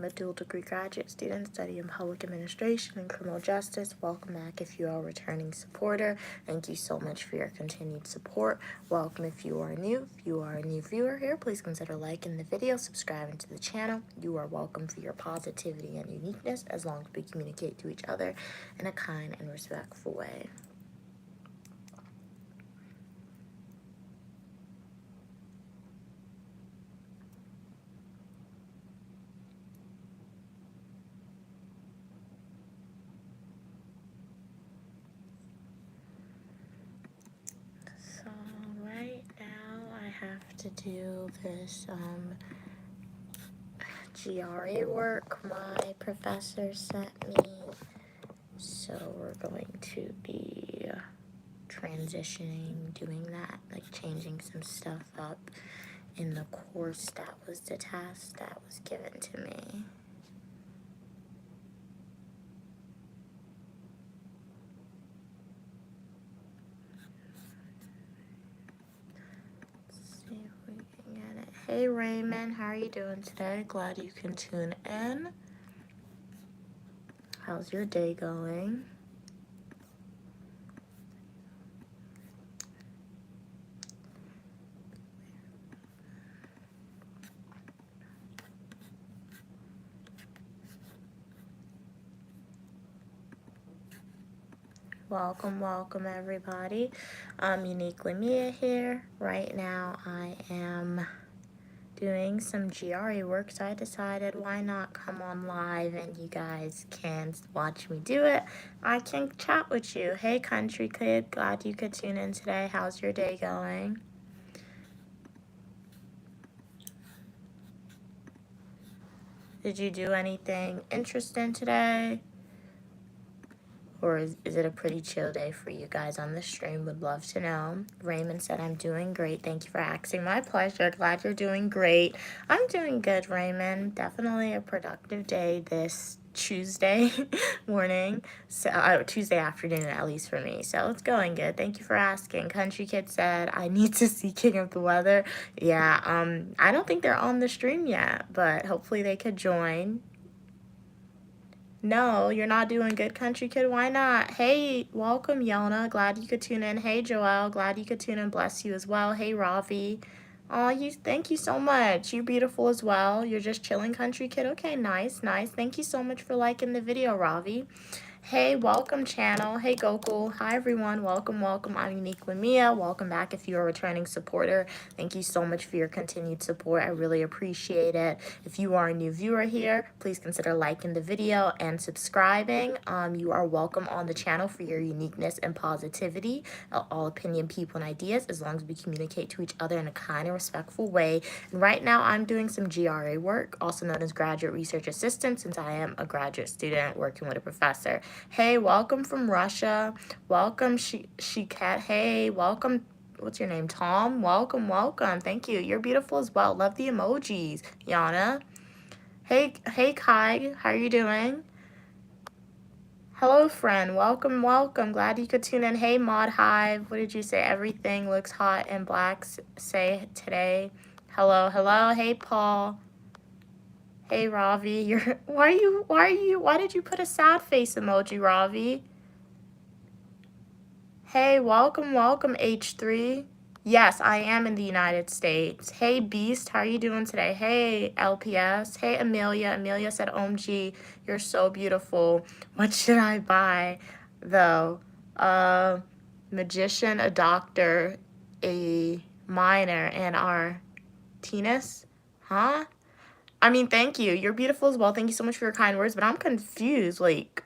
am a dual degree graduate student studying public administration and criminal justice. Welcome back if you are a returning supporter. Thank you so much for your continued support. Welcome if you are new. If you are a new viewer here, please consider liking the video, subscribing to the channel. You are welcome for your positivity and uniqueness as long as we communicate to each other in a kind and respectful way. So right now I have to do this GRE work my professor sent me. So we're going to be transitioning, doing that, like changing some stuff up in the course. That was the task that was given to me. Hey Raymond, how are you doing today? Glad you can tune in. How's your day going? Welcome everybody. I'm Uniquely Mia here. Right now I am doing some GRE work, so I decided why not come on live and you guys can watch me do it. I can chat with you. Hey country kid, glad you could tune in today. How's your day going? Did you do anything interesting today? Or is it a pretty chill day for you guys on the stream? Would love to know. Raymond said, I'm doing great. Thank you for asking. My pleasure. Glad you're doing great. I'm doing good, Raymond. Definitely a productive day this Tuesday morning. So Tuesday afternoon, at least for me. So it's going good. Thank you for asking. Country Kid said, I need to see King of the Weather. Yeah, I don't think they're on the stream yet, but hopefully they could join. No, you're not doing good, country kid. Why not? Hey, welcome, Yona. Glad you could tune in. Hey, Joelle. Glad you could tune in. Bless you as well. Hey, Ravi. Thank you so much. You're beautiful as well. You're just chilling, country kid. Okay, nice. Thank you so much for liking the video, Ravi. Hey, welcome channel. Hey, Gokul. Hi, everyone. Welcome. I'm Uniquely Mia. Welcome back if you're a returning supporter. Thank you so much for your continued support. I really appreciate it. If you are a new viewer here, please consider liking the video and subscribing. You are welcome on the channel for your uniqueness and positivity. All opinion, people, and ideas, as long as we communicate to each other in a kind and respectful way. And right now, I'm doing some GRE work, also known as graduate research assistant, since I am a graduate student working with a professor. Hey, welcome from Russia. Welcome, Shikat. Hey, welcome. What's your name? Tom? Welcome. Thank you. You're beautiful as well. Love the emojis, Yana. Hey, Kai. How are you doing? Hello, friend. Welcome. Glad you could tune in. Hey, Mod Hive. What did you say? Everything looks hot and black. Say today. Hello. Hey, Paul. Hey, Ravi. Why did you put a sad face emoji, Ravi? Hey, welcome, H3. Yes, I am in the United States. Hey, Beast, how are you doing today? Hey, LPS. Hey, Amelia. Amelia said, OMG, you're so beautiful. What should I buy, though? Magician, a doctor, a miner, and our Tinus? Huh? I mean, thank you. You're beautiful as well. Thank you so much for your kind words, but I'm confused. Like,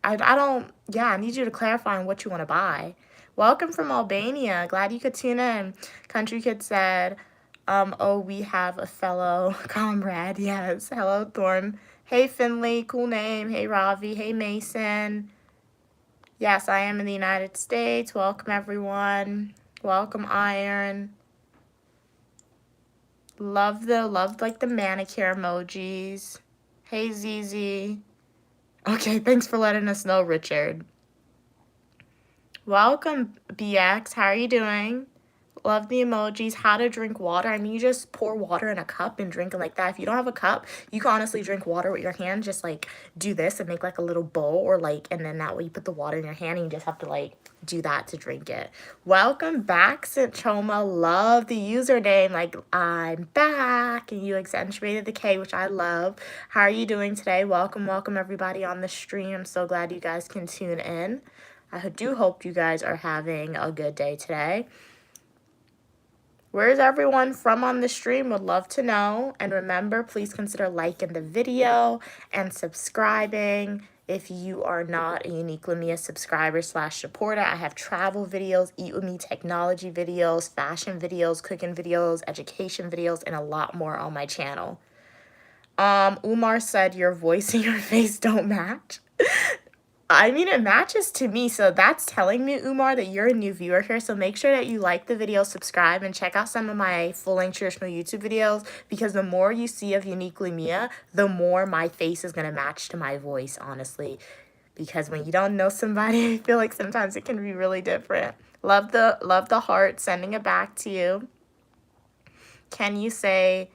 I don't, yeah, I need you to clarify on what you want to buy. Welcome from Albania. Glad you could tune in. Country Kid said, oh, we have a fellow comrade. Yes. Hello, Thorn. Hey, Finley. Cool name. Hey, Ravi. Hey, Mason. Yes, I am in the United States. Welcome, everyone. Welcome, Iron. Love like the manicure emojis. Hey, ZZ. Okay, thanks for letting us know, Richard. Welcome, BX. How are you doing? Love the emojis. How to drink water. I mean, you just pour water in a cup and drink it like that. If you don't have a cup, you can honestly drink water with your hand. Just like do this and make like a little bowl, or like, and then that way you put the water in your hand and you just have to like do that to drink it. Welcome back, Centroma. Love the username. Like, I'm back. And you accentuated the K, which I love. How are you doing today? Welcome, welcome everybody on the stream. I'm so glad you guys can tune in. I do hope you guys are having a good day today. Where is everyone from on the stream? Would love to know. And remember, please consider liking the video and subscribing. If you are not a Unique Lumia subscriber / supporter, I have travel videos, Eat With Me technology videos, fashion videos, cooking videos, education videos, and a lot more on my channel. Umar said your voice and your face don't match. I mean, it matches to me, so that's telling me, Umar, that you're a new viewer here. So make sure that you like the video, subscribe, and check out some of my full-length traditional YouTube videos, because the more you see of Unique Lumia, the more my face is going to match to my voice, honestly. Because when you don't know somebody, I feel like sometimes it can be really different. Love the heart, sending it back to you. Can you say...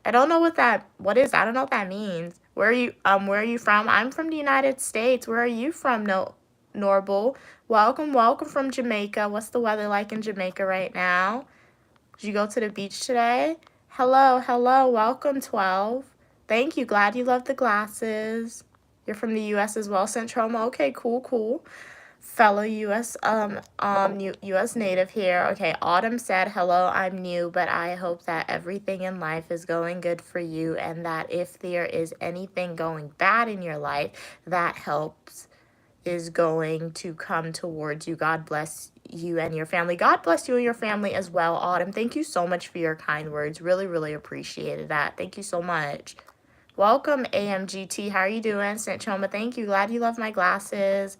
I don't know what is, I don't know what that means. Where are you from? I'm from the United States. Where are you from, Norble? Welcome from Jamaica. What's the weather like in Jamaica right now? Did you go to the beach today? Hello, welcome 12. Thank you, glad you love the glasses. You're from the US as well, Centroma. Okay, cool. Fellow US US native here. Okay, Autumn said, hello, I'm new, but I hope that everything in life is going good for you, and that if there is anything going bad in your life, that helps is going to come towards you. God bless you and your family. God bless you and your family as well, Autumn. Thank you so much for your kind words. Really appreciated that. Thank you so much. Welcome, AMGT. How are you doing? Centroma, thank you. Glad you love my glasses.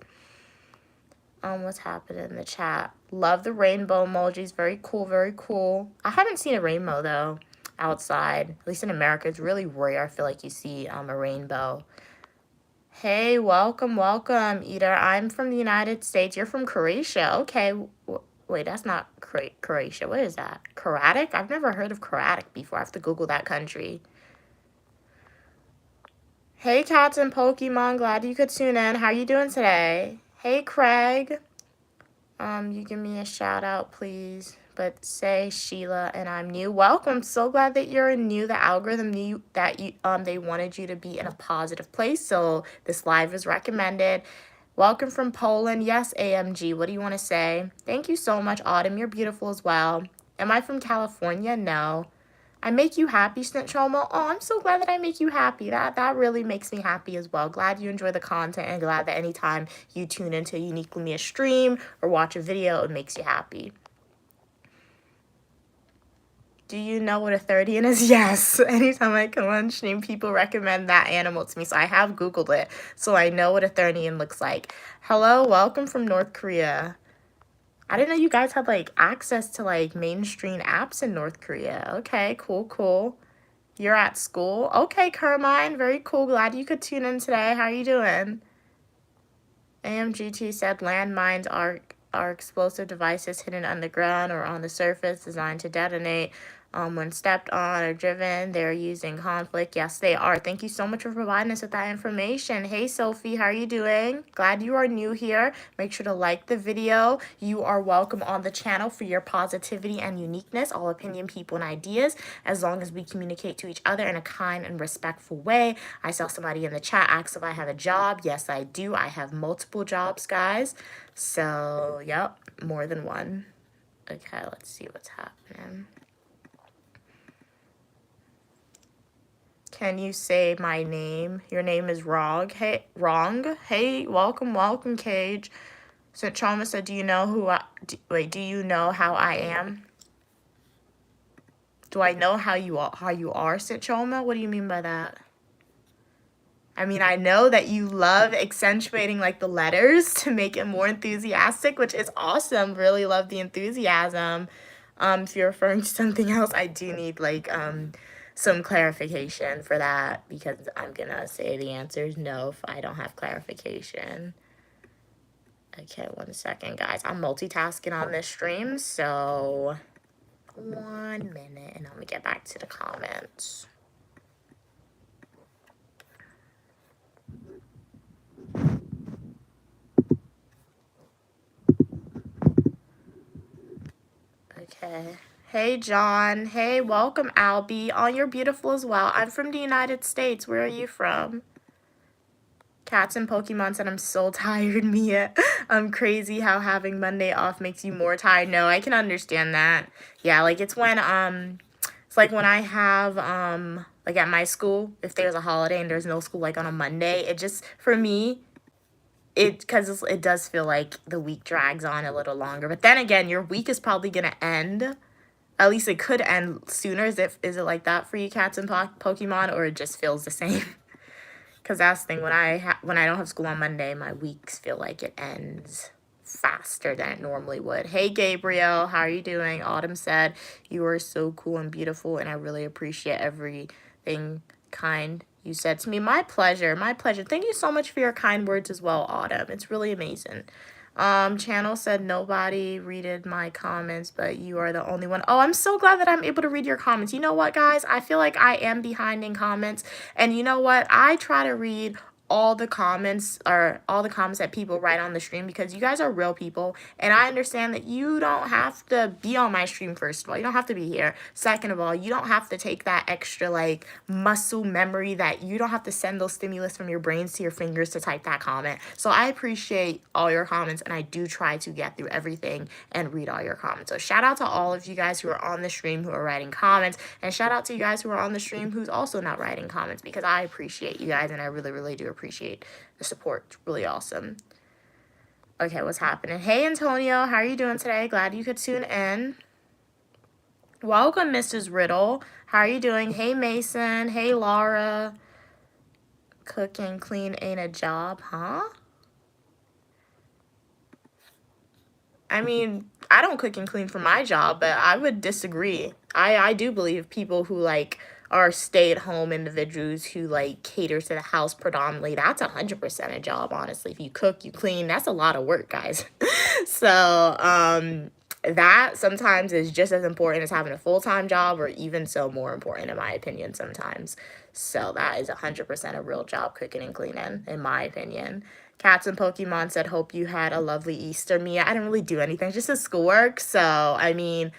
What's happening in the chat? Love the rainbow emojis. Very cool. I haven't seen a rainbow though outside. At least in America, it's really rare. I feel like you see a rainbow. Hey, welcome, Eater. I'm from the United States. You're from Croatia. Okay. Wait, that's not Croatia. What is that? Croatic? I've never heard of Croatic before. I have to Google that country. Hey, cats and Pokemon. Glad you could tune in. How are you doing today? Hey, Craig. You give me a shout out, please. But say Sheila and I'm new. Welcome. So glad that you're new. The algorithm knew that they wanted you to be in a positive place. So this live is recommended. Welcome from Poland. Yes, AMG. What do you want to say? Thank you so much, Autumn. You're beautiful as well. Am I from California? No. I make you happy, Centroma. Oh, I'm so glad that I make you happy. That really makes me happy as well. Glad you enjoy the content, and glad that anytime you tune into a Unique Lumia stream or watch a video, it makes you happy. Do you know what a 30 is? Yes. Anytime I come on stream, people recommend that animal to me. So I have Googled it. So I know what a 30 looks like. Hello, welcome from North Korea. I didn't know you guys had like access to like mainstream apps in North Korea. Okay, cool. You're at school. Okay, Carmine, very cool. Glad you could tune in today. How are you doing? AMGT said landmines are explosive devices hidden underground or on the surface designed to detonate. When stepped on or driven, they're using conflict. Yes, they are. Thank you so much for providing us with that information. Hey, Sophie, how are you doing? Glad you are new here. Make sure to like the video. You are welcome on the channel for your positivity and uniqueness, all opinion, people, and ideas, as long as we communicate to each other in a kind and respectful way. I saw somebody in the chat ask if I have a job. Yes, I do. I have multiple jobs, guys. So, yep, more than one. Okay, let's see what's happening. Can you say my name? Your name is Wrong. Hey, welcome, Cage. So Trauma said, do you know do you know how I am? Do I know how you are, Centroma? What do you mean by that? I mean, I know that you love accentuating like the letters to make it more enthusiastic, which is awesome. Really love the enthusiasm. If you're referring to something else, I do need like some clarification for that, because I'm gonna say the answer is no if I don't have clarification. Okay, 1 second, guys. I'm multitasking on this stream, so 1 minute, and I'm gonna get back to the comments. Okay. Hey, John. Hey, welcome, Albie. Oh, you're beautiful as well. I'm from the United States. Where are you from? Cats and Pokemon said I'm so tired, Mia. I'm crazy how having Monday off makes you more tired. No, I can understand that. Yeah, like it's when it's like when I have like at my school, if there's a holiday and there's no school like on a Monday, it just for me because it does feel like the week drags on a little longer. But then again, your week is probably gonna end. At least it could end sooner. Is it like that for you, cats and Pokemon, or it just feels the same? Because that's the thing, when I don't have school on Monday, my weeks feel like it ends faster than it normally would. Hey, Gabriel, how are you doing? Autumn said, you are so cool and beautiful, and I really appreciate everything kind you said to me. My pleasure, my pleasure. Thank you so much for your kind words as well, Autumn. It's really amazing. Channel said nobody readed my comments, but you are the only one. Oh, I'm so glad that I'm able to read your comments. You know what, guys? I feel like I am behind in comments. And you know what? I try to read all the comments that people write on the stream because you guys are real people, and I understand that you don't have to be on my stream. First of all, you don't have to be here. Second of all, you don't have to take that extra like muscle memory, that you don't have to send those stimulus from your brains to your fingers to type that comment. So I appreciate all your comments, and I do try to get through everything and read all your comments. So shout out to all of you guys who are on the stream who are writing comments, and shout out to you guys who are on the stream who's also not writing comments, because I appreciate you guys, and I really, really do appreciate the support. It's really awesome. Okay, what's happening? Hey, Antonio, how are you doing today? Glad you could tune in. Welcome, Mrs. Riddle. How are you doing? Hey, Mason. Hey, Laura. Cook and clean ain't a job, huh? I mean, I don't cook and clean for my job, but I would disagree. I do believe people who like are stay-at-home individuals who like cater to the house predominantly, that's 100% a job, honestly. If you cook, you clean, that's a lot of work, guys. So that sometimes is just as important as having a full-time job, or even so more important in my opinion sometimes. So that is 100% a real job, cooking and cleaning, in my opinion. Cats and Pokemon said, hope you had a lovely Easter. Mia, I didn't really do anything, just a schoolwork. So, I mean,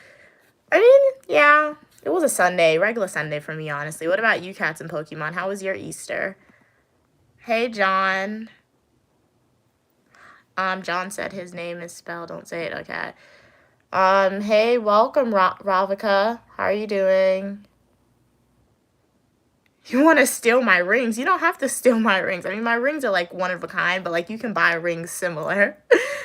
yeah, it was a Sunday, regular Sunday for me, honestly. What about you, Cats and Pokemon? How was your Easter? Hey, John. John said his name is spelled. Don't say it, okay. Hey, welcome, Ravika. How are you doing? You want to steal my rings? You don't have to steal my rings. I mean, my rings are like one of a kind, but like you can buy rings similar.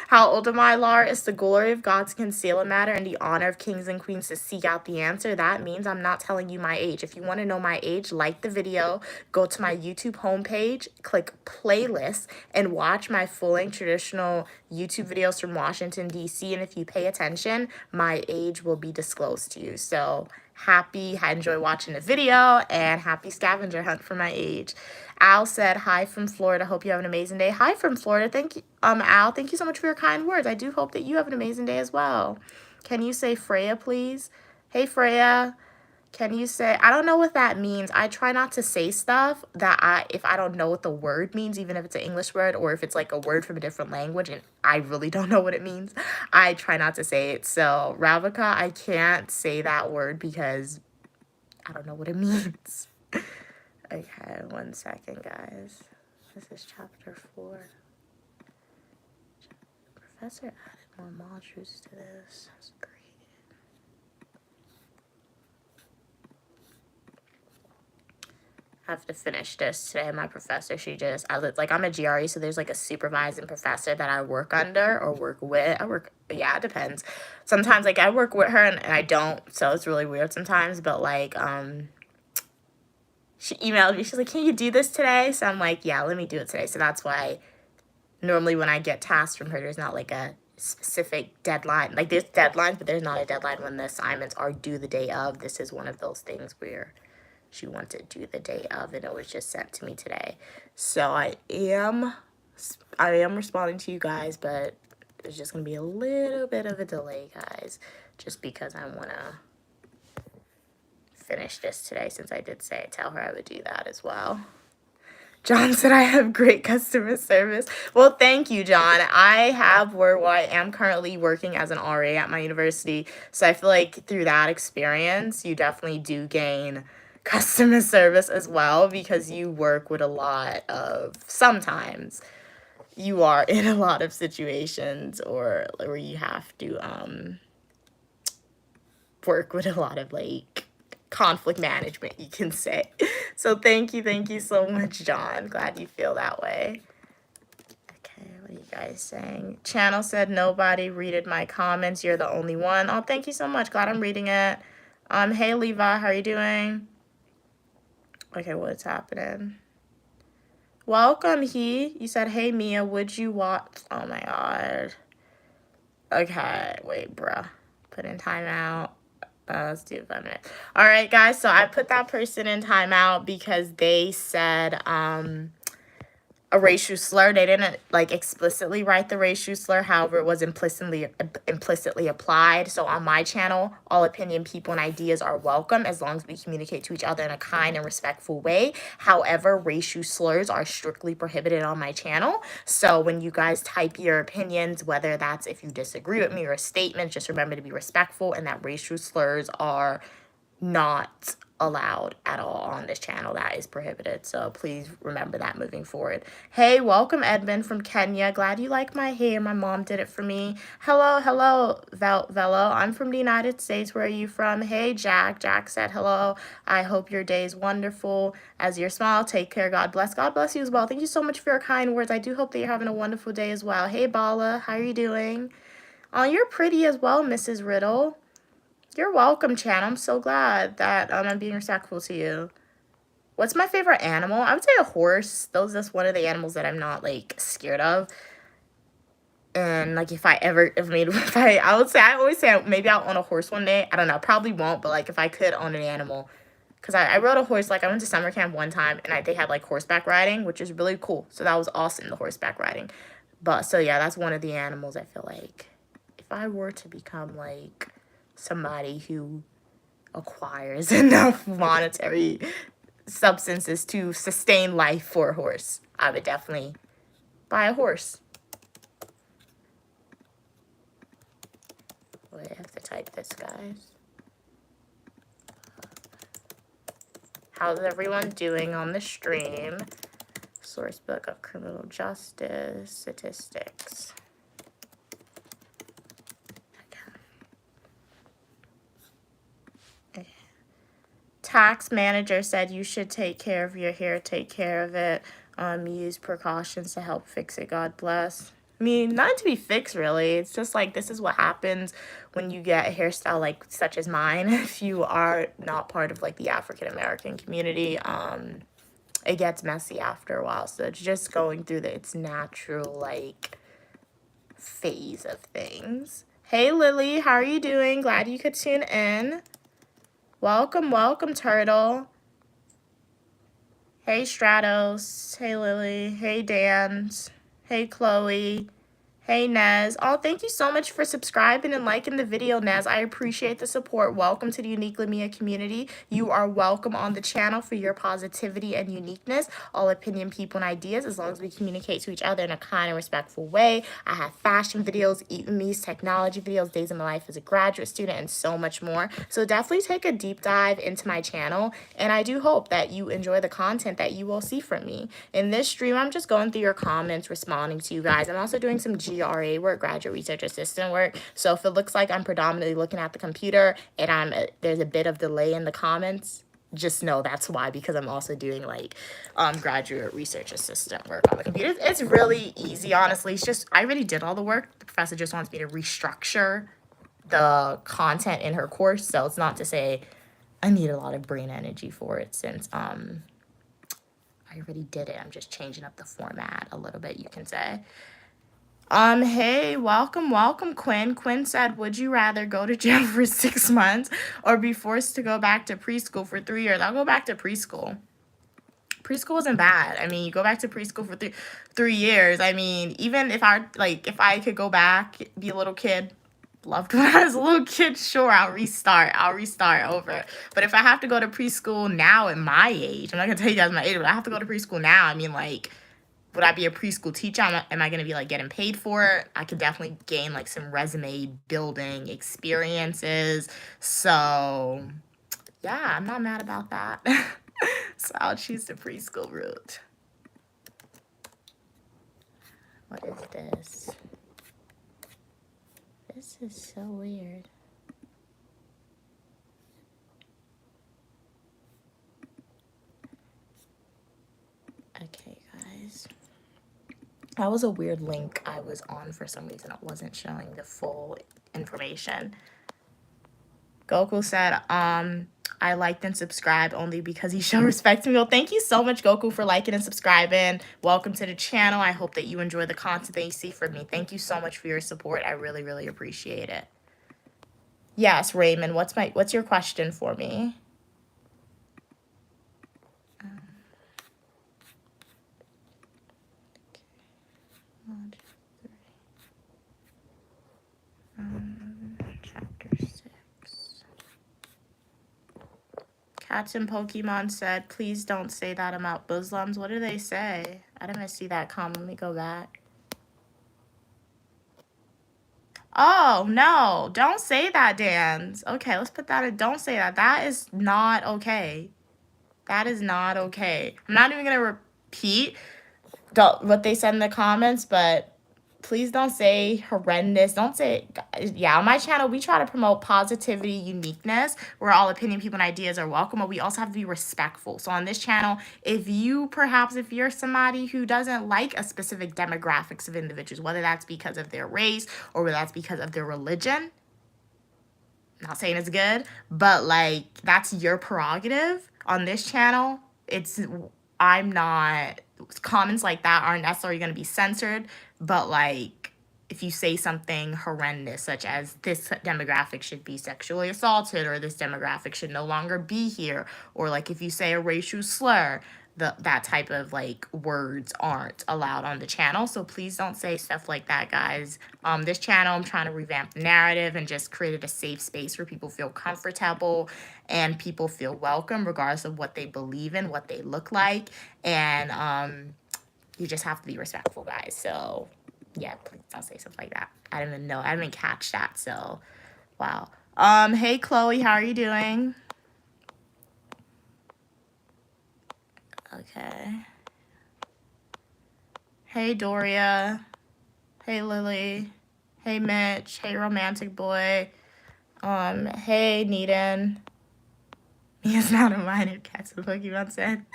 How old am I, Laura? It's the glory of God to conceal a matter and the honor of kings and queens to seek out the answer. That means I'm not telling you my age. If you want to know my age, like the video, go to my YouTube homepage, click playlist, and watch my full-length traditional YouTube videos from Washington, D.C. And if you pay attention, my age will be disclosed to you. So enjoy watching the video, and happy scavenger hunt for my age. Al said, hi from Florida. Hope you have an amazing day. Hi from Florida. Thank you, Al. Thank you so much for your kind words. I do hope that you have an amazing day as well. Can you say Freya, please? Hey, Freya. Can you say, I don't know what that means. I try not to say stuff if I don't know what the word means, even if it's an English word or if it's like a word from a different language and I really don't know what it means. I try not to say it. So, Ravika, I can't say that word because I don't know what it means. Okay, 1 second, guys. This is chapter 4. The professor added more modules to this. That's great. Have to finish this today. My professor, I'm a GRE, so there's like a supervising professor that I work under or work with. Yeah, it depends. Sometimes like I work with her and I don't, so it's really weird sometimes, but like she emailed me, she's like, can you do this today? So I'm like, yeah, let me do it today. So that's why normally when I get tasks from her, there's not like a specific deadline. Like there's deadlines, but there's not a deadline when the assignments are due the day of. This is one of those things where she wanted to do the day of, and it was just sent to me today. So I am I am responding to you guys, but there's just going to be a little bit of a delay, guys, just because I want to finish this today, since I did tell her I would do that as well. John said I have great customer service. Well, thank you, John. I have where I am currently working as an RA at my university. So I feel like through that experience, you definitely do gain customer service as well, because you work with a lot of, sometimes you are in a lot of situations or where you have to work with a lot of like conflict management, you can say. So thank you so much, John. Glad you feel that way. Okay, what are you guys saying? Channel said nobody readed my comments. You're the only one. Oh, thank you so much. Glad I'm reading it. Hey Levi, how are you doing? Okay, what's happening? Welcome, you said, hey Mia, would you watch? Oh my god. Okay, wait, bruh. Put in timeout. Let's do 5 minutes. All right, guys. So I put that person in timeout because they said a racial slur. They didn't like explicitly write the racial slur. However, it was implicitly applied. So on my channel, all opinion, people, and ideas are welcome as long as we communicate to each other in a kind and respectful way. However, racial slurs are strictly prohibited on my channel. So when you guys type your opinions, whether that's if you disagree with me or a statement, just remember to be respectful and that racial slurs are not allowed at all on this channel. That is prohibited, so please remember that moving forward. Hey, welcome Edmund from Kenya. Glad you like my hair. My mom did it for me. Hello Velo. I'm from the United States. Where are you from? Hey Jack said hello. I hope your day is wonderful. As your smile, take care. God bless you as well. Thank you so much for your kind words. I do hope that you're having a wonderful day as well. Hey Bala, how are you doing? Oh, you're pretty as well, Mrs. Riddle. You're welcome, Chan. I'm so glad that I'm being respectful to you. What's my favorite animal? I would say a horse. That's one of the animals that I'm not, like, scared of. And, like, I always say maybe I'll own a horse one day. I don't know. Probably won't, but, like, if I could own an animal. Because I rode a horse, like, I went to summer camp one time, and they had, like, horseback riding, which is really cool. So that was awesome, the horseback riding. But, so, yeah, that's one of the animals I feel like if I were to become, like, somebody who acquires enough monetary substances to sustain life for a horse, I would definitely buy a horse. Wait, I have to type this, guys. How's everyone doing on the stream? Source book of criminal justice statistics. Tax manager said you should take care of your hair, take care of it, use precautions to help fix it. God bless. I mean, not to be fixed, really. It's just like, this is what happens when you get a hairstyle like such as mine. If you are not part of like the African-American community, it gets messy after a while. So it's just going through its natural like phase of things. Hey, Lily, how are you doing? Glad you could tune in. Welcome, Turtle. Hey, Stratos. Hey, Lily. Hey, Dan. Hey, Chloe. Hey, Nez. Oh, thank you so much for subscribing and liking the video, Nez. I appreciate the support. Welcome to the Uniquely Mia community. You are welcome on the channel for your positivity and uniqueness. All opinion, people, and ideas, as long as we communicate to each other in a kind and respectful way. I have fashion videos, Eat With Me's technology videos, days of my life as a graduate student, and so much more. So definitely take a deep dive into my channel, and I do hope that you enjoy the content that you will see from me. In this stream, I'm just going through your comments, responding to you guys. I'm also doing some GRA work, graduate research assistant work. So if it looks like I'm predominantly looking at the computer and there's a bit of delay in the comments, just know that's why, because I'm also doing like graduate research assistant work on the computer. It's really easy, honestly. It's just, I already did all the work. The professor just wants me to restructure the content in her course. So it's not to say I need a lot of brain energy for it, since I already did it. I'm just changing up the format a little bit, you can say. Hey, welcome, Quinn. Quinn said, would you rather go to jail for 6 months or be forced to go back to preschool for 3 years? I'll go back to preschool. preschool isn't bad. I mean, you go back to preschool for 3 years. I mean, even if I could go back, be a little kid, loved when I was a little kid, sure, I'll restart over. But if I have to go to preschool now at my age, I'm not gonna tell you guys my age, but I have to go to preschool now. I mean, like, would I be a preschool teacher? Am I gonna be like getting paid for it? I could definitely gain like some resume building experiences. So yeah, I'm not mad about that. So I'll choose the preschool route. What is this? This is so weird. Okay, guys. That was a weird link I was on for some reason. It wasn't showing the full information. Goku said, I liked and subscribed only because he showed respect to me. Well, thank you so much, Goku, for liking and subscribing. Welcome to the channel. I hope that you enjoy the content that you see from me. Thank you so much for your support. I really, really appreciate it. Yes, Raymond, what's your question for me? Chapter 6. Cats and Pokemon said, please don't say that about Muslims. What do they say? I didn't see that comment. Let me go back. Oh, no. Don't say that, Dans. Okay, let's put that in. Don't say that. That is not okay. That is not okay. I'm not even going to repeat what they said in the comments, but please don't say horrendous. Don't say, yeah, on my channel, we try to promote positivity, uniqueness, where all opinion, people, and ideas are welcome, but we also have to be respectful. So on this channel, if you're somebody who doesn't like a specific demographics of individuals, whether that's because of their race or whether that's because of their religion, not saying it's good, but like, that's your prerogative. On this channel, comments like that aren't necessarily going to be censored, but like if you say something horrendous such as this demographic should be sexually assaulted or this demographic should no longer be here, or like if you say a racial slur, that type of like words aren't allowed on the channel. So please don't say stuff like that, guys. This channel, I'm trying to revamp the narrative and just create a safe space where people feel comfortable and people feel welcome regardless of what they believe in, what they look like. And you just have to be respectful, guys. So yeah, please don't say stuff like that. I didn't even know. I didn't catch that. So wow. Hey Chloe, how are you doing? Okay. Hey Doria. Hey Lily. Hey Mitch. Hey Romantic Boy. Hey Needon. Mia's not a minor, Cats and Pokemon said.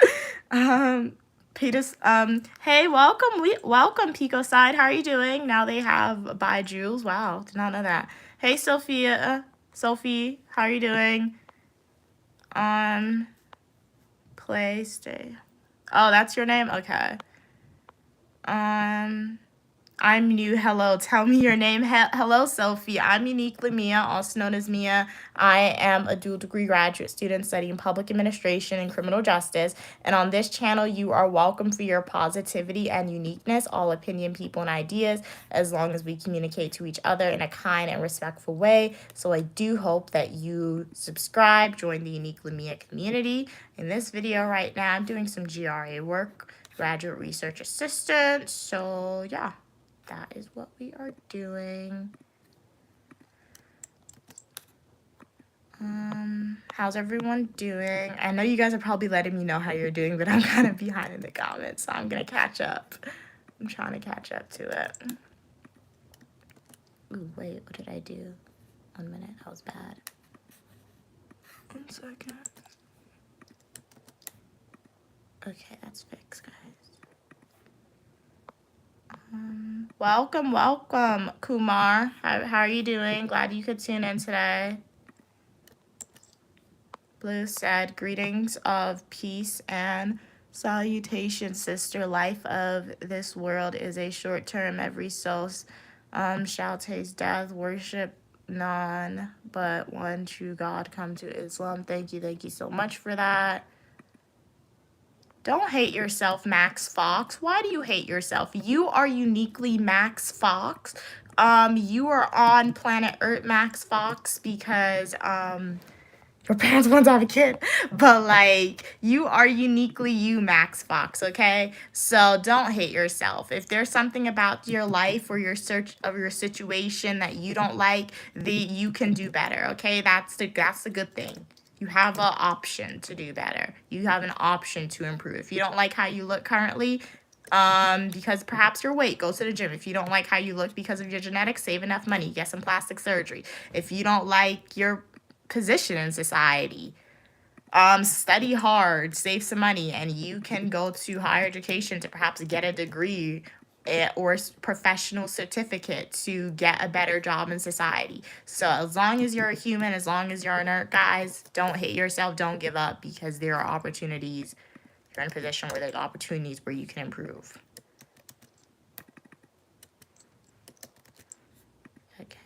Peters, hey, welcome Pico Side. How are you doing? Now they have Bye Jules. Wow, did not know that. Hey Sophie, how are you doing? Play, stay. Oh, that's your name? Okay. I'm new. Hello. Tell me your name. Hello, Sophie. I'm Uniquely Mia, also known as Mia. I am a dual degree graduate student studying public administration and criminal justice. And on this channel, you are welcome for your positivity and uniqueness, all opinion, people, and ideas, as long as we communicate to each other in a kind and respectful way. So I do hope that you subscribe, join the Uniquely Mia community. In this video right now, I'm doing some GRA work, graduate research assistant. So yeah. That is what we are doing. How's everyone doing? I know you guys are probably letting me know how you're doing, but I'm kind of behind in the comments, so I'm gonna catch up. I'm trying to catch up to it. Ooh, wait, what did I do? 1 minute, that was bad. 1 second. Okay, that's fixed, guys. Welcome, Kumar. How are you doing? Glad you could tune in today. Blue said, greetings of peace and salutation, sister. Life of this world is a short term. Every soul shall taste death. Worship none but one true God. Come to Islam. Thank you so much for that. Don't hate yourself, Max Fox. Why do you hate yourself? You are uniquely Max Fox. You are on planet Earth, Max Fox, because your parents want to have a kid, but like you are uniquely you, Max Fox, okay? So don't hate yourself. If there's something about your life or your search of your situation that you don't like, you can do better, okay? That's the good thing. You have an option to do better. You have an option to improve. If you don't like how you look currently, because perhaps your weight, go to the gym. If you don't like how you look because of your genetics, save enough money, get some plastic surgery. If you don't like your position in society, study hard, save some money, and you can go to higher education to perhaps get a degree or professional certificate to get a better job in society. So as long as you're a human, as long as you're a nerd, guys, don't hate yourself, don't give up, because there are opportunities. You're in a position where there's opportunities where you can improve. Okay.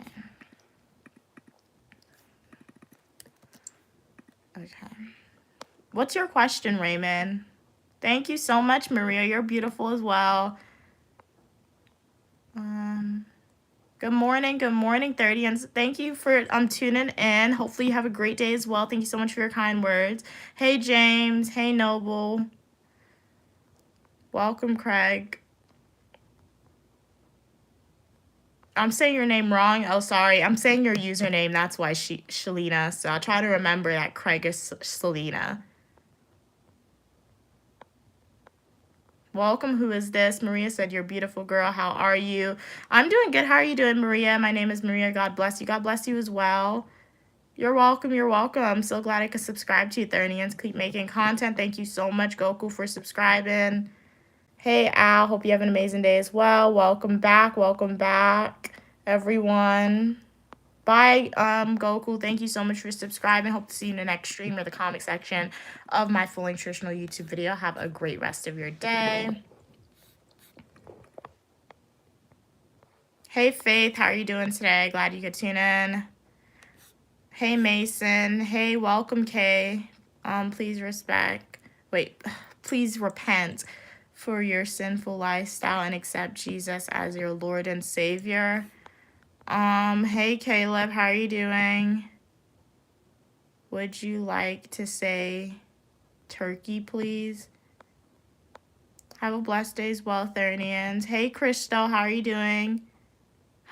Okay. What's your question, Raymond? Thank you so much, Maria. You're beautiful as well. Good morning, 30, and thank you for tuning in. Hopefully you have a great day as well. Thank you so much for your kind words. Hey, James. Hey, Noble. Welcome, Craig. I'm saying your name wrong. Oh, sorry. I'm saying your username. That's why Shalina. So I'll try to remember that Craig is Selena. Welcome. Who is this? Maria said, you're a beautiful girl. How are you? I'm doing good. How are you doing, Maria? My name is Maria. God bless you. God bless you as well. You're welcome. You're welcome. I'm so glad I could subscribe to you, Thernians. Keep making content. Thank you so much, Goku, for subscribing. Hey, Al. Hope you have an amazing day as well. Welcome back. Welcome back, everyone. Bye, Goku. Thank you so much for subscribing. Hope to see you in the next stream or the comment section of my Fully Nutritional YouTube video. Have a great rest of your day. Hey, Faith. How are you doing today? Glad you could tune in. Hey, Mason. Hey, welcome, Kay. Please repent for your sinful lifestyle and accept Jesus as your Lord and Savior. Hey, Caleb, how are you doing? Would you like to say turkey, please? Have a blessed day as well, Thernians. Hey, Crystal, how are you doing?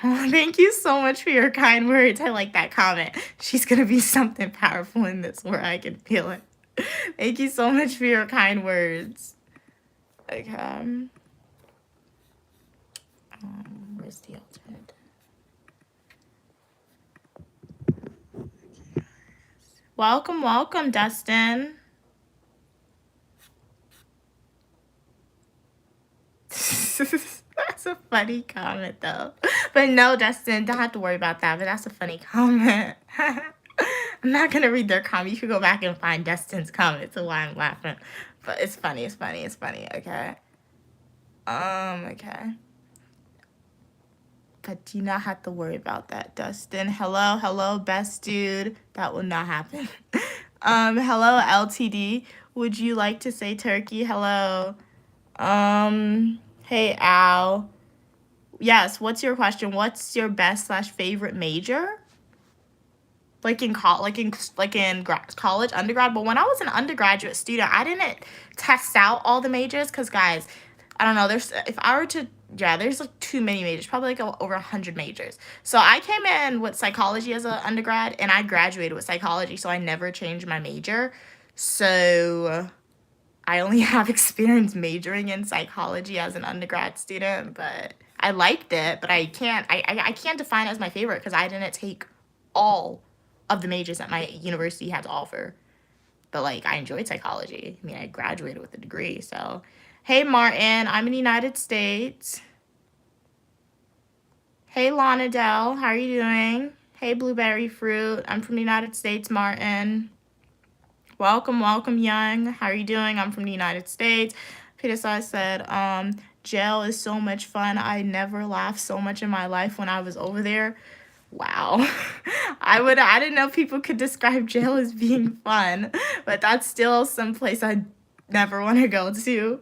Thank you so much for your kind words. I like that comment. She's going to be something powerful in this where I can feel it. Thank you so much for your kind words. Okay. Where's the alternate? Welcome, welcome, Dustin. That's a funny comment, though. But no, Dustin, don't have to worry about that. But that's a funny comment. I'm not going to read their comment. You can go back and find Dustin's comment to why I'm laughing. But it's funny, it's funny, it's funny, okay? Okay. But do not have to worry about that, Dustin. Hello, best dude. That will not happen. Hello, LTD. Would you like to say turkey? Hello. Hey, Al. Yes, what's your question? What's your best / favorite major? Like in college, undergrad. But when I was an undergraduate student, I didn't test out all the majors because, guys, I don't know. There's like too many majors, probably like over 100 majors. So I came in with psychology as an undergrad, and I graduated with psychology, so I never changed my major. So I only have experience majoring in psychology as an undergrad student, but I liked it. But I can't define it as my favorite because I didn't take all of the majors that my university had to offer. But like, I enjoyed psychology. I mean, I graduated with a degree, so. Hey, Martin, I'm in the United States. Hey, Lonadell, how are you doing? Hey, Blueberry Fruit, I'm from the United States, Martin. Welcome, Young. How are you doing? I'm from the United States. Peter said, jail is so much fun. I never laughed so much in my life when I was over there. Wow. I didn't know people could describe jail as being fun, but that's still some place I never want to go to.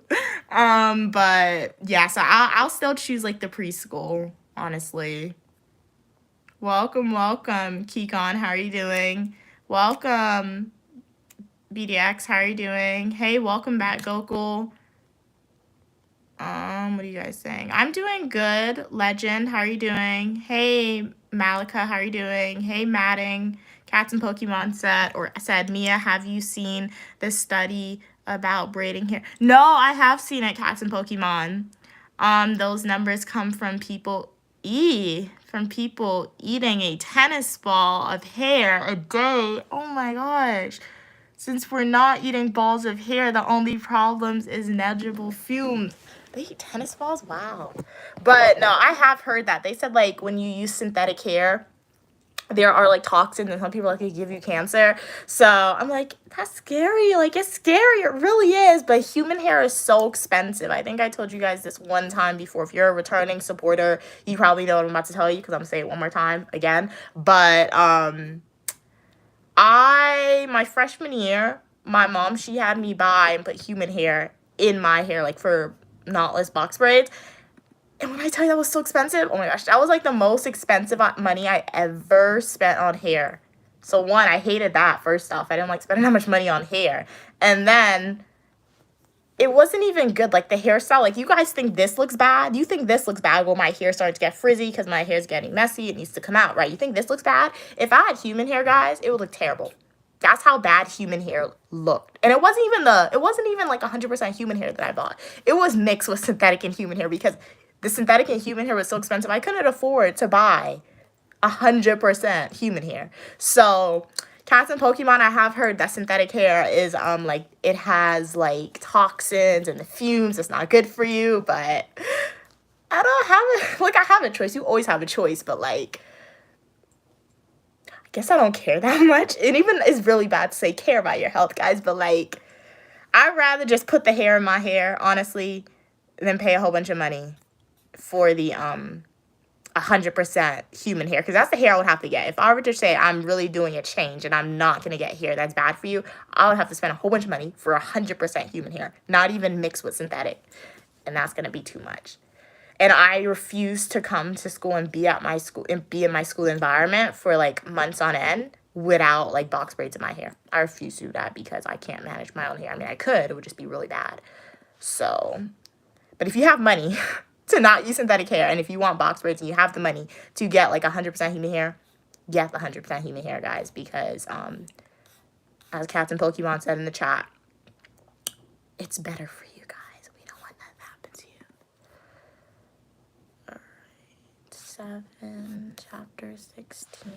But yeah, so I'll still choose like the preschool, honestly. Welcome, welcome, Kikon. How are you doing? Welcome, BDX. How are you doing? Hey, welcome back, Gokul. What are you guys saying? I'm doing good. Legend, how are you doing? Hey, Malika, how are you doing? Hey, Matting. Cats and Pokemon said, Mia, have you seen this study about braiding hair? No, I have seen it, Cats and Pokemon. Those numbers come from people from people eating a tennis ball of hair a day. Oh my gosh. Since we're not eating balls of hair, the only problems is negligible fumes. They eat tennis balls? Wow. But no, I have heard that. They said like when you use synthetic hair, there are like toxins and some people like they give you cancer. So I'm like, that's scary. Like it's scary. It really is. But human hair is so expensive. I think I told you guys this one time before. If you're a returning supporter, you probably know what I'm about to tell you because I'm gonna say it one more time again. But my freshman year, my mom, she had me buy and put human hair in my hair, like for knotless box braids. And when I tell you that was so expensive, oh my gosh, that was like the most expensive money I ever spent on hair. So one, I hated that first off. I didn't like spending that much money on hair. And then it wasn't even good. Like the hairstyle, like you guys think this looks bad? You think this looks bad? Well, my hair started to get frizzy because my hair's getting messy. It needs to come out, right? You think this looks bad? If I had human hair, guys, it would look terrible. That's how bad human hair looked. And it wasn't even like 100% human hair that I bought. It was mixed with synthetic and human hair because the synthetic and human hair was so expensive. I couldn't afford to buy 100% human hair. So cats and Pokemon, I have heard that synthetic hair is like it has like toxins and the fumes. It's not good for you, but I don't have I have a choice. You always have a choice, but like I guess I don't care that much. And even it's really bad to say care about your health, guys, but like I'd rather just put the hair in my hair, honestly, than pay a whole bunch of money for the 100% human hair, because that's the hair I would have to get. If I were to say I'm really doing a change and I'm not going to get hair that's bad for you, I would have to spend a whole bunch of money for 100% human hair, not even mixed with synthetic. And that's going to be too much. And I refuse to come to school and be at my school and be in my school environment for like months on end without like box braids in my hair. I refuse to do that because I can't manage my own hair. I mean, I could, it would just be really bad. So, but if you have money to not use synthetic hair, and if you want box braids and you have the money to get like 100% human hair, get the 100% human hair, guys, because as Cats and Pokemon said in the chat, it's better for you guys. We don't want that to happen to you. All right, 7, chapter 16.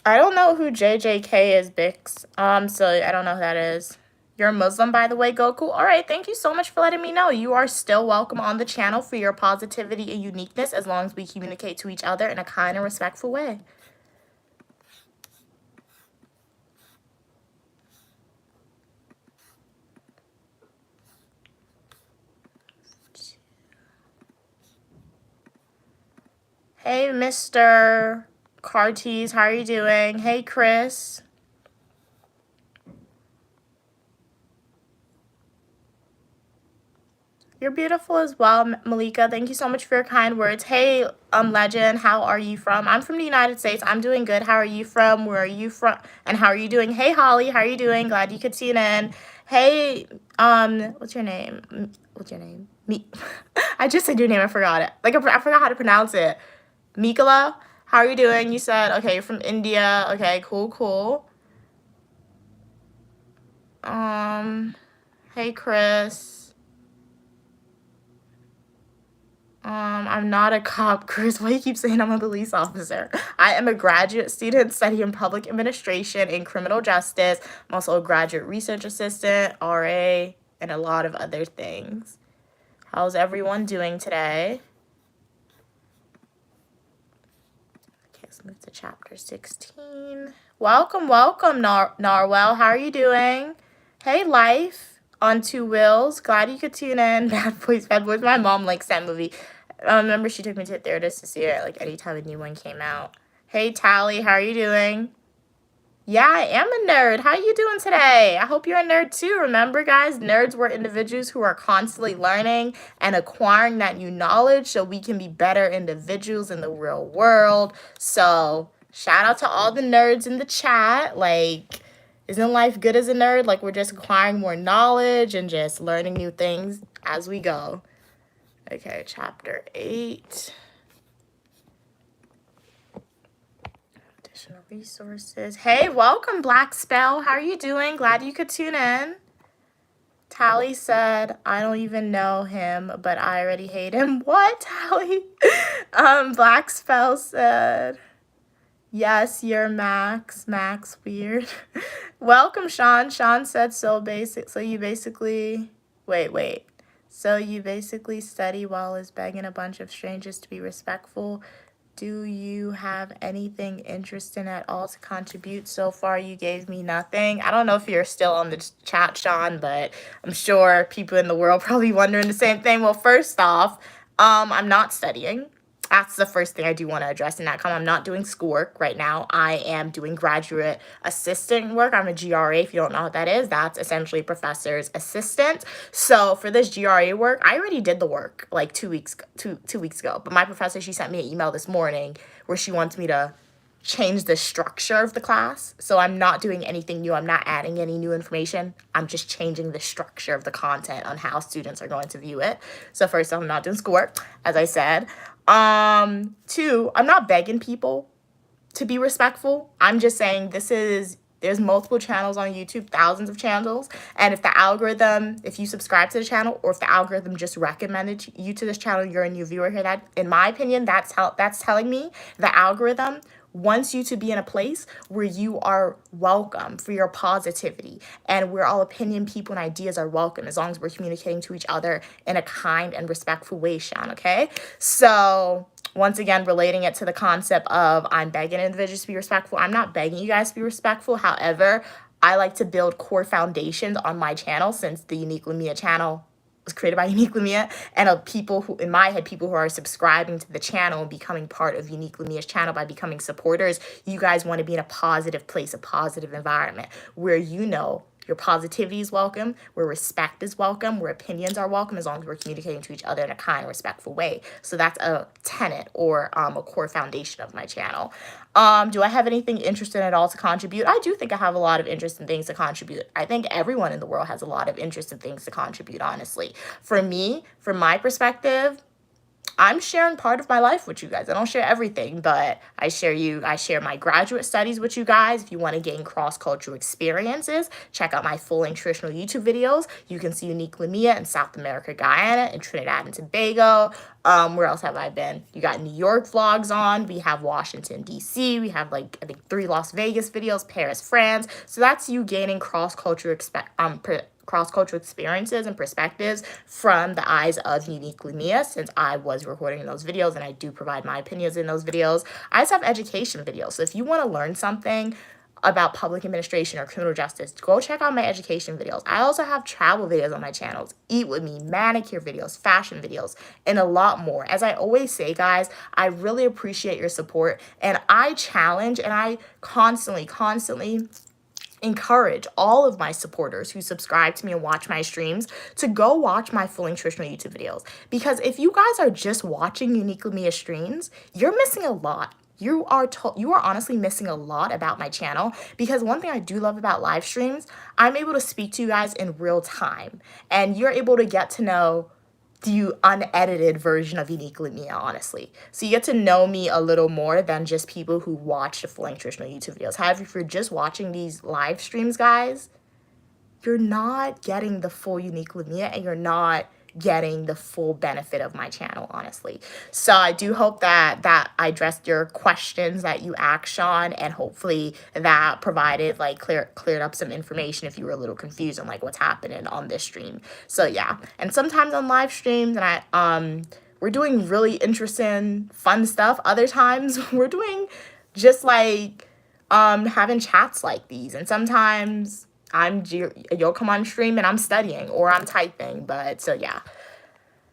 I don't know who JJK is, Bix. So I don't know who that is. You're a Muslim, by the way, Goku. All right, thank you so much for letting me know. You are still welcome on the channel for your positivity and uniqueness as long as we communicate to each other in a kind and respectful way. Hey, Mr. Cartes, how are you doing? Hey, Chris. You're beautiful as well, Malika. Thank you so much for your kind words. Hey, Legend, how are you from? I'm from the United States. I'm doing good. How are you from? Where are you from? And how are you doing? Hey, Holly, how are you doing? Glad you could tune in. Hey, what's your name? What's your name? I just said your name. I forgot it. Like, I forgot how to pronounce it. Mikola, how are you doing? You said, okay, you're from India. Okay, cool, cool. Hey, Chris. I'm not a cop, Chris. Why do you keep saying I'm a police officer? I am a graduate student studying public administration and criminal justice. I'm also a graduate research assistant, RA, and a lot of other things. How's everyone doing today? Okay, let's move to chapter 16. Welcome, welcome, Narwell. How are you doing? Hey, Life on Two Wheels. Glad you could tune in. Bad Boys, Bad Boys. My mom likes that movie. I remember she took me to the theaters to see it like anytime a new one came out. Hey, Tally, how are you doing? Yeah, I am a nerd. How are you doing today? I hope you're a nerd too. Remember, guys, nerds were individuals who are constantly learning and acquiring that new knowledge so we can be better individuals in the real world. So, shout out to all the nerds in the chat. Like, isn't life good as a nerd? Like, we're just acquiring more knowledge and just learning new things as we go. Okay, chapter 8. Additional resources. Hey, welcome, Black Spell. How are you doing? Glad you could tune in. Tally said, I don't even know him, but I already hate him. What, Tally? Black Spell said, yes, you're Max. Max weird. Welcome, Sean. Sean said, so you basically, wait. So you basically study while is begging a bunch of strangers to be respectful. Do you have anything interesting at all to contribute? So far, you gave me nothing. I don't know if you're still on the chat, Sean, but I'm sure people in the world probably wondering the same thing. Well, first off, I'm not studying. That's the first thing I do want to address in that comment. I'm not doing schoolwork right now. I am doing graduate assistant work. I'm a GRA. If you don't know what that is, that's essentially professor's assistant. So for this GRA work, I already did the work like 2 weeks ago. But my professor, she sent me an email this morning where she wants me to change the structure of the class. So I'm not doing anything new. I'm not adding any new information. I'm just changing the structure of the content on how students are going to view it. So first off, I'm not doing schoolwork, as I said. 2, I'm not begging people to be respectful. I'm just saying there's multiple channels on YouTube, thousands of channels. And if the algorithm, if you subscribe to the channel, or if the algorithm just recommended you to this channel, you're a new viewer here, that, in my opinion, that's telling me the algorithm wants you to be in a place where you are welcome for your positivity and where all opinion, people, and ideas are welcome as long as we're communicating to each other in a kind and respectful way, Sean, okay? So once again, relating it to the concept of I'm begging individuals to be respectful. I'm not begging you guys to be respectful. However, I like to build core foundations on my channel since the Unique Lumia channel was created by Unique Lumia, and people who, in my head, people who are subscribing to the channel and becoming part of Unique Lumia's channel by becoming supporters. You guys want to be in a positive place, a positive environment where you know your positivity is welcome, where respect is welcome, where opinions are welcome, as long as we're communicating to each other in a kind and respectful way. So that's a tenet or a core foundation of my channel. Do I have anything interesting at all to contribute? I do think I have a lot of interesting things to contribute. I think everyone in the world has a lot of interesting things to contribute, honestly. For me, from my perspective, I'm sharing part of my life with you guys. I don't share everything, but I share my graduate studies with you guys. If you want to gain cross-cultural experiences, check out my full nutritional YouTube videos. You can see Unique Lumia in South America, Guyana, and Trinidad and Tobago. Where else have I been? You got New York vlogs on. We have Washington, D.C. We have, like, I think 3 Las Vegas videos, Paris, France. So that's you gaining cross-cultural experiences and perspectives from the eyes of Unique Lumia, since I was recording those videos and I do provide my opinions in those videos. I also have education videos. So if you want to learn something about public administration or criminal justice, go check out my education videos. I also have travel videos on my channels, eat with me, manicure videos, fashion videos, and a lot more. As I always say, guys, I really appreciate your support, and I challenge and I constantly encourage all of my supporters who subscribe to me and watch my streams to go watch my full nutritional YouTube videos. Because if you guys are just watching Unique Lumia streams, you're missing a lot. You are honestly missing a lot about my channel, because one thing I do love about live streams, I'm able to speak to you guys in real time, and you're able to get to know the unedited version of Unique Lumia, honestly. So you get to know me a little more than just people who watch the full nutritional YouTube videos. However, if you're just watching these live streams, guys, you're not getting the full Unique Lumia, and you're not getting the full benefit of my channel, honestly. So I do hope that I addressed your questions that you asked, Sean, and hopefully that provided, like, cleared up some information if you were a little confused on, like, what's happening on this stream. So yeah, and sometimes on live streams, and we're doing really interesting, fun stuff. Other times we're doing just like having chats like these, and sometimes you'll come on stream and I'm studying or I'm typing. But so yeah.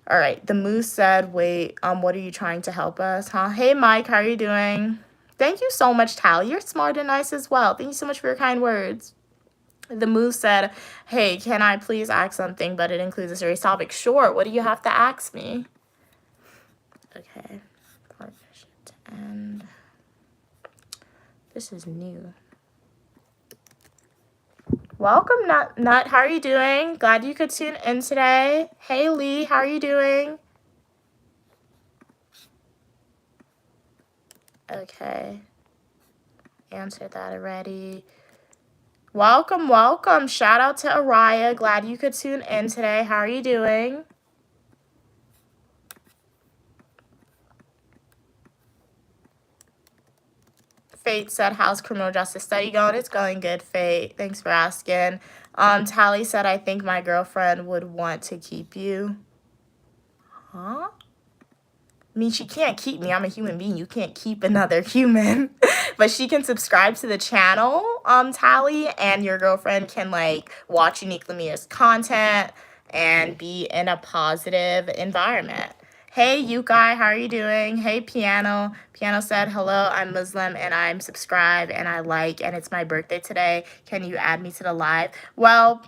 All right. The Moose said, wait, what are you trying to help us? Huh? Hey, Mike, how are you doing? Thank you so much, Tally. You're smart and nice as well. Thank you so much for your kind words. The Moose said, hey, can I please ask something, but it includes a serious topic? Sure. What do you have to ask me? Okay. And this is new. Welcome, Nut. How are you doing? Glad you could tune in today. Hey, Lee. How are you doing? Okay. Answered that already. Welcome, welcome. Shout out to Araya. Glad you could tune in today. How are you doing? Fate said, how's criminal justice study going? It's going good, Fate. Thanks for asking. Tally said, I think my girlfriend would want to keep you. Huh? I mean, she can't keep me. I'm a human being. You can't keep another human. But she can subscribe to the channel, Tally, and your girlfriend can, like, watch Unique Lamia's content and be in a positive environment. Hey, Yukai, how are you doing? Hey, Piano. Piano said, hello, I'm Muslim, and I'm subscribed, and I like, and it's my birthday today. Can you add me to the live? Well,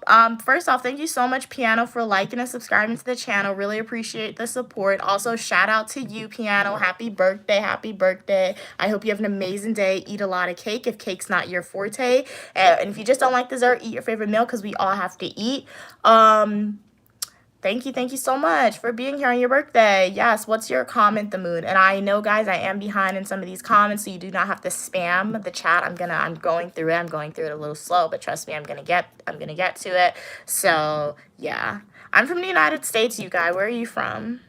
first off, thank you so much, Piano, for liking and subscribing to the channel. Really appreciate the support. Also, shout out to you, Piano. Happy birthday, happy birthday. I hope you have an amazing day. Eat a lot of cake if cake's not your forte. And if you just don't like dessert, eat your favorite meal because we all have to eat. Thank you so much for being here on your birthday. Yes, what's your comment, The Moon? And I know, guys, I am behind in some of these comments, so you do not have to spam the chat. I'm going through it. I'm going through it a little slow, but trust me, I'm gonna get to it. So yeah, I'm from the United States, you guys. Where are you from?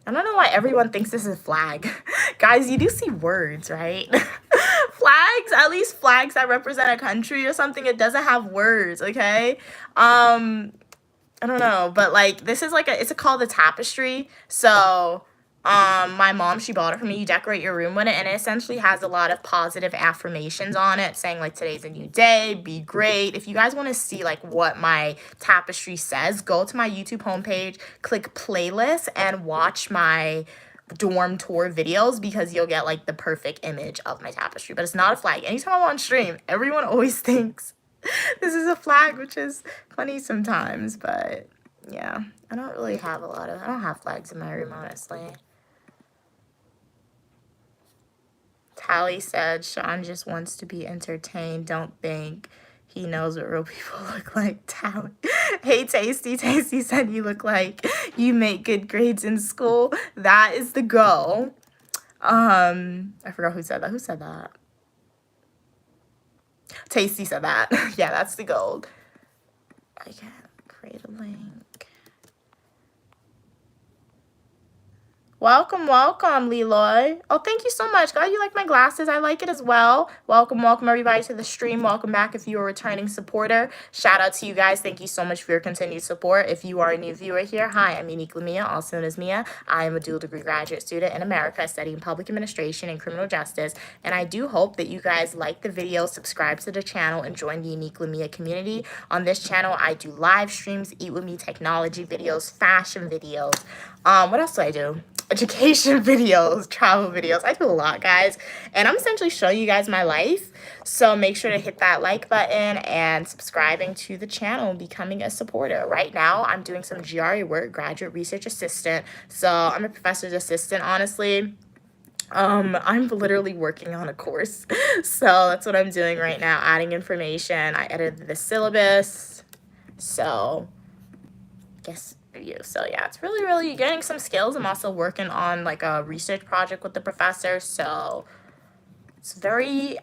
I don't know why everyone thinks this is a flag. Guys, you do see words, right? Flags, at least flags that represent a country or something, it doesn't have words, okay? I don't know, but like this is like it's called a tapestry. So my mom, she bought it for me. You decorate your room with it, and it essentially has a lot of positive affirmations on it, saying like today's a new day, be great. If you guys want to see like what my tapestry says, go to my YouTube homepage, click playlist, and watch my dorm tour videos because you'll get like the perfect image of my tapestry. But it's not a flag. Anytime I'm on stream, everyone always thinks this is a flag, which is funny sometimes, but yeah, I don't have flags in my room, honestly. Tally said, Sean just wants to be entertained. Don't think he knows what real people look like. Tally. Hey, Tasty said you look like you make good grades in school. That is the goal. I forgot who said that. Who said that? Tasty said that. Yeah, that's the goal. I can't create a link. Welcome, Leloy. Oh, thank you so much. God, you like my glasses. I like it as well. Welcome, everybody to the stream. Welcome back if you're a returning supporter. Shout out to you guys. Thank you so much for your continued support. If you are a new viewer here, hi, I'm Unique Lamia, also known as Mia. I am a dual degree graduate student in America studying public administration and criminal justice. And I do hope that you guys like the video, subscribe to the channel, and join the Unique Lamia community. On this channel, I do live streams, Eat With Me technology videos, fashion videos. What else do I do? Education videos, travel videos. I do a lot, guys, and I'm essentially showing you guys my life. So make sure to hit that like button and subscribing to the channel and becoming a supporter. Right now, I'm doing some GRE work, graduate research assistant. So I'm a professor's assistant, honestly. I'm literally working on a course. So that's what I'm doing right now, adding information. I edited the syllabus. So guess you. So yeah, it's really getting some skills. I'm also working on like a research project with the professor, so it's very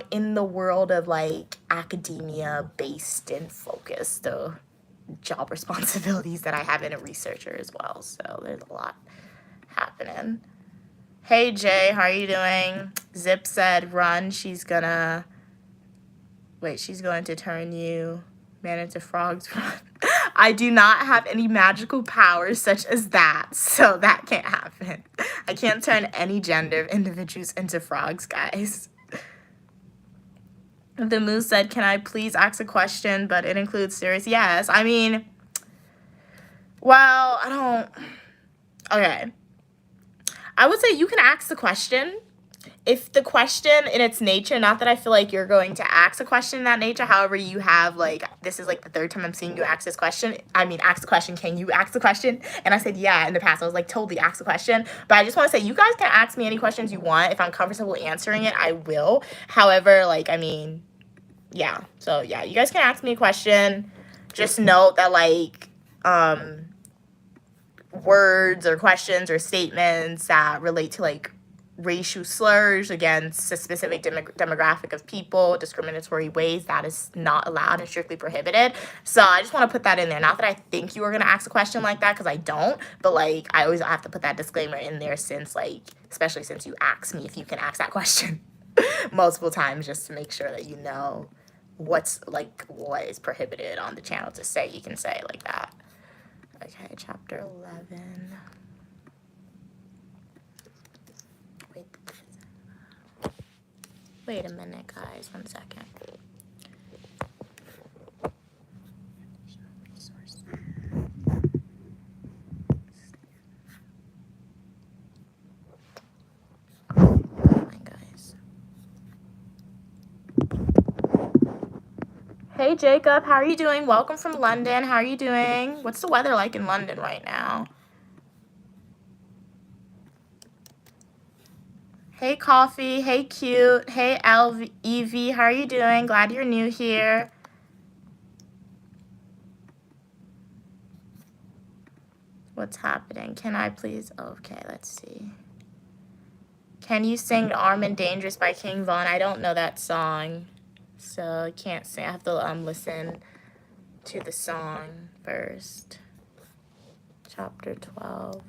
in the world of like academia based and focused, the job responsibilities that I have in a researcher as well. So there's a lot happening. Hey Jay, how are you doing? Zip said run, she's going to turn you man into frogs. Run. I do not have any magical powers such as that, so that can't happen. I can't turn any gender of individuals into frogs, guys. The Moose said, can I please ask a question, but it includes serious? Yes. I mean, well, I don't. Okay. I would say you can ask the question. If the question in its nature, not that I feel like you're going to ask a question in that nature, however, you have, like, this is like the third time I'm seeing you ask this question. I mean, ask the question, can you ask the question? And I said, yeah, in the past. I was like, totally ask the question. But I just want to say, you guys can ask me any questions you want. If I'm comfortable answering it, I will. However, like, I mean, yeah. So, yeah, you guys can ask me a question. Just note that, like, words or questions or statements that relate to, like, racial slurs against a specific demographic of people, discriminatory ways, that is not allowed and strictly prohibited. So I just want to put that in there. Not that I think you were going to ask a question like that, because I don't, but like I always have to put that disclaimer in there, since like, especially since you asked me if you can ask that question multiple times, just to make sure that you know what's like what is prohibited on the channel to say. You can say like that. Okay, chapter 11. Wait a minute, guys. 1 second. Hey, Jacob. How are you doing? Welcome from London. How are you doing? What's the weather like in London right now? Hey, Coffee. Hey, Cute. Hey, Evie. How are you doing? Glad you're new here. What's happening? Can I please? Okay, let's see. Can you sing Armed and Dangerous by King Von? I don't know that song, so I can't sing. I have to listen to the song first. Chapter 12.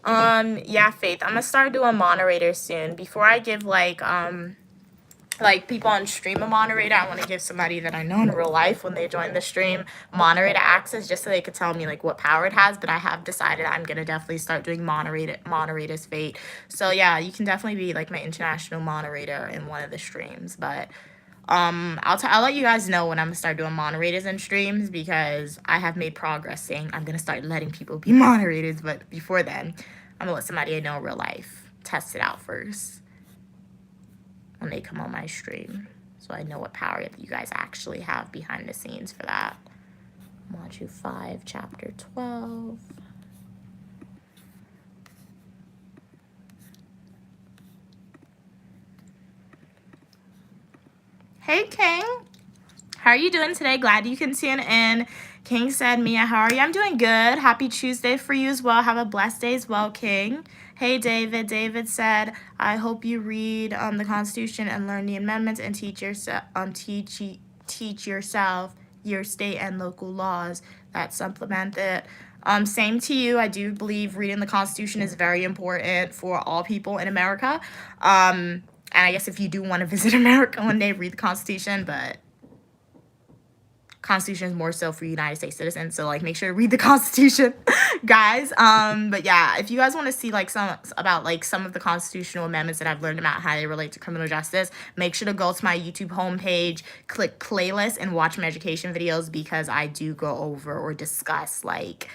Yeah, Faith, I'm gonna start doing moderators soon. Before I give like people on stream a moderator, I want to give somebody that I know in real life, when they join the stream, moderator access, just so they could tell me like what power it has. But I have decided I'm gonna definitely start doing moderators, Fate. So yeah, you can definitely be like my international moderator in one of the streams. But I'll let you guys know when I'm gonna start doing moderators in streams, because I have made progress saying I'm gonna start letting people be moderators. But before then, I'm gonna let somebody I know in real life test it out first when they come on my stream, so I know what power you guys actually have behind the scenes for that. Module 5, chapter 12. Hey, King. How are you doing today? Glad you can tune in. King said, Mia, how are you? I'm doing good. Happy Tuesday for you as well. Have a blessed day as well, King. Hey, David. David said, I hope you read the Constitution and learn the amendments and teach yourself your state and local laws that supplement it. Same to you. I do believe reading the Constitution is very important for all people in America. And I guess if you do want to visit America one day, read the Constitution, but Constitution is more so for United States citizens, so like make sure to read the Constitution, guys. But yeah, if you guys want to see like some of the constitutional amendments that I've learned about how they relate to criminal justice, make sure to go to my YouTube homepage, click playlist, and watch my education videos, because I do go over or discuss like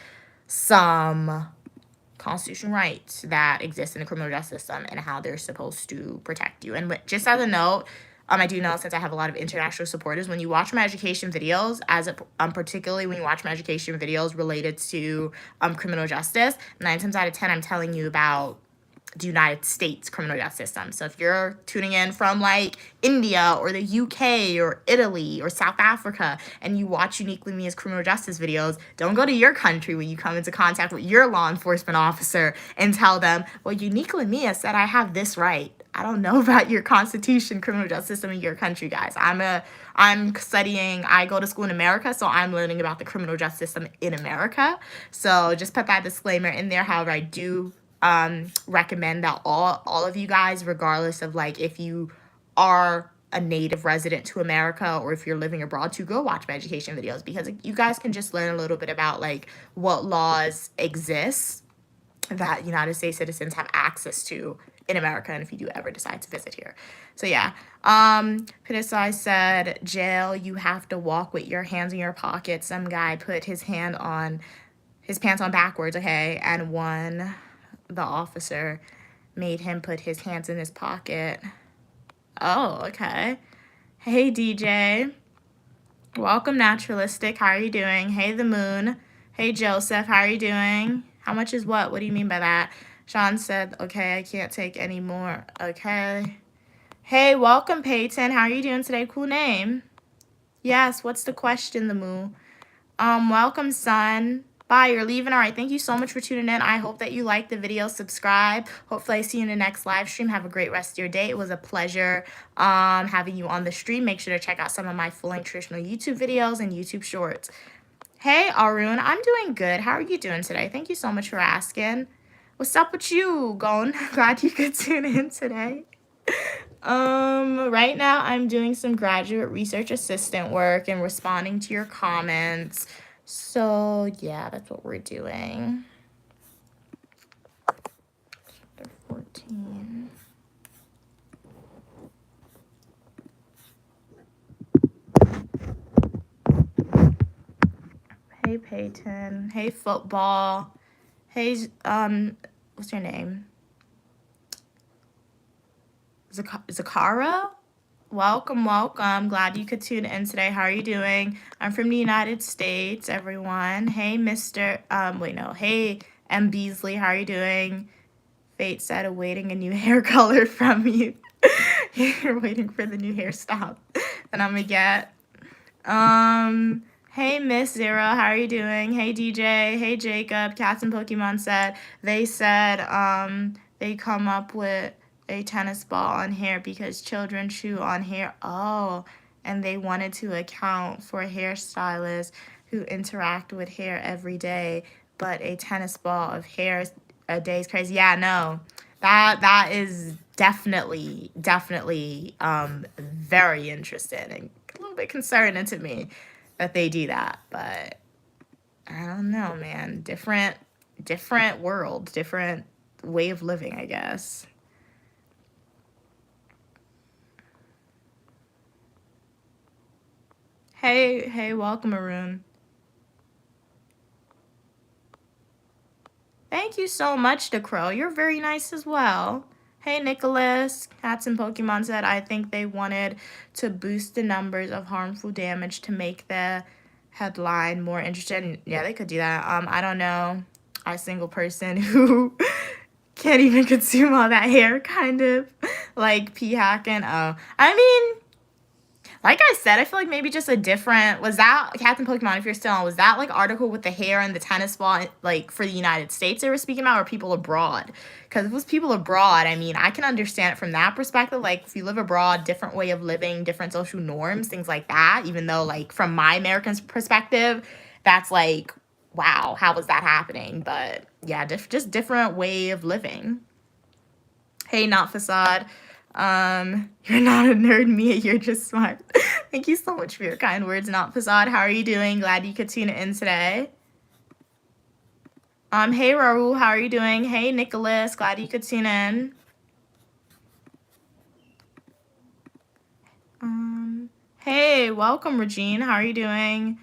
some constitutional rights that exist in the criminal justice system and how they're supposed to protect you. And just as a note, I do know, since I have a lot of international supporters, when you watch my education videos, particularly when you watch my education videos related to criminal justice, 9 times out of 10, I'm telling you about the United States criminal justice system. So if you're tuning in from like India or the UK or Italy or South Africa, and you watch Uniquely Mia's criminal justice videos, don't go to your country when you come into contact with your law enforcement officer and tell them, well, Uniquely Mia said I have this right. I don't know about your constitution, criminal justice system in your country, guys. I'm studying, I go to school in America, so I'm learning about the criminal justice system in America. So just put that disclaimer in there. However, I do recommend that all of you guys, regardless of like if you are a native resident to America or if you're living abroad, to go watch my education videos, because you guys can just learn a little bit about like what laws exist that United States citizens have access to in America and if you do ever decide to visit here. So yeah. Pitisai said, jail, you have to walk with your hands in your pockets. Some guy put his pants on backwards, okay, and the officer made him put his hands in his pocket. Oh, okay. Hey, DJ. Welcome, Naturalistic. How are you doing? Hey, The Moon. Hey, Joseph. How are you doing? How much is what? What do you mean by that? Sean said, okay, I can't take any more. Okay. Hey, welcome, Peyton. How are you doing today? Cool name. Yes, what's the question, The Moon? Welcome, son. Bye, you're leaving. All right, thank you so much for tuning in. I hope that you liked the video. Subscribe. Hopefully I see you in the next live stream. Have a great rest of your day. It was a pleasure having you on the stream. Make sure to check out some of my full-length traditional YouTube videos and YouTube shorts. Hey, Arun, I'm doing good. How are you doing today? Thank you so much for asking. What's up with you, Gon? Glad you could tune in today. Right now I'm doing some graduate research assistant work and responding to your comments. So yeah, that's what we're doing. Chapter 14. Hey, Peyton. Hey, football. Hey, what's your name? Zakara? Welcome, welcome. Glad you could tune in today. How are you doing? I'm from the United States, everyone. Hey, Hey, M. Beasley. How are you doing? Fate said, awaiting a new hair color from you. You're waiting for the new hairstyle that I'm gonna get. Hey, Miss Zero. How are you doing? Hey, DJ. Hey, Jacob. Cats and Pokemon said, they come up with a tennis ball on hair because children chew on hair. Oh, and they wanted to account for hairstylists who interact with hair every day, but a tennis ball of hair a day is crazy. Yeah, no, that is definitely very interesting and a little bit concerning to me that they do that. But I don't know, man. Different world, different way of living, I guess. Hey, welcome, Arun. Thank you so much, DeCrow. You're very nice as well. Hey, Nicholas. Cats and Pokemon said, I think they wanted to boost the numbers of harmful damage to make the headline more interesting. Yeah, they could do that. I don't know a single person who can't even consume all that hair, kind of like pee hacking. Oh, I mean, like I said, I feel like maybe just a different, was that Captain Pokemon, if you're still on, was that like article with the hair and the tennis ball like for the United States they were speaking about, or people abroad? Because if it was people abroad, I mean, I can understand it from that perspective. Like if you live abroad, different way of living, different social norms, things like that. Even though like from my American perspective, that's like, wow, how was that happening? But yeah, just different way of living. Hey, Not Facade. You're not a nerd, Mia, you're just smart. Thank you so much for your kind words, Not Facade. How are you doing? Glad you could tune in today. Hey, Raul, how are you doing? Hey, Nicholas, glad you could tune in. Hey, welcome, Regine. How are you doing?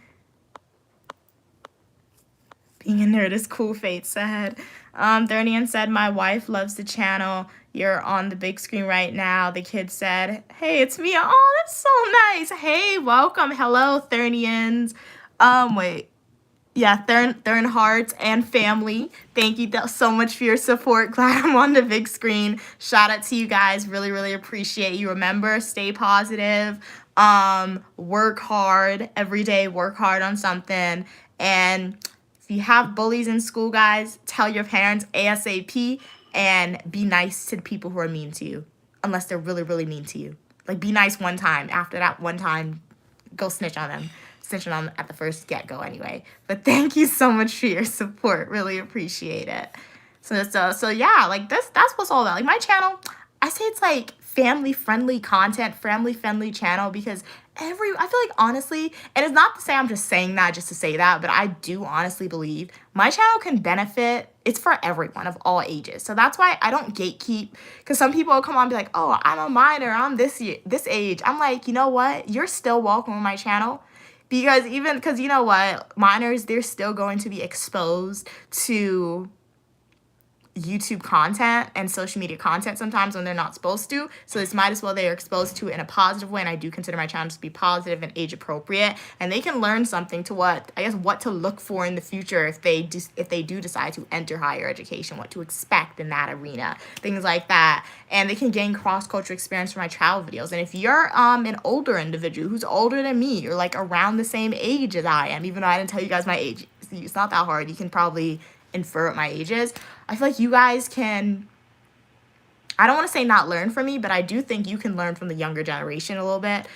Being a nerd is cool, Fate said. Thernian said, my wife loves the channel. You're on the big screen right now. The kid said, hey, it's me. Oh, that's so nice. Hey, welcome. Hello, Thernians. Wait. Yeah, Thern Hearts and family. Thank you so much for your support. Glad I'm on the big screen. Shout out to you guys. Really, really appreciate you. Remember, stay positive. Work hard every day. Work hard on something. And if you have bullies in school, guys, tell your parents ASAP and be nice to the people who are mean to you, unless they're really, really mean to you. Like, be nice one time. After that one time, go snitch on them. Snitching on them at the first get-go anyway. But thank you so much for your support. Really appreciate it. So yeah, like, that's what's all about. Like, my channel, I say it's, like, family-friendly content, family-friendly channel, because I feel like honestly, and it's not to say I'm just saying that just to say that, but I do honestly believe my channel can benefit. It's for everyone of all ages. So that's why I don't gatekeep, because some people will come on and be like, oh, I'm a minor, I'm this age. I'm like, you know what? You're still welcome on my channel. Because you know what? Minors, they're still going to be exposed to YouTube content and social media content sometimes when they're not supposed to. So it's might as well they are exposed to it in a positive way. And I do consider my channel to be positive and age appropriate. And they can learn something to what to look for in the future if they do decide to enter higher education, what to expect in that arena, things like that. And they can gain cross-cultural experience from my travel videos. And if you're an older individual who's older than me, or like around the same age as I am, even though I didn't tell you guys my age, it's not that hard. You can probably infer what my age is. I feel like you guys can, I don't want to say not learn from me, but I do think you can learn from the younger generation a little bit.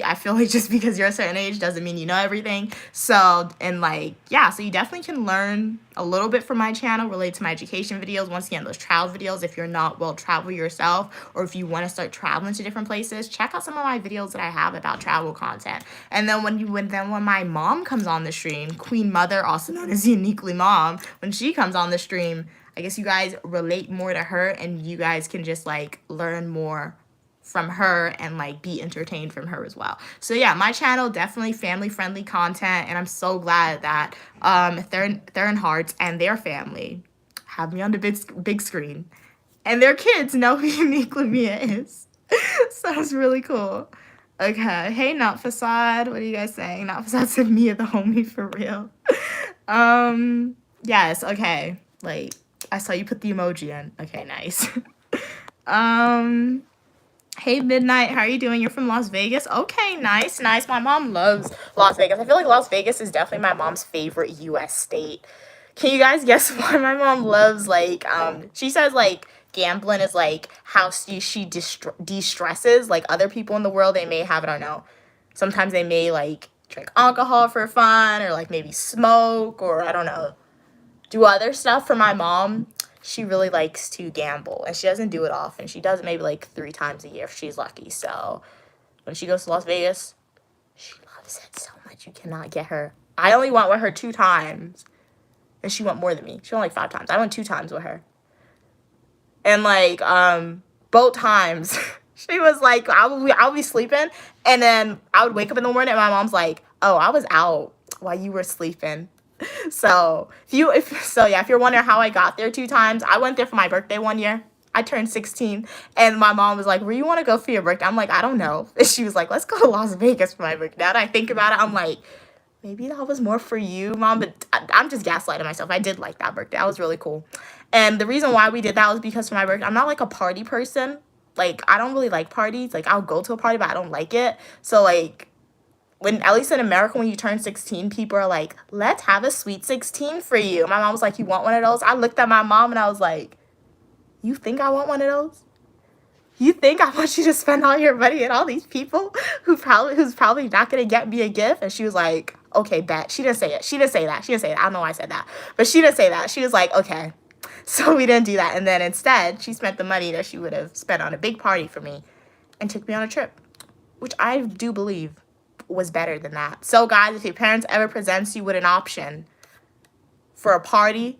I feel like just because you're a certain age doesn't mean you know everything. So, and like, yeah, so you definitely can learn a little bit from my channel related to my education videos. Once again, those travel videos, if you're not well travel yourself, or if you want to start traveling to different places, check out some of my videos that I have about travel content. And then when my mom comes on the stream, Queen Mother, also known as Uniquely Mom, when she comes on the stream, I guess you guys relate more to her, and you guys can just like learn more from her and like be entertained from her as well. So yeah, my channel, definitely family friendly content, and I'm so glad that Theron Hearts and their family have me on the big screen, and their kids know who Uniquely Mia is. So it's really cool. Okay, hey Not Facade, what are you guys saying? Not Facade said Mia the homie for real. Yes, okay, like I saw you put the emoji in. Okay, nice. Hey Midnight, how are you doing? You're from Las Vegas? Okay, nice. My mom loves Las Vegas. I feel like Las Vegas is definitely my mom's favorite US state. Can you guys guess why my mom loves, like, she says, like, gambling is, like, how she de-stresses. Like, other people in the world, they may have, I don't know, sometimes they may, like, drink alcohol for fun, or, like, maybe smoke, or, I don't know, do other stuff. For my mom, she really likes to gamble, and she doesn't do it often. She does it maybe like 3 times a year if she's lucky. So when she goes to Las Vegas, she loves it so much. You cannot get her. I only went with her 2 times, and she went more than me. She went like 5 times. I went 2 times with her, and like both times she was like, I'll be sleeping, and then I would wake up in the morning, and my mom's like, oh, I was out while you were sleeping. So if you're wondering how I got there 2 times, I went there for my birthday one year. I turned 16, and my mom was like, where you want to go for your birthday? I'm like, I don't know. And she was like, let's go to Las Vegas for my birthday. Now that I think about it, I'm like, maybe that was more for you, Mom, but I'm just gaslighting myself. I did like that birthday. That was really cool. And the reason why we did that was because for my birthday, I'm not like a party person. Like, I don't really like parties. Like, I'll go to a party, but I don't like it. So, like, when, at least in America, when you turn 16, people are like, let's have a sweet 16 for you. My mom was like, you want one of those? I looked at my mom and I was like, you think I want one of those? You think I want you to spend all your money on all these people who's probably not going to get me a gift? And she was like, okay, bet. She didn't say it. She didn't say that. I don't know why I said that. But she didn't say that. She was like, okay. So we didn't do that. And then instead, she spent the money that she would have spent on a big party for me and took me on a trip, which I do believe was better than that. So guys, if your parents ever presents you with an option for a party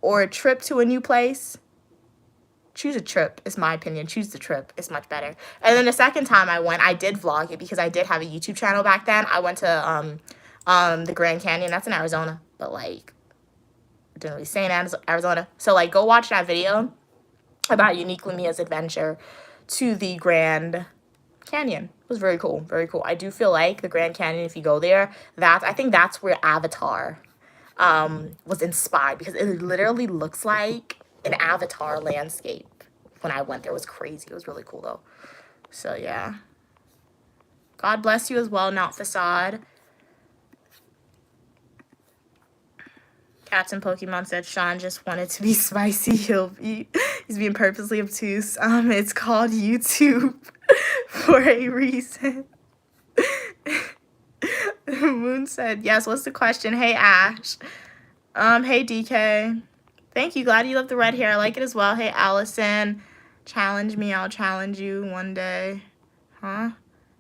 or a trip to a new place, choose a trip, is my opinion. Choose the trip. It's much better. And then the second time I went, I did vlog it because I did have a YouTube channel back then. I went to the Grand Canyon. That's in Arizona, but like I didn't really say in Arizona. So like go watch that video about Uniquely Mia's adventure to the Grand Canyon. It was very cool, very cool. I do feel like the Grand Canyon, if you go there, I think that's where Avatar was inspired, because it literally looks like an Avatar landscape. When I went there, it was crazy. It was really cool though. So yeah, God bless you as well, Not Facade. Captain Pokemon said Sean just wanted to be spicy. He's being purposely obtuse. It's called YouTube for a reason. Moon said, yes, what's the question? Hey, Ash. Hey, DK. Thank you. Glad you love the red hair. I like it as well. Hey, Allison. Challenge me. I'll challenge you one day. Huh?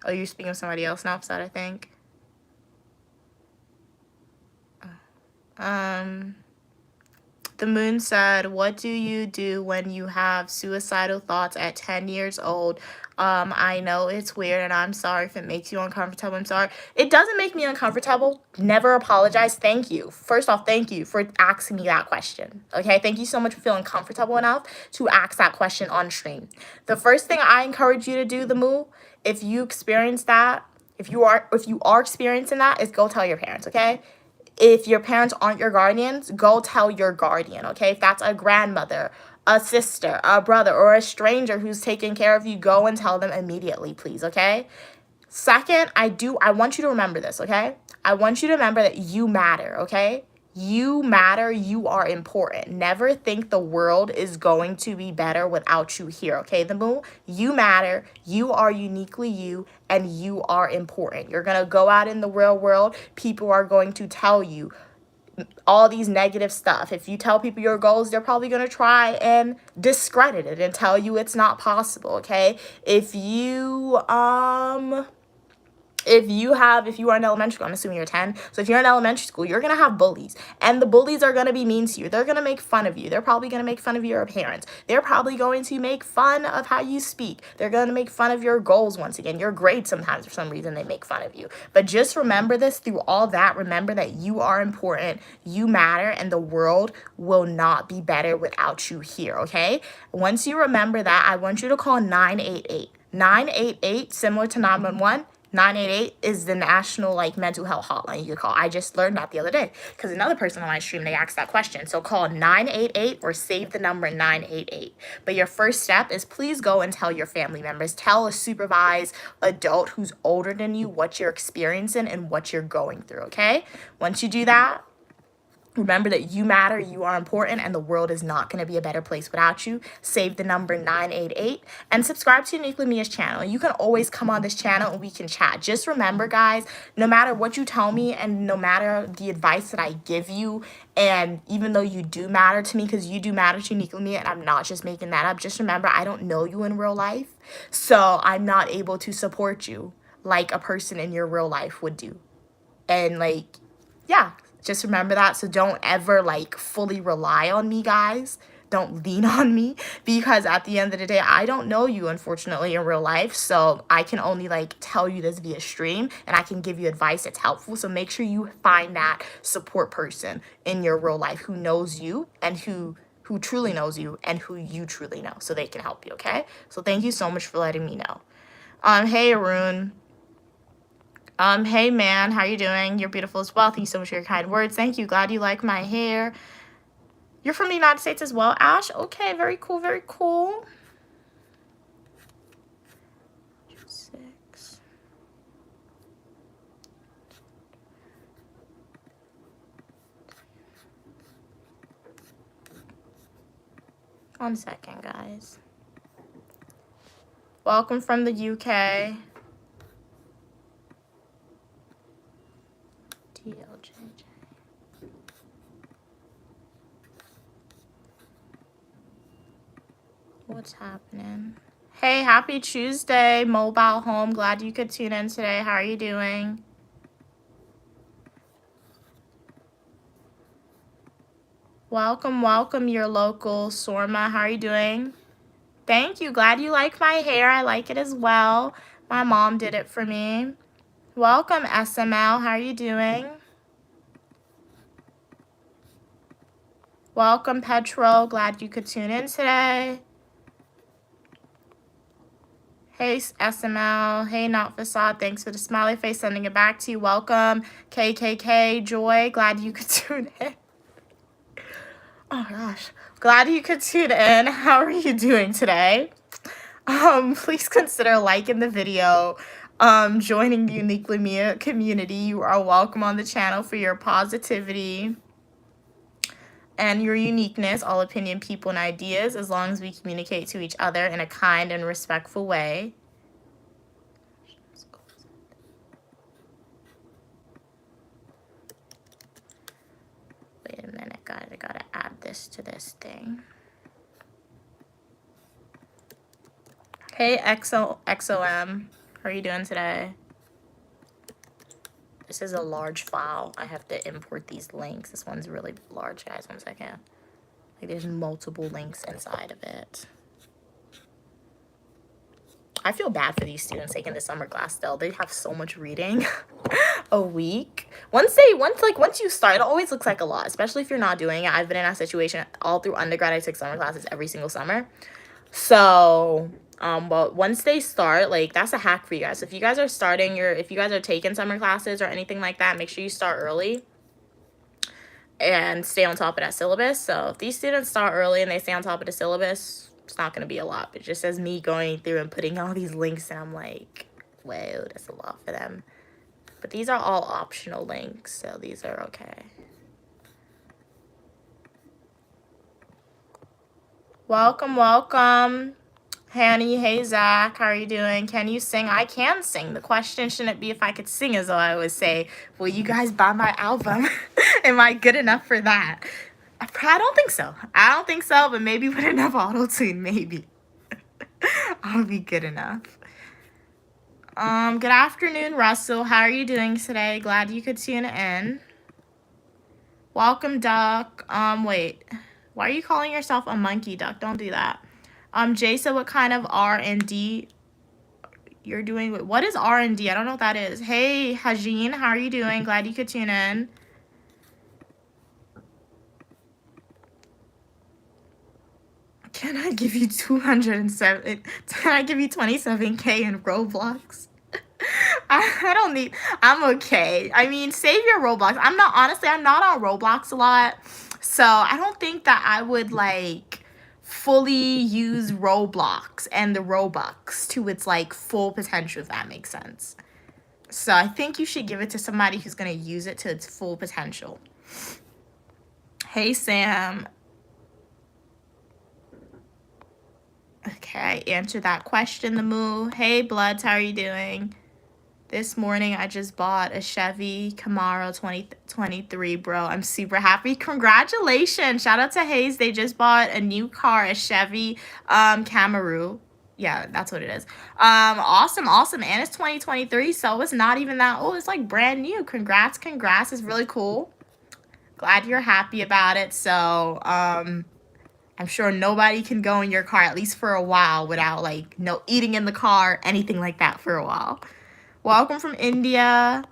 Oh, you're speaking of somebody else now, I think. The moon said, what do you do when you have suicidal thoughts at 10 years old? I know it's weird and I'm sorry if it makes you uncomfortable. I'm sorry. It doesn't make me uncomfortable. Never apologize. Thank you. First off, thank you for asking me that question. Okay. Thank you so much for feeling comfortable enough to ask that question on stream. The first thing I encourage you to do, the moo, if you experience that, if you are experiencing that, is go tell your parents, okay? If your parents aren't your guardians, go tell your guardian, okay? If that's a grandmother, a sister, a brother, or a stranger who's taking care of you, go and tell them immediately, please, okay? Second, I want you to remember this, okay? I want you to remember that you matter, okay? You matter. You are important. Never think the world is going to be better without you here, okay, the moon? You matter. You are uniquely you, and you are important. You're going to go out in the real world. People are going to tell you all these negative stuff. If you tell people your goals, they're probably going to try and discredit it and tell you it's not possible, okay? If you are in elementary school, I'm assuming you're 10. So if you're in elementary school, you're going to have bullies. And the bullies are going to be mean to you. They're going to make fun of you. They're probably going to make fun of your parents. They're probably going to make fun of how you speak. They're going to make fun of your goals once again. Your grades sometimes, for some reason, they make fun of you. But just remember this through all that. Remember that you are important. You matter. And the world will not be better without you here, okay? Once you remember that, I want you to call 988. 988, similar to 911. 988 is the national mental health hotline you can call. I just learned that the other day because another person on my stream, they asked that question. So call 988 or save the number 988. But your first step is please go and tell your family members. Tell a supervised adult who's older than you what you're experiencing and what you're going through, okay? Once you do that, remember that you matter, you are important, and the world is not going to be a better place without you. Save the number 988 and subscribe to Uniquely Mia's channel. You can always come on this channel and we can chat. Just remember, guys, no matter what you tell me and no matter the advice that I give you, and even though you do matter to me, because you do matter to Uniquely Mia, and I'm not just making that up, just remember I don't know you in real life, so I'm not able to support you like a person in your real life would do. And yeah. Just remember that. So don't ever fully rely on me, guys. Don't lean on me because at the end of the day, I don't know you, unfortunately, in real life. So I can only tell you this via stream and I can give you advice that's helpful. So make sure you find that support person in your real life who knows you and who truly knows you and who you truly know so they can help you, okay? So thank you so much for letting me know. Hey, Arun. Hey man, how you doing? You're beautiful as well. Thank you so much for your kind words. Thank you. Glad you like my hair. You're from the United States as well, Ash? Okay, very cool, very cool. 6. One second, guys. Welcome from the UK. DLJJ. What's happening? Hey, happy Tuesday, Mobile Home. Glad you could tune in today. How are you doing? Welcome, welcome, your local Sorma. How are you doing? Thank you. Glad you like my hair. I like it as well. My mom did it for me. Welcome, SML. How are you doing? Welcome, Petro. Glad you could tune in today. Hey, SML. Hey, Not Facade. Thanks for the smiley face. Sending it back to you. Welcome, KKK. Joy. Glad you could tune in. Oh, gosh. Glad you could tune in. How are you doing today? Please consider liking the video. Joining the Uniquely Mia community. You are welcome on the channel for your positivity and your uniqueness, all opinion, people, and ideas, as long as we communicate to each other in a kind and respectful way. Wait a minute, guys. I gotta add this to this thing. Hey, XOM. How are you doing today? This is a large file. I have to import these links. This one's really large, guys. 1 second. Like, there's multiple links inside of it. I feel bad for these students taking the summer class still. They have so much reading a week. Once you start, it always looks like a lot, especially if you're not doing it. I've been in that situation all through undergrad. I took summer classes every single summer. So, but once they start, like, that's a hack for you guys. So if you guys are if you guys are taking summer classes or anything like that, make sure you start early and stay on top of that syllabus. So if these students start early and they stay on top of the syllabus, it's not going to be a lot. But just as me going through and putting all these links, and I'm like, whoa, that's a lot for them. But these are all optional links, so these are okay. Welcome, welcome. Hanny, hey Zach, how are you doing? Can you sing? I can sing. The question shouldn't be if I could sing, as though I would say, will you guys buy my album? Am I good enough for that? I don't think so. I don't think so, but maybe with enough auto-tune, maybe. I'll be good enough. Good afternoon, Russell. How are you doing today? Glad you could tune in. Welcome, Duck. Wait. Why are you calling yourself a monkey, Duck? Don't do that. Jason, what kind of R&D you're doing? What is R&D? I don't know what that is. Hey, Hajin, how are you doing? Glad you could tune in. Can I give you 207? Can I give you 27K in Roblox? I don't need, I'm okay. I mean, save your Roblox. I'm not on Roblox a lot. So I don't think that I would like fully use Roblox and the Robux to its like full potential, if that makes sense. So I think you should give it to somebody who's going to use it to its full potential. Hey, Sam. Okay, answer that question, the moo. Hey, Bloods, how are you doing? This morning, I just bought a Chevy Camaro 2023, bro. I'm super happy. Congratulations. Shout out to Hayes. They just bought a new car, a Chevy Camaro. Yeah, that's what it is. Awesome. And it's 2023, so it's not even that old. It's like brand new. Congrats. It's really cool. Glad you're happy about it. So, I'm sure nobody can go in your car, at least for a while, without like no eating in the car, anything like that for a while. Welcome from India.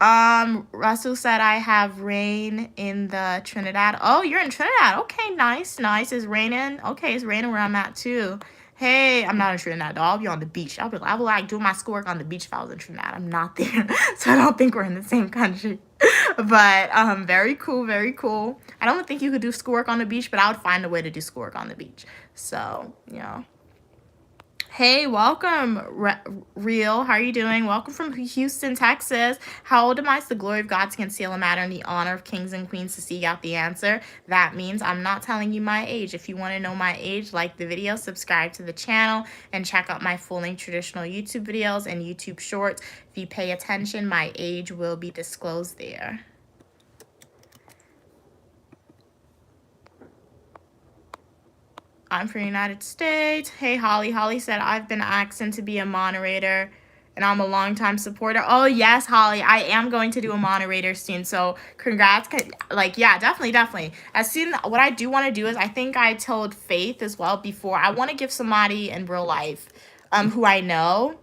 Russell said I have rain in the Trinidad. Oh, you're in Trinidad. Okay, nice. It's raining. Okay, it's raining where I'm at too. Hey, I'm not in Trinidad though. I'll be on the beach. I will like do my schoolwork on the beach if I was in Trinidad. I'm not there, so I don't think we're in the same country. But very cool. I don't think you could do schoolwork on the beach, but I would find a way to do schoolwork on the beach. So, you know. Hey, welcome, Real. How are you doing? Welcome from Houston, Texas. How old am I? It's the glory of God to conceal a matter and the honor of kings and queens to seek out the answer. That means I'm not telling you my age. If you want to know my age, like the video, subscribe to the channel, and check out my full-length traditional YouTube videos and YouTube shorts. If you pay attention, my age will be disclosed there. I'm from the United States. Hey, Holly. Holly said, I've been asking to be a moderator, and I'm a longtime supporter. Oh, yes, Holly. I am going to do a moderator soon, so congrats. Like, yeah, definitely. What I do want to do is, I think I told Faith as well before, I want to give somebody in real life who I know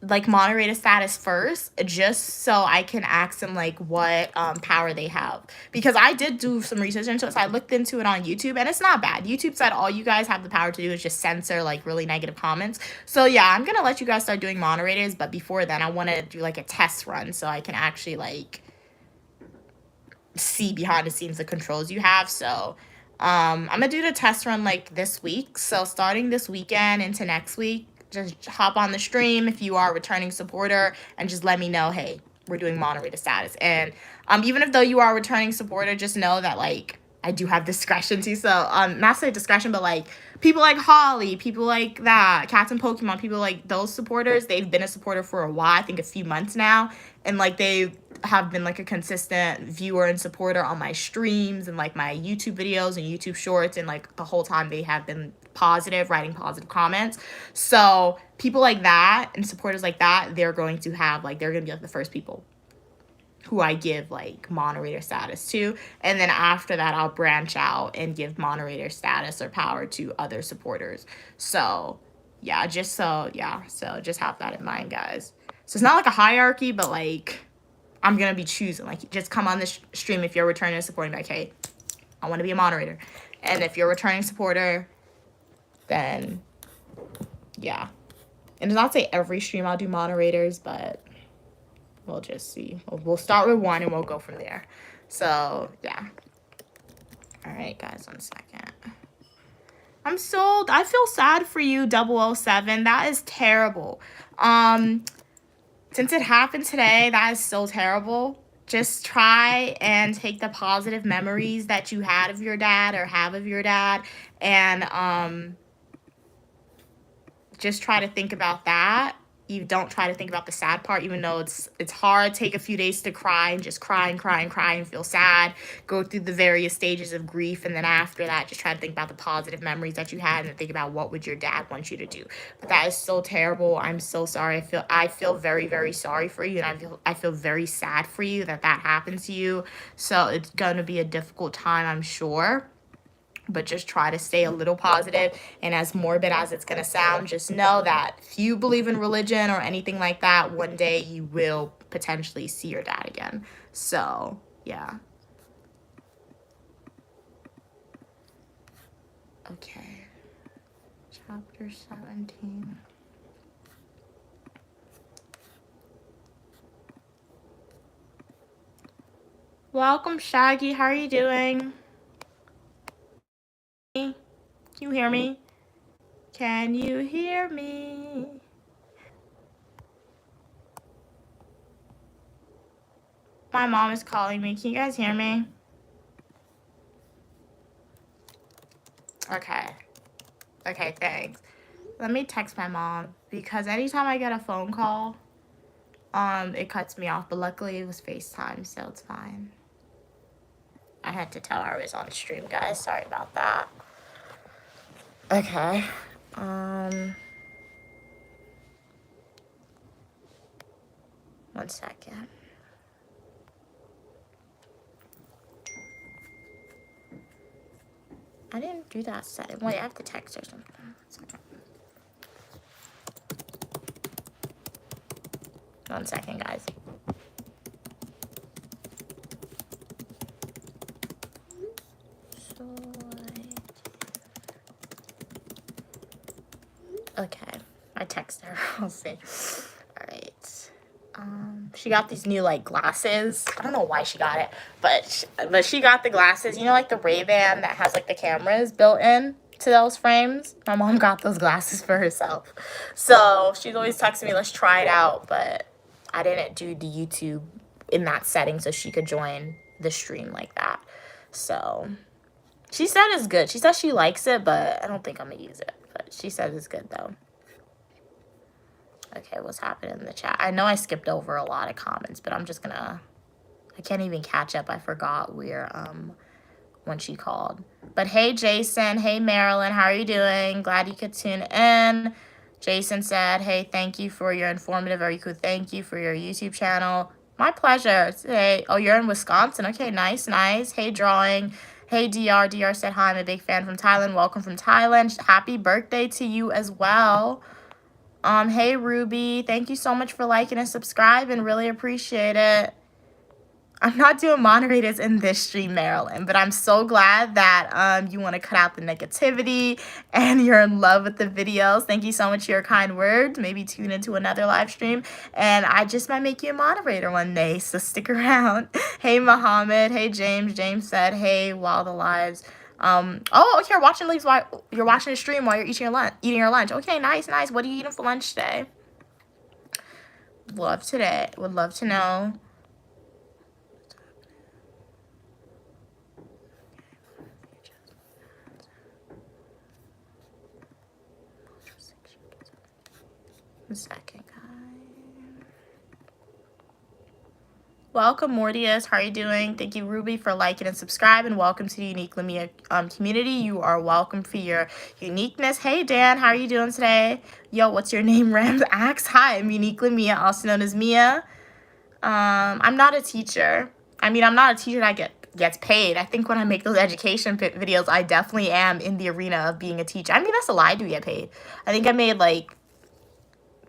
like moderator status first, just so I can ask them like what power they have, because I did do some research into it. So I looked into it on YouTube, and it's not bad. YouTube said all you guys have the power to do is just censor like really negative comments. So yeah, I'm gonna let you guys start doing moderators, but before then I want to do like a test run so I can actually like see behind the scenes the controls you have. So I'm gonna do the test run like this week. So starting this weekend into next week, just hop on the stream if you are a returning supporter and just let me know, hey, we're doing moderator status. And even if though you are a returning supporter, just know that like I do have discretion too. So not say discretion, but like people like Holly, people like that, Cats and Pokemon, people like those supporters, they've been a supporter for a while, I think a few months now, and like they have been like a consistent viewer and supporter on my streams and like my YouTube videos and YouTube shorts, and like the whole time they have been positive, writing positive comments. So people like that and supporters like that, they're going to have like, they're gonna be like the first people who I give like moderator status to, and then after that I'll branch out and give moderator status or power to other supporters. So yeah, so just have that in mind, guys. So it's not like a hierarchy, but like I'm gonna be choosing, like just come on this stream if you're a returning supporter, like, hey, I want to be a moderator. And if you're a returning supporter, then yeah. And to not say every stream I'll do moderators, but we'll just see. We'll start with one and we'll go from there. So, yeah. All right, guys, 1 second. I feel sad for you, 007. That is terrible. Since it happened today, that is so terrible. Just try and take the positive memories that you had of your dad or have of your dad, and just try to think about that. You don't try to think about the sad part, even though it's hard. Take a few days to cry and just cry and feel sad. Go through the various stages of grief, and then after that, just try to think about the positive memories that you had and think about what would your dad want you to do. But that is so terrible. I'm so sorry. I feel very, very sorry for you, and I feel very sad for you that happened to you. So it's gonna be a difficult time, I'm sure. But just try to stay a little positive. And as morbid as it's going to sound, just know that if you believe in religion or anything like that, one day you will potentially see your dad again. So, yeah. Okay. Chapter 17. Welcome, Shaggy. How are you doing? Can you hear me? Can you hear me? My mom is calling me. Can you guys hear me? Okay. Okay, thanks. Let me text my mom, because anytime I get a phone call, it cuts me off. But luckily it was FaceTime, so it's fine. I had to tell her I was on stream, guys. Sorry about that. Okay. 1 second. I didn't do that setting. Wait, I have to text her something. 1 second. 1 second, guys. Okay, I text her. I'll see. All right. She got these new like glasses. I don't know why she got it, but she got the glasses. You know, like the Ray-Ban that has like the cameras built in to those frames. My mom got those glasses for herself, so she's always texting me, let's try it out. But I didn't do the YouTube in that setting so she could join the stream like that. So she said it's good. She says she likes it, but I don't think I'm gonna use it. But she says it's good though. Okay, what's happening in the chat? I know I skipped over a lot of comments, but I'm just gonna, I can't even catch up. I forgot where, when she called. But hey, Jason. Hey, Marilyn. How are you doing? Glad you could tune in. Jason said, hey, thank you for your informative, very cool. Thank you for your YouTube channel. My pleasure. Hey, oh, you're in Wisconsin. Okay, nice, nice. Hey, Drawing. Hey, DR. DR said, hi, I'm a big fan from Thailand. Welcome from Thailand. Happy birthday to you as well. Hey, Ruby. Thank you so much for liking and subscribing. Really appreciate it. I'm not doing moderators in this stream, Marilyn, but I'm so glad that you want to cut out the negativity and you're in love with the videos. Thank you so much for your kind words. Maybe tune into another live stream, and I just might make you a moderator one day, so stick around. Hey, Muhammad. Hey, James. James said, hey, while the lives... oh, okay, you're watching the stream while you're eating your lunch. Okay, nice, nice. What are you eating for lunch today? Would love to know. A second, guys. Welcome, Mortius. How are you doing? Thank you, Ruby, for liking and subscribing. And welcome to the Unique Lamia community. You are welcome for your uniqueness. Hey, Dan. How are you doing today? Yo, what's your name, Rams Axe? Hi, I'm Unique Lamia, also known as Mia. I'm not a teacher. I mean, I'm not a teacher that gets paid. I think when I make those education videos, I definitely am in the arena of being a teacher. I mean, that's a lie. I do get paid. I think I made like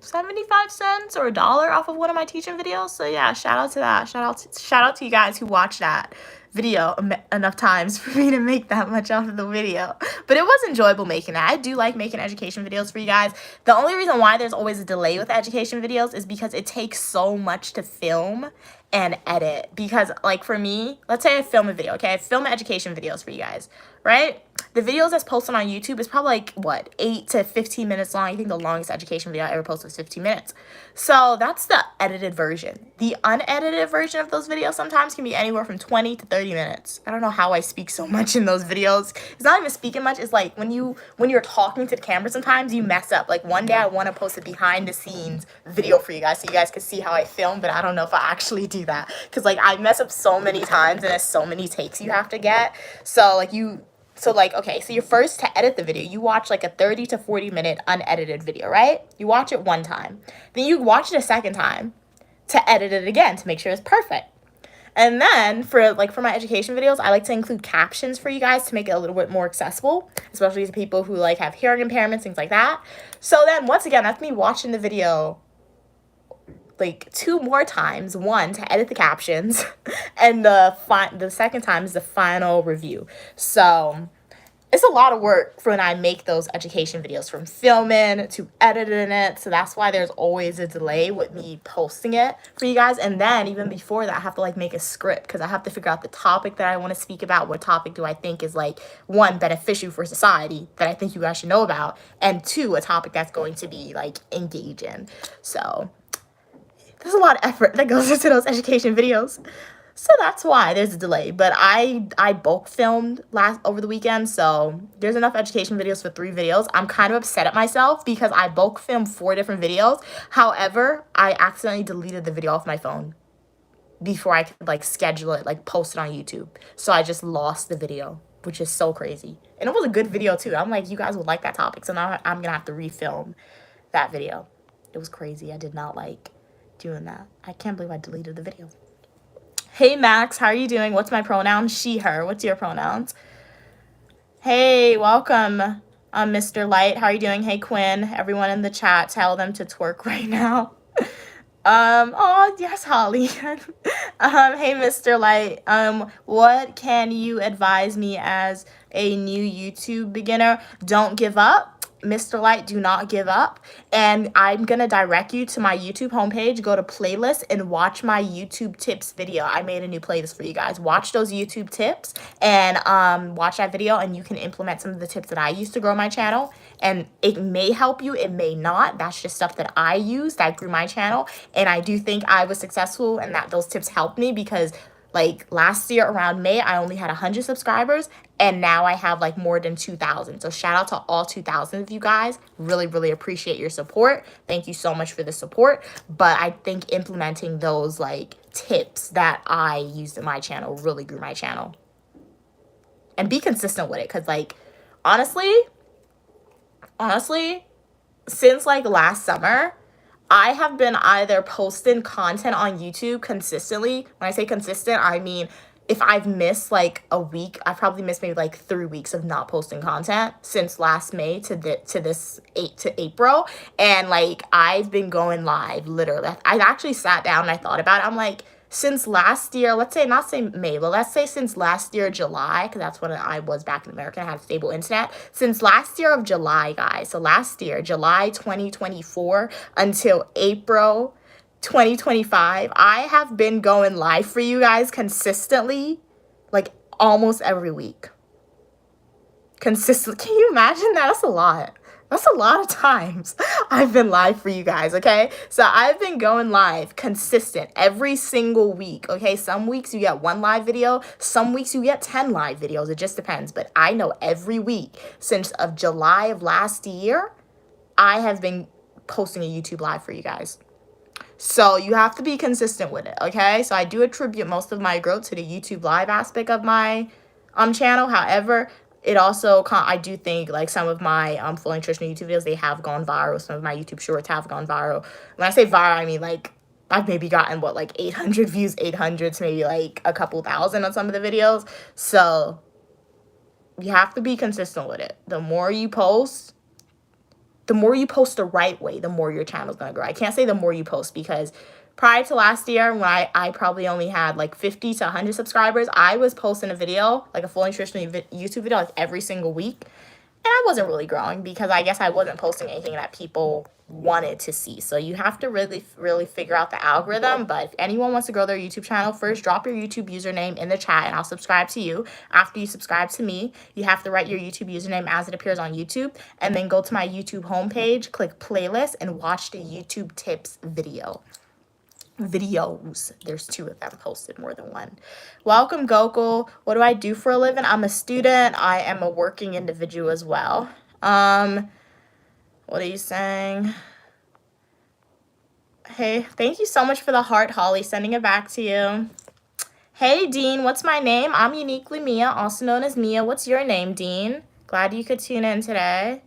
75 cents or $1 off of one of my teaching videos. So yeah, shout out to that. Shout out to you guys who watched that video enough times for me to make that much off of the video. But it was enjoyable making that. I do like making education videos for you guys. The only reason why there's always a delay with education videos is because it takes so much to film and edit. Because like for me, let's say I film a video, okay? I film education videos for you guys, right? The videos that's posted on YouTube is probably like, what, 8 to 15 minutes long. I think the longest education video I ever posted was 15 minutes. So that's the edited version. The unedited version of those videos sometimes can be anywhere from 20 to 30 minutes. I don't know how I speak so much in those videos. It's not even speaking much. It's like when you're talking to the camera, sometimes you mess up. Like one day I want to post a behind the scenes video for you guys so you guys can see how I film, but I don't know if I actually do that. Because like I mess up so many times and there's so many takes you have to get. So okay, so you're first to edit the video, you watch like a 30 to 40 minute unedited video, right? You watch it one time. Then you watch it a second time to edit it again to make sure it's perfect. And then for my education videos, I like to include captions for you guys to make it a little bit more accessible, especially to people who like have hearing impairments, things like that. So then once again, that's me watching the video like 2 more times, one to edit the captions and the second time is the final review. So it's a lot of work for when I make those education videos, from filming to editing it. So that's why there's always a delay with me posting it for you guys. And then even before that, I have to like make a script because I have to figure out the topic that I want to speak about. What topic do I think is like, 1, beneficial for society that I think you guys should know about, and 2, a topic that's going to be like engaging. So there's a lot of effort that goes into those education videos. So that's why there's a delay. But I bulk filmed over the weekend, so there's enough education videos for 3 videos. I'm kind of upset at myself because I bulk filmed 4 different videos. However, I accidentally deleted the video off my phone before I could like schedule it, like post it on YouTube. So I just lost the video, which is so crazy. And it was a good video too. I'm like, you guys would like that topic. So now I'm gonna have to refilm that video. It was crazy. I did not like doing that. I can't believe I deleted the video. Hey Max, how are you doing? What's my pronoun? She, her. What's your pronouns? Hey, welcome, Mr. Light. How are you doing? Hey Quinn, everyone in the chat, tell them to twerk right now. Oh yes, Holly. Hey Mr. Light, what can you advise me as a new YouTube beginner? Don't give up. Mr. Light, do not give up. And I'm gonna direct you to my YouTube homepage. Go to playlist and watch my YouTube tips video. I made a new playlist for you guys. Watch those YouTube tips and watch that video, and you can implement some of the tips that I use to grow my channel. And it may help you, it may not. That's just stuff that I use that grew my channel. And I do think I was successful and that those tips helped me, because like last year around May, I only had 100 subscribers, and now I have like more than 2,000. So shout out to all 2,000 of you guys. Really, really appreciate your support. Thank you so much for the support. But I think implementing those like tips that I used in my channel really grew my channel. And be consistent with it, because like honestly, since like last summer, I have been either posting content on YouTube consistently. When I say consistent, I mean if I've missed like a week, I've probably missed maybe like 3 weeks of not posting content since last May to April. And like I've been going live literally. I actually sat down and I thought about it. I'm like, since last year, let's say, not say May, but let's say since last year, July, because that's when I was back in America, I had stable internet. Since last year of July, guys, so last year, July 2024 until April 2025, I have been going live for you guys consistently, like almost every week. Consistently. Can you imagine that? That's a lot. That's a lot of times I've been live for you guys, okay? So I've been going live consistent every single week, okay? Some weeks you get 1 live video. Some weeks you get 10 live videos. It just depends. But I know every week since of July of last year, I have been posting a YouTube live for you guys. So you have to be consistent with it, okay? So I do attribute most of my growth to the YouTube live aspect of my channel. However, it also I do think like some of my full nutrition YouTube videos, they have gone viral. Some of my YouTube shorts have gone viral. When I say viral, I mean like I've maybe gotten what, like 800 views, 800 to maybe like a couple thousand on some of the videos. So you have to be consistent with it. The more you post the right way, the more your channel's gonna grow. I can't say the more you post, because prior to last year, when I probably only had like 50 to 100 subscribers, I was posting a video, like a full nutritional YouTube video, like every single week. And I wasn't really growing because I guess I wasn't posting anything that people wanted to see. So you have to really figure out the algorithm. But if anyone wants to grow their YouTube channel, first drop your YouTube username in the chat and I'll subscribe to you. After you subscribe to me, you have to write your YouTube username as it appears on YouTube, and then go to my YouTube homepage, click playlist, and watch the YouTube tips videos. There's 2 of them posted, more than one. Welcome, Gokul. What do I do for a living? I'm a student. I am a working individual as well. What are you saying? Hey, thank you so much for the heart, Holly. Sending it back to you. Hey, Dean, what's my name? I'm Uniquely Mia, also known as Mia. What's your name, Dean? Glad you could tune in today.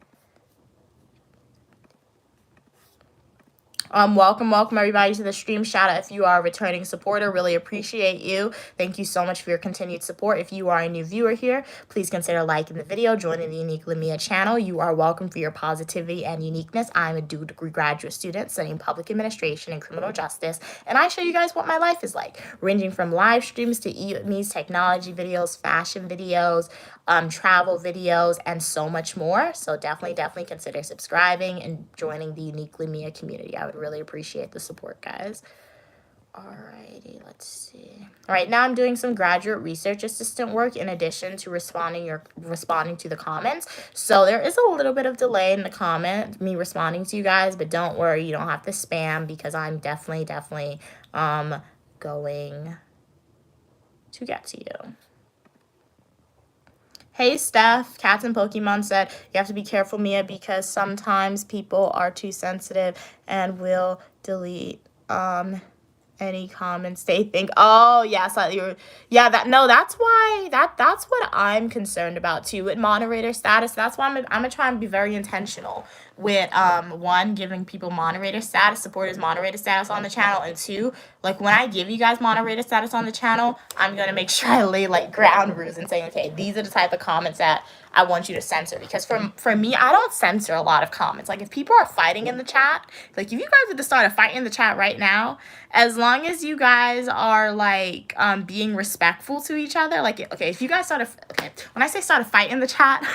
Welcome everybody to the stream. Shout out if you are a returning supporter. Really appreciate you. Thank you so much for your continued support. If you are a new viewer here, please consider liking the video, joining the Uniquely Mia channel. You are welcome for your positivity and uniqueness. I'm a dual degree graduate student studying public administration and criminal justice, and I show you guys what my life is like, ranging from live streams to eat-with-me's, technology videos, fashion videos, travel videos, and so much more. So definitely consider subscribing and joining the Uniquely Mia community. I would really appreciate the support, guys. Alrighty, let's see. All right, now I'm doing some graduate research assistant work in addition to responding to the comments. So there is a little bit of delay in the me responding to you guys, but don't worry, you don't have to spam, because I'm definitely going to get to you. Hey, Steph, Cats and Pokemon said, you have to be careful, Mia, because sometimes people are too sensitive and will delete any comments they think. Oh, yeah, slightly. Yeah, that's why, that's what I'm concerned about too with moderator status. That's why I'm gonna try and be very intentional with one, giving people moderator status, supporters moderator status on the channel, and 2, like when I give you guys moderator status on the channel, I'm gonna make sure I lay like ground rules and say, okay, these are the type of comments that I want you to censor. Because for me, I don't censor a lot of comments. Like if people are fighting in the chat, like if you guys were to start a fight in the chat right now, as long as you guys are like being respectful to each other, like okay, if you guys when I say start a fight in the chat,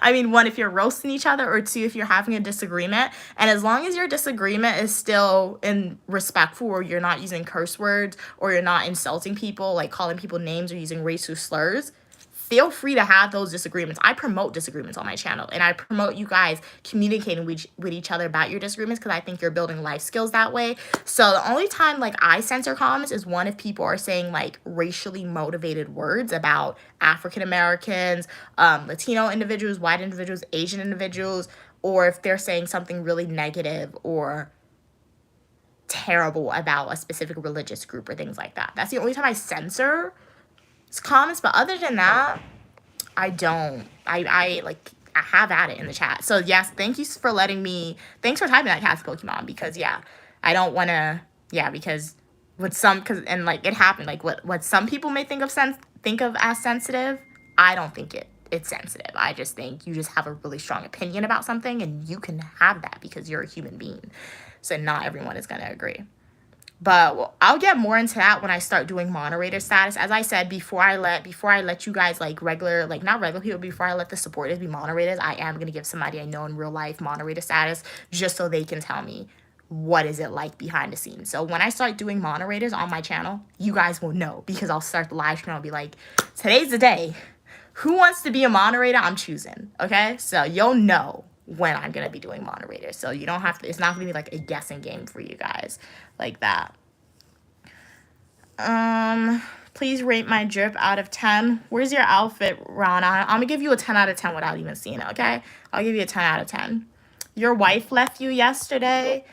I mean, 1, if you're roasting each other, or 2, if you're having a disagreement, and as long as your disagreement is still respectful, or you're not using curse words, or you're not insulting people, like calling people names or using racial slurs, feel free to have those disagreements. I promote disagreements on my channel, and I promote you guys communicating with each other about your disagreements, because I think you're building life skills that way. So the only time like I censor comments is 1, if people are saying like racially motivated words about African Americans, Latino individuals, white individuals, Asian individuals, or if they're saying something really negative or terrible about a specific religious group or things like that. That's the only time I censor comments. But other than that, I don't. I have at it in the chat. So yes, thank you for thanks for typing that, Cats Pokemon, because yeah, I don't want to, because and like it happened, like what some people may think of as sensitive, I don't think it's sensitive. I just think you just have a really strong opinion about something, and you can have that because you're a human being. So not everyone is going to agree. But I'll get more into that when I start doing moderator status. As I said, before I let you guys not regular people, before I let the supporters be moderators, I am going to give somebody I know in real life moderator status, just so they can tell me what is it like behind the scenes. So when I start doing moderators on my channel, you guys will know, because I'll start the live stream. I'll be like, today's the day. Who wants to be a moderator? I'm choosing. Okay? So you'll know when I'm going to be doing moderators. So you don't have to, it's not going to be like a guessing game for you guys like that. Please rate my drip out of 10. Where's your outfit, Rana? I'm going to give you a 10 out of 10 without even seeing it, okay? I'll give you a 10 out of 10. Your wife left you yesterday.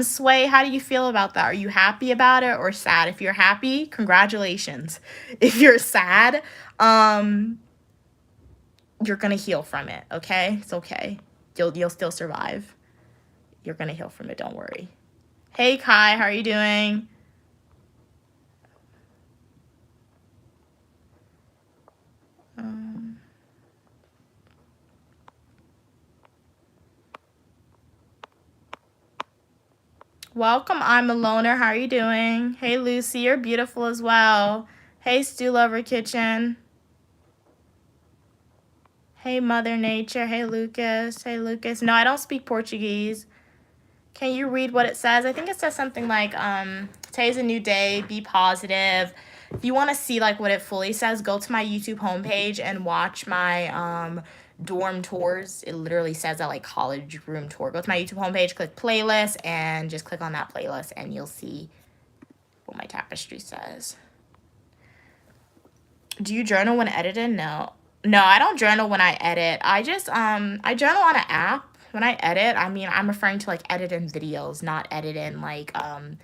Sway, how do you feel about that? Are you happy about it or sad? If you're happy, congratulations. If you're sad, you're gonna heal from it, okay? It's okay. You'll still survive. You're gonna heal from it, don't worry. Hey Kai, how are you doing? Welcome, I'm a loner. How are you doing? Hey Lucy, you're beautiful as well. Hey Stew Lover Kitchen. Hey Mother Nature. Hey Lucas. Hey Lucas. No, I don't speak Portuguese. Can you read what it says? I think it says something like, today's a new day, be positive. If you want to see like what it fully says, go to my YouTube homepage and watch my dorm tours. It literally says that like college room tour. Go to my YouTube homepage, click playlist, and just click on that playlist and you'll see what my tapestry says. Do you journal when editing? No, I don't journal when I edit. I just I journal on an app. When I edit, I mean, I'm referring to like editing videos, not editing like a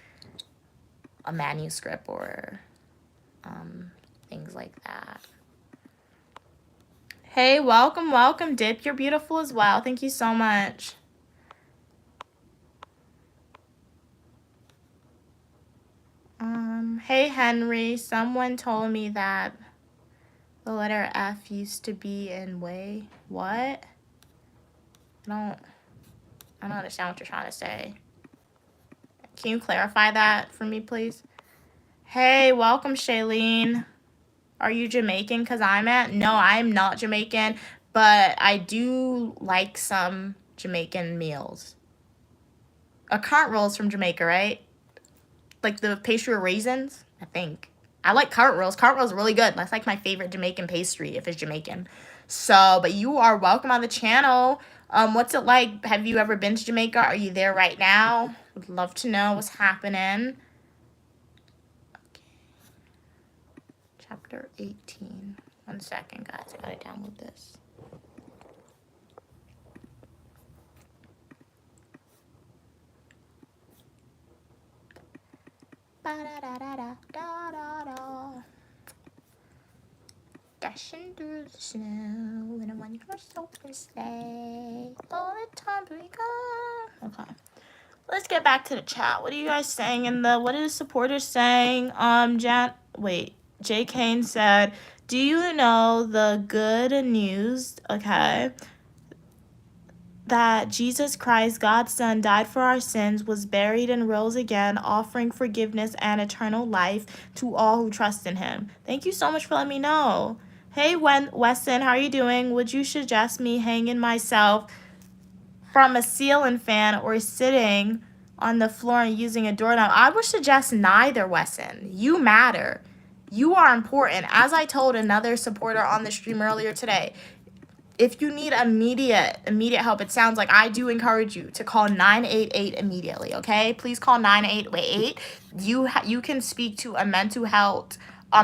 manuscript or things like that. Hey, welcome, Dip. You're beautiful as well. Thank you so much. Hey, Henry. Someone told me that the letter F used to be in way. What? I don't understand what you're trying to say. Can you clarify that for me, please? Hey, welcome, Shailene. Are you Jamaican? Because no, I'm not Jamaican, but I do like some Jamaican meals. A currant roll is from Jamaica, right? Like the pastry of raisins, I think. I like currant rolls. Currant rolls are really good. That's like my favorite Jamaican pastry if it's Jamaican. So, but you are welcome on the channel. What's it like? Have you ever been to Jamaica? Are you there right now? Would love to know what's happening. Okay. Chapter 18. 1 second, guys. I gotta download this. Dashing through the snow in a one-horse open sleigh. All the time we go. Okay. Let's get back to the chat. What are you guys saying in the, what are the supporters saying? Jay Kane said, do you know the good news, okay, that Jesus Christ, God's Son, died for our sins, was buried and rose again, offering forgiveness and eternal life to all who trust in him. Thank you so much for letting me know. Hey, Weston, how are you doing? Would you suggest me hanging myself from a ceiling fan or sitting on the floor and using a doorknob? I would suggest neither, Wesson. You matter. You are important. As I told another supporter on the stream earlier today, if you need immediate help, it sounds like I do encourage you to call 988 immediately, okay? Please call 988. You can speak to a mental health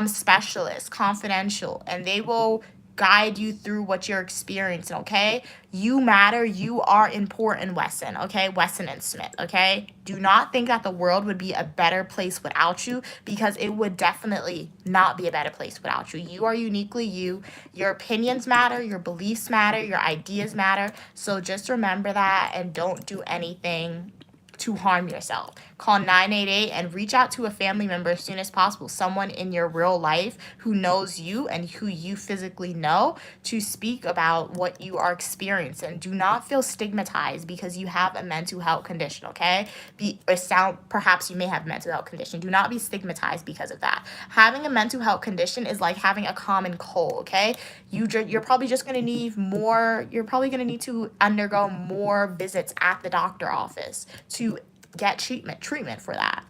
specialist, confidential, and they will guide you through what you're experiencing, okay? You matter. You are important, Wesson, okay? Wesson and Smith, okay? Do not think that the world would be a better place without you, because it would definitely not be a better place without you. You are uniquely you. Your opinions matter. Your beliefs matter. Your ideas matter. So just remember that and don't do anything to harm yourself. Call 988 and reach out to a family member as soon as possible, someone in your real life who knows you and who you physically know, to speak about what you are experiencing. Do not feel stigmatized because you have a mental health condition, okay? Perhaps you may have a mental health condition. Do not be stigmatized because of that. Having a mental health condition is like having a common cold, okay? You're probably just going to need more, you're probably going to need to undergo more visits at the doctor office to get treatment for that.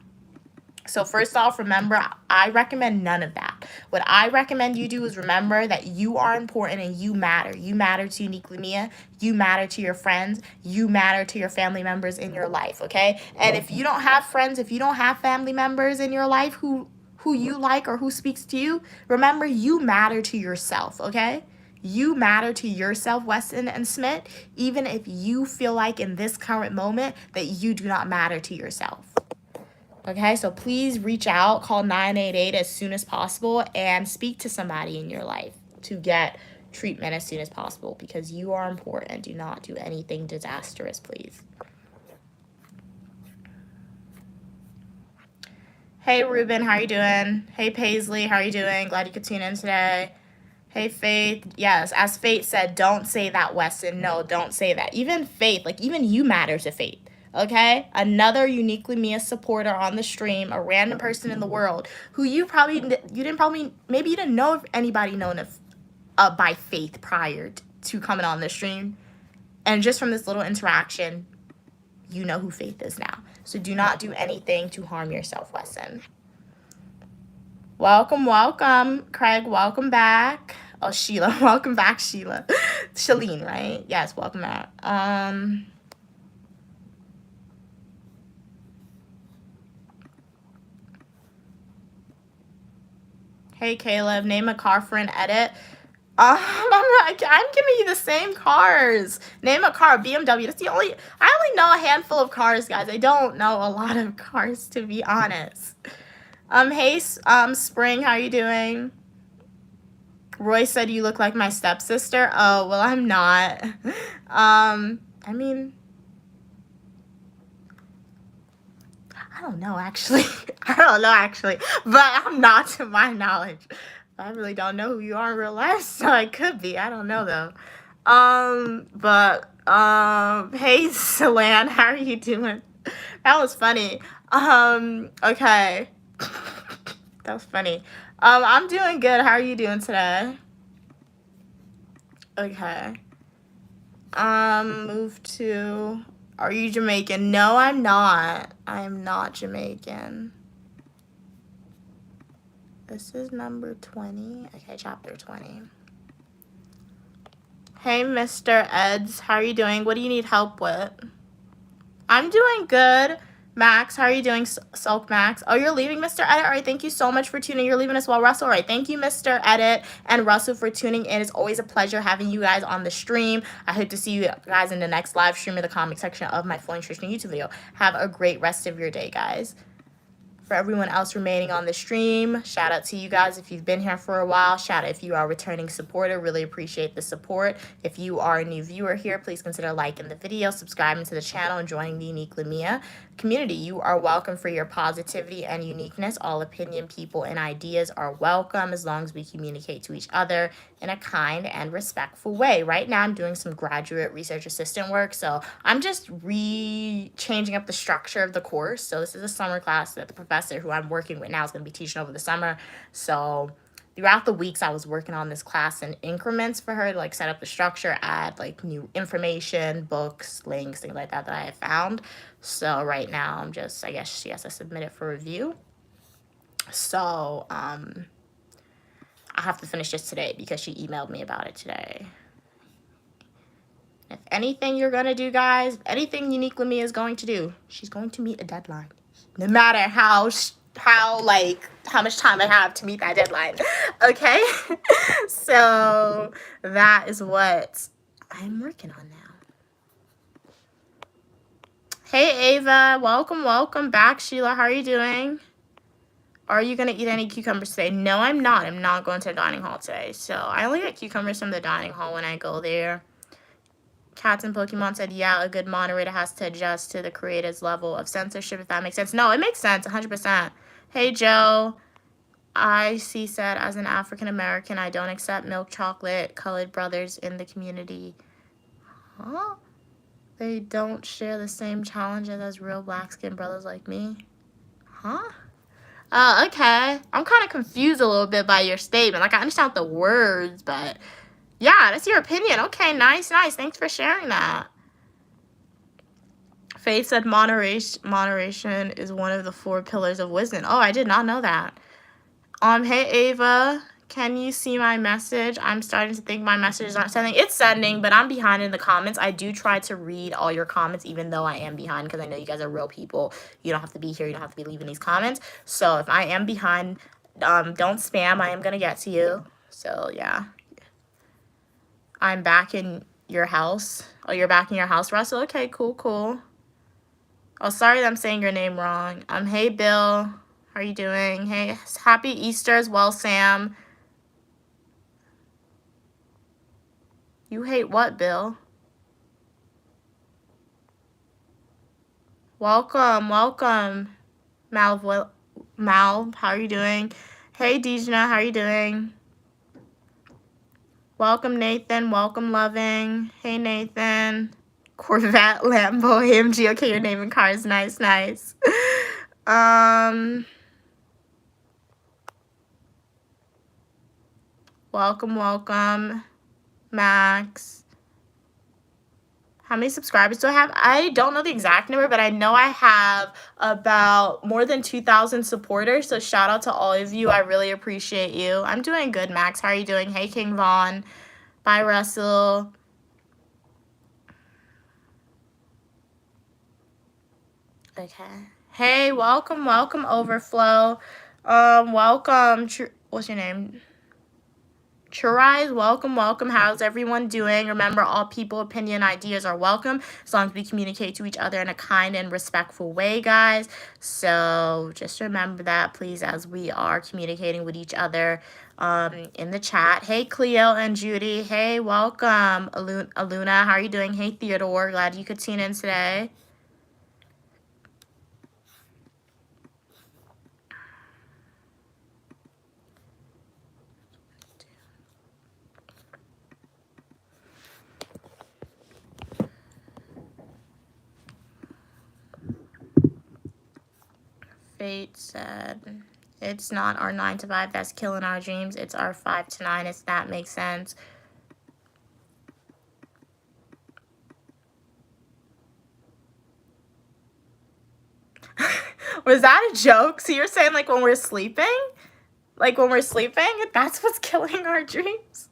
So first off, remember, I recommend none of that. What I recommend you do is remember that you are important and you matter. You matter to Uniquely Mia. You matter to your friends. You matter to your family members in your life, okay? And if you don't have friends, if you don't have family members in your life who you like or who speaks to you, remember, you matter to yourself, okay? You matter to yourself, Weston and Smith, even if you feel like in this current moment that you do not matter to yourself. Okay, so please reach out, call 988 as soon as possible, and speak to somebody in your life to get treatment as soon as possible, because you are important. Do not do anything disastrous, please. Hey, Ruben, how are you doing? Hey, Paisley, how are you doing? Glad you could tune in today. Hey, Faith. Yes, as Faith said, don't say that, Weston. No, don't say that. Even Faith, like, even you matter to Faith. Okay? Another Uniquely Mia supporter on the stream, a random person in the world who maybe you didn't know if anybody known by Faith prior to coming on the stream. And just from this little interaction, you know who Faith is now. So do not do anything to harm yourself, Weston. Welcome, welcome. Craig, welcome back. Oh, Sheila, welcome back, Sheila. Shalene, right? Yes, welcome back. Hey, Caleb, name a car for an edit. I'm giving you the same cars. Name a car. BMW. That's I only know a handful of cars, guys. I don't know a lot of cars, to be honest. Hey, Spring, how are you doing? Roy said you look like my stepsister. Oh, well, I'm not. I mean, I don't know, actually. But I'm not, to my knowledge. I really don't know who you are in real life, so I could be. I don't know, though. Hey, Solan, how are you doing? That was funny. Okay. That was funny. I'm doing good. How are you doing today? Okay. Move to... Are you Jamaican? No, I'm not. I am not Jamaican. This is number 20. Okay, chapter 20. Hey, Mr. Eds. How are you doing? What do you need help with? I'm doing good. Max, how are you doing? Sulk Max. Oh, you're leaving, Mr. Edit? All right, thank you so much for tuning. You're leaving as well, Russell. All right, thank you, Mr. Edit and Russell, for tuning in. It's always a pleasure having you guys on the stream. I hope to see you guys in the next live stream in the comment section of my Full Nutrition YouTube video. Have a great rest of your day, guys. For everyone else remaining on the stream, shout out to you guys if you've been here for a while. Shout out if you are a returning supporter. Really appreciate the support. If you are a new viewer here, please consider liking the video, subscribing to the channel, and joining the Uniquely Mia community. You are welcome for your positivity and uniqueness. All opinion, people, and ideas are welcome as long as we communicate to each other in a kind and respectful way. Right now, I'm doing some graduate research assistant work, so I'm just changing up the structure of the course. So this is a summer class that the professor who I'm working with now is going to be teaching over the summer. So throughout the weeks, I was working on this class in increments for her to like set up the structure, add like new information, books, links, things like that I have found. So right now I'm just, I guess she has to submit it for review. So I have to finish this today because she emailed me about it today. If anything you're going to do, guys, anything Uniquely Mia is going to do, she's going to meet a deadline. No matter how much time I have to meet that deadline. Okay? So that is what I'm working on now. Hey, Ava. Welcome back. Sheila, how are you doing? Are you going to eat any cucumbers today? No, I'm not. I'm not going to the dining hall today. So I only get cucumbers from the dining hall when I go there. Cats and Pokemon said, yeah, a good moderator has to adjust to the creator's level of censorship, if that makes sense. No, it makes sense, 100%. Hey, Joe. IC said, as an African-American, I don't accept milk chocolate colored brothers in the community. Huh? They don't share the same challenges as real black-skinned brothers like me? Huh? Okay. I'm kind of confused a little bit by your statement. Like, I understand the words, but yeah, that's your opinion. Okay, nice. Thanks for sharing that. Faith said moderation is one of the 4 pillars of wisdom. Oh, I did not know that. Hey, Ava, can you see my message? I'm starting to think my message is not sending. It's sending, but I'm behind in the comments. I do try to read all your comments, even though I am behind, because I know you guys are real people. You don't have to be here. You don't have to be leaving these comments. So if I am behind, don't spam. I am going to get to you. So, yeah. I'm back in your house. Oh, you're back in your house, Russell? Okay, cool. Oh, sorry that I'm saying your name wrong. Hey, Bill. How are you doing? Hey, happy Easter as well, Sam. You hate what, Bill? Welcome. Mal, how are you doing? Hey, Dijna, how are you doing? Welcome, Nathan. Welcome, Loving. Hey, Nathan. Corvette, Lambo, AMG. Okay, your name and car is nice. Welcome, Max. How many subscribers do I have? I don't know the exact number, but I know I have about more than 2,000 supporters. So shout out to all of you. I really appreciate you. I'm doing good, Max. How are you doing? Hey, King Vaughn. Bye, Russell. Okay. Hey, welcome, Overflow. Welcome. What's your name? Churais, welcome. How's everyone doing? Remember, all people, opinion, ideas are welcome as long as we communicate to each other in a kind and respectful way, guys. So just remember that, please, as we are communicating with each other in the chat. Hey, Cleo and Judy. Hey, welcome. Aluna, how are you doing? Hey, Theodore. Glad you could tune in today. Fate said, it's not our 9 to 5 that's killing our dreams. It's our 5 to 9. If that makes sense. Was that a joke? So you're saying like when we're sleeping? Like when we're sleeping, that's what's killing our dreams?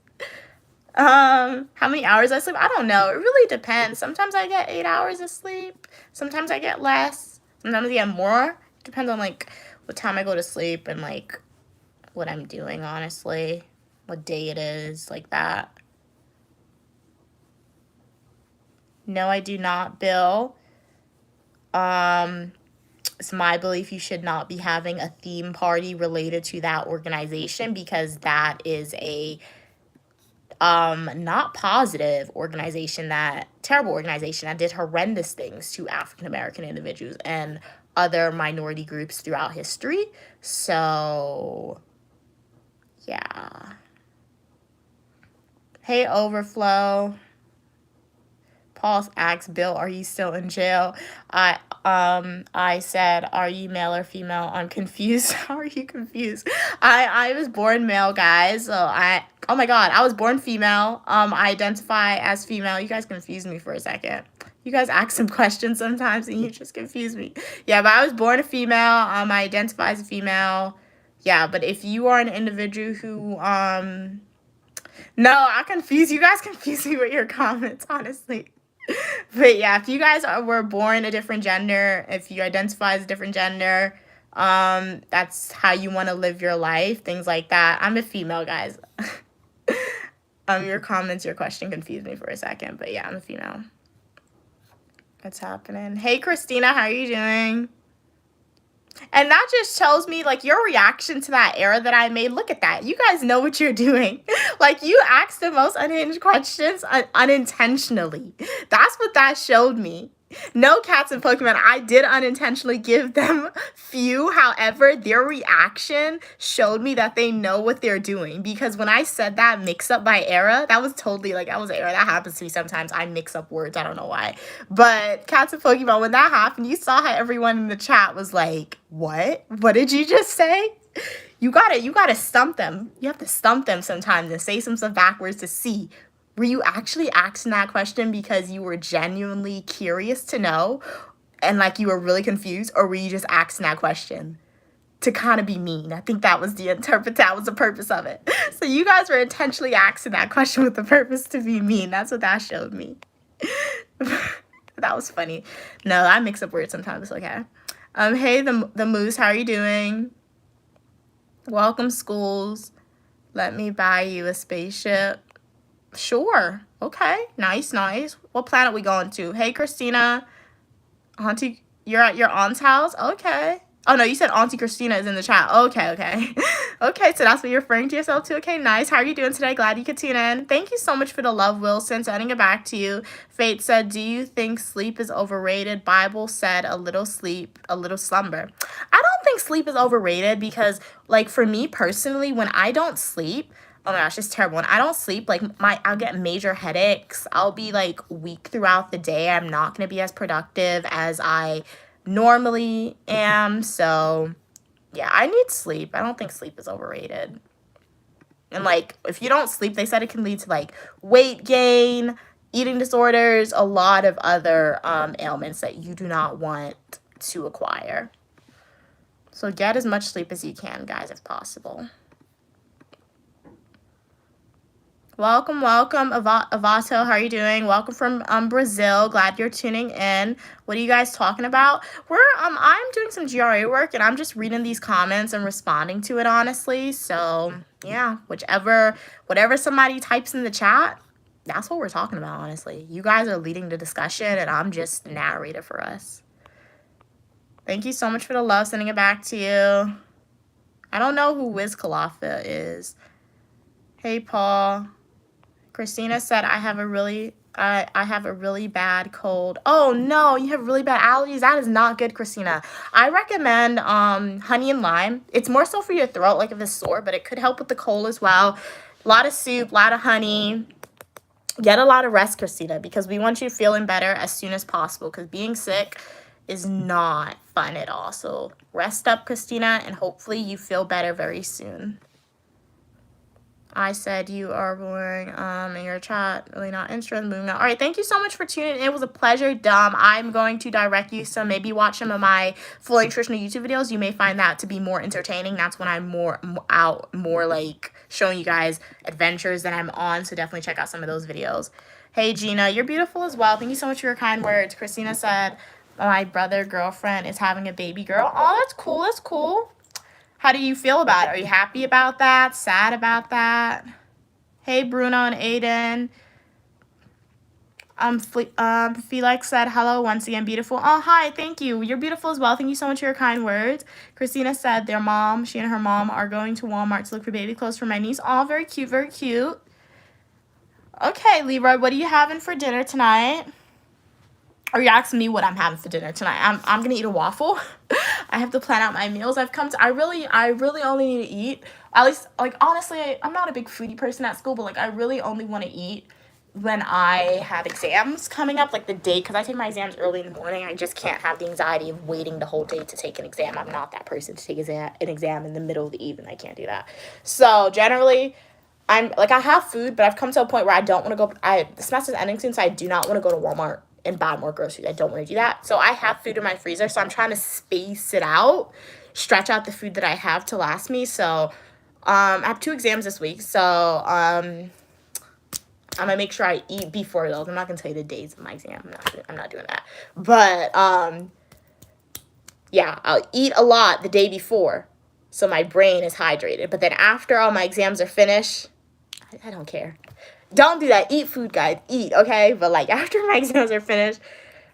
How many hours I sleep? I don't know. It really depends. Sometimes I get 8 hours of sleep. Sometimes I get less. Sometimes I get more. It depends on like what time I go to sleep and like what I'm doing, honestly. What day it is, like that. No, I do not, Bill. It's my belief you should not be having a theme party related to that organization because that is a not positive organization, that terrible organization that did horrendous things to African American individuals and other minority groups throughout history. So yeah. Hey, Overflow. Paul asks Bill, are you still in jail? I said, are you male or female? I'm confused. How are you confused? I was born male, guys. So oh my God, I was born female. I identify as female. You guys confused me for a second. You guys ask some questions sometimes and you just confuse me. Yeah, but I was born a female. I identify as a female. Yeah, but if you are an individual who, no, I confuse you guys. Confuse me with your comments, honestly. But yeah, if you guys were born a different gender, if you identify as a different gender, that's how you want to live your life, things like that. I'm a female, guys. Your comments, your question confused me for a second, but yeah, I'm a female. What's happening? Hey, Christina, how are you doing? And that just tells me, like, your reaction to that error that I made. Look at that. You guys know what you're doing. Like, you asked the most unhinged questions unintentionally. That's what that showed me. No, cats and Pokemon, I did unintentionally give them few. However, their reaction showed me that they know what they're doing. Because when I said that mix up by era, that was totally like, that was an error. That happens to me sometimes. I mix up words. I don't know why. But cats and Pokemon, when that happened, you saw how everyone in the chat was like, what? What did you just say? You gotta stump them. You have to stump them sometimes and say some stuff backwards to see. Were you actually asking that question because you were genuinely curious to know and like you were really confused, or were you just asking that question to kind of be mean? I think that was that was the purpose of it. So you guys were intentionally asking that question with the purpose to be mean. That's what that showed me. That was funny. No, I mix up words sometimes. It's okay. Hey, the Moose, how are you doing? Welcome, Schools. Let me buy you a spaceship. Sure. Okay. Nice, nice. What planet we going to? Hey, Christina. Auntie, you're at your aunt's house? Okay. Oh, no, you said Auntie Christina is in the chat. Okay, okay. Okay, so that's what you're referring to yourself to. Okay, nice. How are you doing today? Glad you could tune in. Thank you so much for the love, Wilson. Sending it back to you. Fate said, do you think sleep is overrated? Bible said, a little sleep, a little slumber. I don't think sleep is overrated because, like, for me personally, when I don't sleep, oh my gosh, it's terrible. When I don't sleep, like, I'll get major headaches. I'll be, like, weak throughout the day. I'm not going to be as productive as I normally am. So, yeah, I need sleep. I don't think sleep is overrated. And, like, if you don't sleep, they said it can lead to, like, weight gain, eating disorders, a lot of other ailments that you do not want to acquire. So get as much sleep as you can, guys, if possible. Welcome, welcome, Avato. How are you doing? Welcome from Brazil. Glad you're tuning in. What are you guys talking about? I'm doing some GRA work and I'm just reading these comments and responding to it, honestly. So yeah, whatever somebody types in the chat, that's what we're talking about, honestly. You guys are leading the discussion and I'm just narrator for us. Thank you so much for the love. Sending it back to you. I don't know who Wiz Khalifa is. Hey, Paul. Christina said, I have a really bad cold. Oh no, you have really bad allergies? That is not good, Christina. I recommend honey and lime. It's more so for your throat, like if it's sore, but it could help with the cold as well. A lot of soup, a lot of honey. Get a lot of rest, Christina, because we want you feeling better as soon as possible, because being sick is not fun at all. So rest up, Christina, and hopefully you feel better very soon. I said you are boring in your chat. Really not interested in moving on. All right, thank you so much for tuning in. It was a pleasure. I'm going to direct you, so maybe watch some of my full nutritional YouTube videos. You may find that to be more entertaining. That's when I'm more like showing you guys adventures that I'm on, so definitely check out some of those videos. Hey, Gina, you're beautiful as well. Thank you so much for your kind words. Christina said, my brother girlfriend is having a baby girl. Oh, that's cool. That's cool. How do you feel about it? Are you happy about that? Sad about that? Hey, Bruno and Aiden. Felix said, hello, once again, beautiful. Oh, hi, thank you. You're beautiful as well. Thank you so much for your kind words. Christina said she and her mom are going to Walmart to look for baby clothes for my niece. Oh, very cute, very cute. Okay, Leroy, what are you having for dinner tonight? Or you're asking me what I'm having for dinner tonight. I'm gonna eat a waffle. I have to plan out my meals. I really only need to eat, at least, like, honestly, I'm not a big foodie person at school, but like I really only want to eat when I have exams coming up, like the day, because I take my exams early in the morning. I just can't have the anxiety of waiting the whole day to take an exam. I'm not that person to take an exam in the middle of the evening. I can't do that. So generally, I have food, but I've come to a point where I don't want to go. The semester's ending soon, so I do not want to go to Walmart and buy more groceries. I don't want to do that. So I have food in my freezer, so I'm trying to space it out, stretch out the food that I have to last me. So I have 2 exams this week, so I'm gonna make sure I eat before those. I'm not gonna tell you the days of my exam. I'm not doing that. But yeah, I'll eat a lot the day before, so my brain is hydrated. But then after all my exams are finished, I don't care. Don't do that. Eat food, guys. Eat, okay? But, like, after my exams are finished,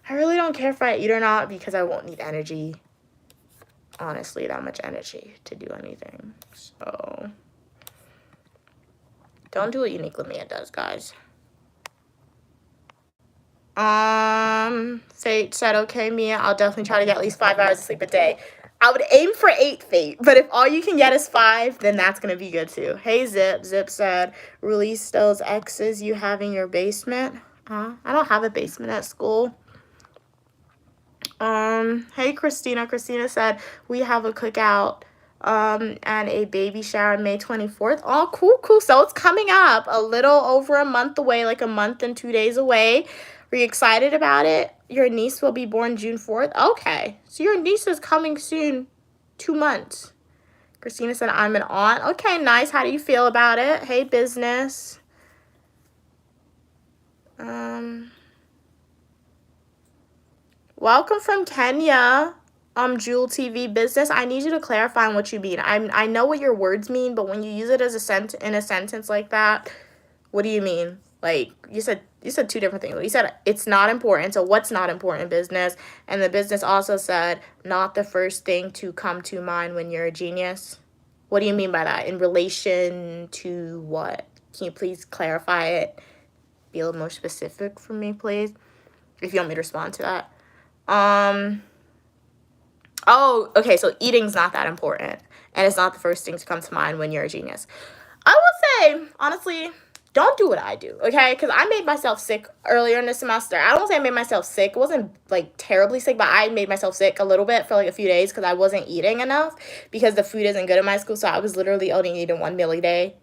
I really don't care if I eat or not because I won't need energy. Honestly, that much energy to do anything. So, don't do what Uniqlo Mia does, guys. Fate said, okay, Mia, I'll definitely try to get at least 5 hours of sleep a day. I would aim for 8, Fate, but if all you can get is 5, then that's going to be good too. Hey, Zip. Zip said, release those exes you have in your basement. I don't have a basement at school. Hey, Christina. Christina said, we have a cookout and a baby shower on May 24th. Oh, cool. So it's coming up a little over a month away, like a month and 2 days away. Are you excited about it? Your niece will be born June 4th. Okay, so your niece is coming soon. 2 months. Christina said, I'm an aunt. Okay, nice. How do you feel about it? Hey, business. Welcome from Kenya. Jewel TV business. I need you to clarify on what you mean. I know what your words mean, but when you use it as in a sentence like that, what do you mean? Like, you said two different things. You said it's not important, so what's not important in business? And the business also said not the first thing to come to mind when you're a genius. What do you mean by that? In relation to what? Can you please clarify it? Be a little more specific for me, please, if you want me to respond to that. Oh, okay, so eating's not that important, and it's not the first thing to come to mind when you're a genius. I will say, honestly, don't do what I do, okay? Because I made myself sick earlier in the semester. I don't say I made myself sick. It wasn't, like, terribly sick, but I made myself sick a little bit for, like, a few days because I wasn't eating enough because the food isn't good in my school, so I was literally only eating 1 meal a day,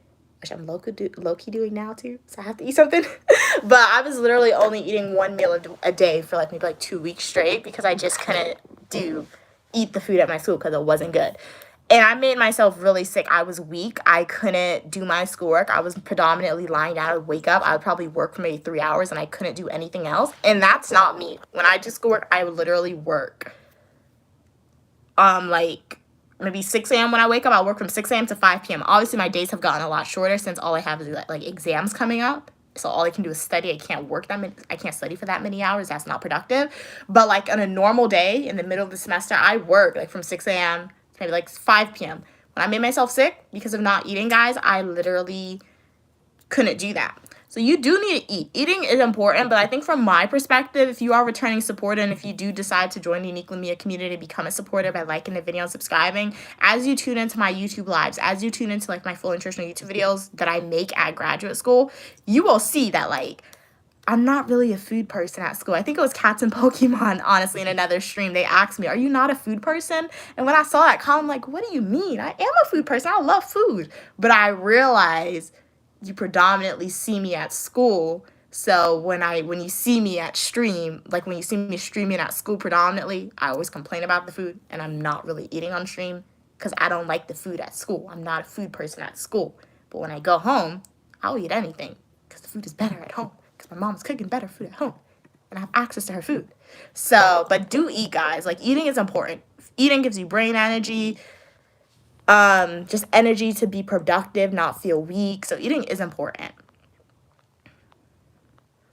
which I'm low-key doing now, too, so I have to eat something. But I was literally only eating 1 meal a day for, like, maybe, like, 2 weeks straight because I just couldn't eat the food at my school because it wasn't good. And I made myself really sick. I was weak. I couldn't do my schoolwork. I was predominantly lying down. I would wake up. I would probably work for maybe 3 hours, and I couldn't do anything else. And that's not me. When I do schoolwork, I would literally work. Like, maybe 6 a.m. when I wake up. I'll work from 6 a.m. to 5 p.m. Obviously, my days have gotten a lot shorter since all I have is, like, exams coming up. So all I can do is study. I can't work that many. I can't study for that many hours. That's not productive. But, like, on a normal day in the middle of the semester, I work, like, from 6 a.m. maybe like 5 p.m. When I made myself sick because of not eating, guys, I literally couldn't do that. So you do need to eat. Eating is important, but I think from my perspective, if you are returning supporter and if you do decide to join the Uniquely Mia community, become a supporter by liking the video and subscribing, as you tune into my YouTube lives, as you tune into, like, my full nutritional YouTube videos that I make at graduate school, you will see that, like, I'm not really a food person at school. I think it was Cats and Pokemon, honestly, in another stream. They asked me, are you not a food person? And when I saw that comment, I'm like, what do you mean? I am a food person. I love food. But I realized you predominantly see me at school. So when you see me at stream, like when you see me streaming at school predominantly, I always complain about the food, and I'm not really eating on stream because I don't like the food at school. I'm not a food person at school. But when I go home, I'll eat anything because the food is better at home. Because my mom's cooking better food at home, and I have access to her food. So, but do eat, guys. Like, eating is important. Eating gives you brain energy, just energy to be productive, not feel weak. So eating is important.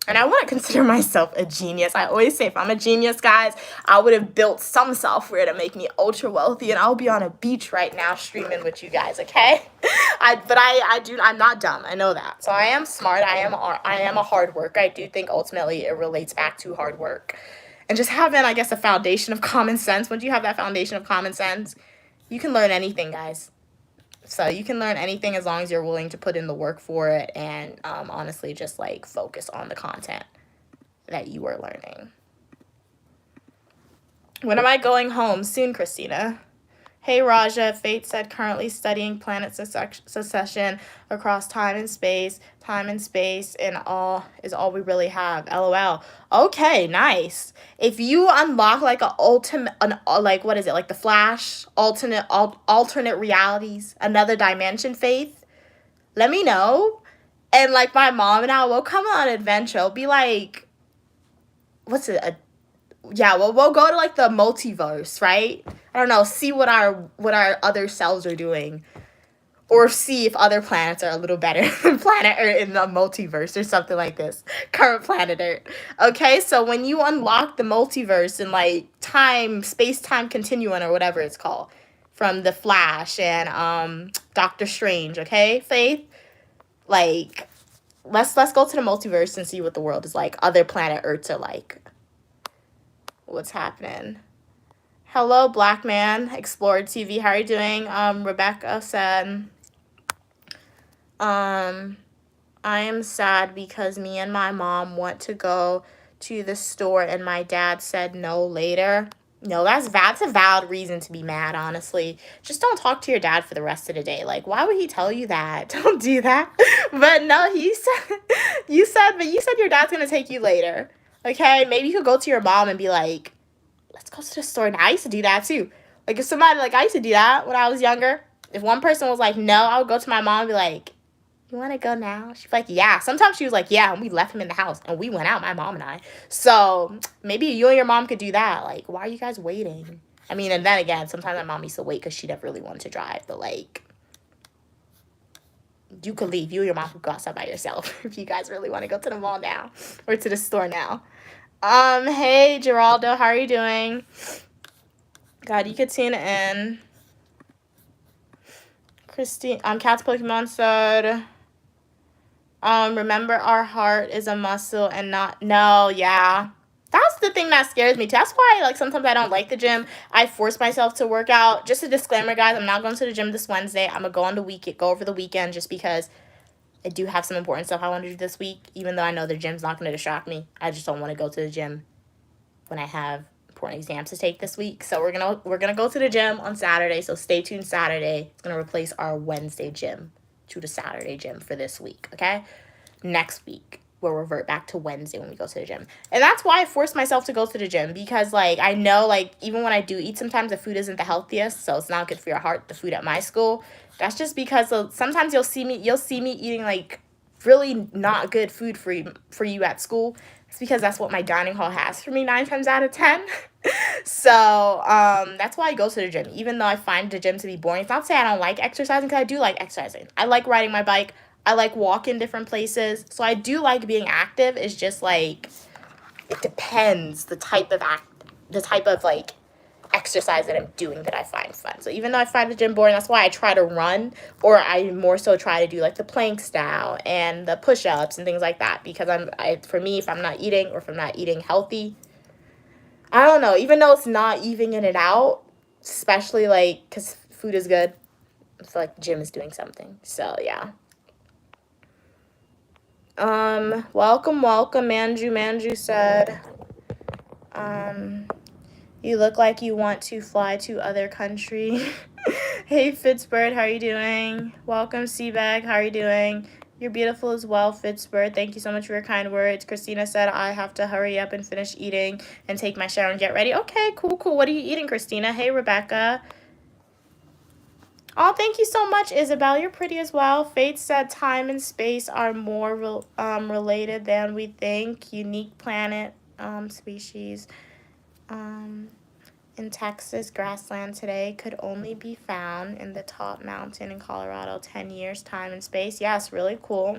And I want to consider myself a genius. I always say if I'm a genius, guys, I would have built some software to make me ultra wealthy, and I'll be on a beach right now streaming with you guys, okay? I'm not dumb. I know that. So I am smart. I am a hard worker. I do think ultimately it relates back to hard work. And just having, I guess, a foundation of common sense. Once you have that foundation of common sense, you can learn anything, guys. So you can learn anything as long as you're willing to put in the work for it and honestly just, like, focus on the content that you are learning. When am I going home? Soon, Christina. Hey, Raja. Fate said currently studying planet succession across time and space. Time and space and all is all we really have. LOL. Okay, nice. If you unlock, like, like, what is it? Like the Flash, alternate realities, another dimension, Faith, let me know. And, like, my mom and I will come on an adventure. It'll be like, what's it? We'll go to, like, the multiverse, right? I don't know, see what our other selves are doing. Or see if other planets are a little better than planet Earth in the multiverse or something like this. Current planet Earth. Okay, so when you unlock the multiverse and, like, space-time continuum or whatever it's called, from The Flash and Doctor Strange, okay, Faith? Like, let's go to the multiverse and see what the world is like. Other planet Earths are like. What's happening? Hello, Black Man, Explorer TV. How are you doing? Rebecca said, I am sad because me and my mom want to go to the store and my dad said no later. No, that's a valid reason to be mad, honestly. Just don't talk to your dad for the rest of the day. Like, why would he tell you that? Don't do that. But no, you said your dad's gonna take you later. Okay, maybe you could go to your mom and be like, let's go to the store. And I used to do that too. Like, if somebody, like, I used to do that when I was younger. If one person was like, no, I would go to my mom and be like, you want to go now? She'd be like, yeah. Sometimes she was like, yeah, and we left him in the house, and we went out, my mom and I. So maybe you and your mom could do that. Like, why are you guys waiting? I mean, and then again, sometimes my mom used to wait because she never really wanted to drive. But, like, You could leave. You and your mom could go outside by yourself if you guys really want to go to the mall now or to the store now. Hey, Geraldo, how are you doing? God, you could tune in. Christine, Cat's Pokemon said, remember our heart is a muscle and not, no, yeah. That's the thing that scares me too. That's why, like, sometimes I don't like the gym. I force myself to work out. Just a disclaimer, guys, I'm not going to the gym this Wednesday. I'm going to go over the weekend just because I do have some important stuff I want to do this week, even though I know the gym's not going to distract me. I just don't want to go to the gym when I have important exams to take this week. So we're gonna go to the gym on Saturday. So stay tuned Saturday. It's gonna replace our Wednesday gym to the Saturday gym for this week. Okay, next week we'll revert back to Wednesday when we go to the gym. And that's why I force myself to go to the gym, because like I know, like, even when I do eat, sometimes the food isn't the healthiest, so it's not good for your heart, the food at my school. That's just because sometimes you'll see me eating like really not good food for you at school. It's because that's what my dining hall has for me 9 times out of 10. So that's why I go to the gym, even though I find the gym to be boring. It's not to say I don't like exercising, because I do like exercising. I like riding my bike. I like walking different places. So I do like being active. It's just like, it depends the type of like exercise that I'm doing that I find fun. So even though I find the gym boring, that's why I try to run, or I more so try to do like the plank style and the push-ups and things like that, because for me, if I'm not eating, or if I'm not eating healthy, I don't know, even though it's not evening it out, especially like because food is good, I feel like the gym is doing something. So yeah. Welcome Manju said, you look like you want to fly to other country. Hey, Fitzbird, how are you doing? Welcome, Seabag, how are you doing? You're beautiful as well, Fitzbird. Thank you so much for your kind words. Christina said, I have to hurry up and finish eating and take my shower and get ready. Okay, cool. What are you eating, Christina? Hey, Rebecca. Oh, thank you so much, Isabel. You're pretty as well. Faith said time and space are more related than we think. Unique planet species. In Texas, grassland today could only be found in the top mountain in Colorado. 10 years, time and space. Yes, really cool.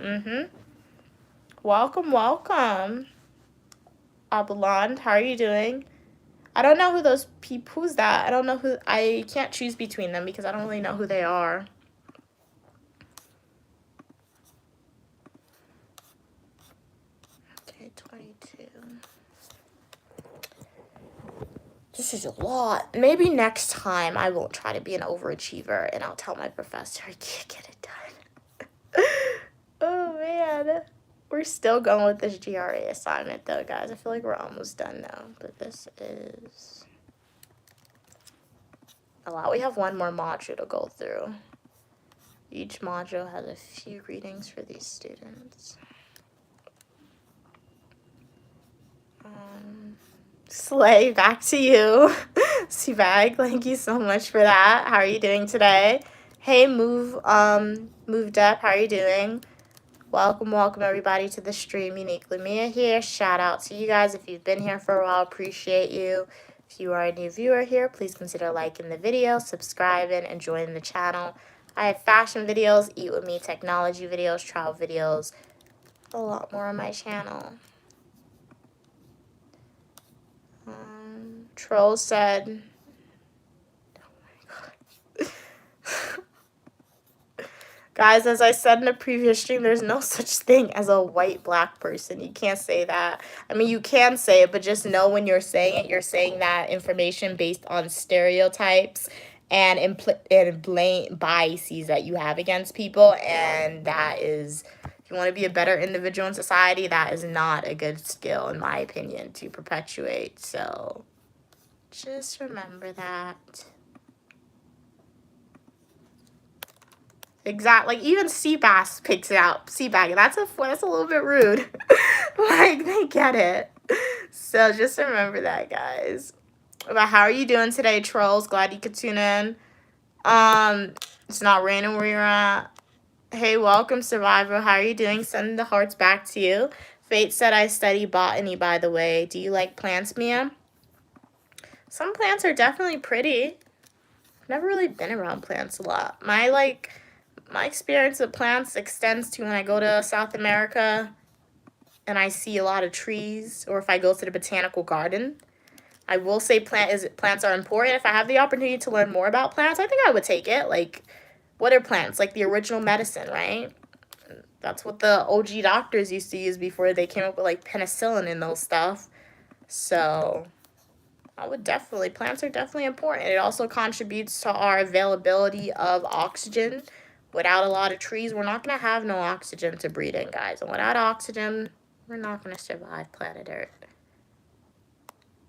Welcome. Abeland, how are you doing? I don't know who those people, who's that? I don't know who, I can't choose between them because I don't really know who they are. Okay, 22. This is a lot. Maybe next time I won't try to be an overachiever and I'll tell my professor I can't get it done. Oh, man. We're still going with this GRE assignment, though, guys. I feel like we're almost done now, but this is a lot. We have one more module to go through. Each module has a few readings for these students. Slay, back to you. Seabag, thank you so much for that. How are you doing today? Hey, Moved Up, how are you doing? Welcome everybody to the stream. Unique Lamia here. Shout out to you guys. If you've been here for a while, appreciate you. If you are a new viewer here, please consider liking the video, subscribing, and joining the channel. I have fashion videos, eat with me, technology videos, travel videos, a lot more on my channel. Troll said, oh my God. Guys, as I said in a previous stream, there's no such thing as a white black person. You can't say that. I mean, you can say it, but just know when you're saying it, you're saying that information based on stereotypes and blame biases that you have against people. And that is, if you want to be a better individual in society, that is not a good skill, in my opinion, to perpetuate. So just remember that. Exactly. Like, even Seabass picks it out. Seabag. That's a little bit rude. Like, they get it. So just remember that, guys. But how are you doing today, trolls? Glad you could tune in. It's not raining where you're at. Hey, welcome, Survivor. How are you doing? Sending the hearts back to you. Fate said I study botany, by the way. Do you like plants, Mia? Some plants are definitely pretty. I've never really been around plants a lot. My experience with plants extends to when I go to South America and I see a lot of trees, or if I go to the botanical garden. I will say plants are important. If I have the opportunity to learn more about plants, I think I would take it. Like, what are plants? Like the original medicine, right? That's what the OG doctors used to use before they came up with like penicillin and those stuff. So plants are definitely important. It also contributes to our availability of oxygen. Without a lot of trees, we're not going to have no oxygen to breathe in, guys. And without oxygen, we're not going to survive planet Earth.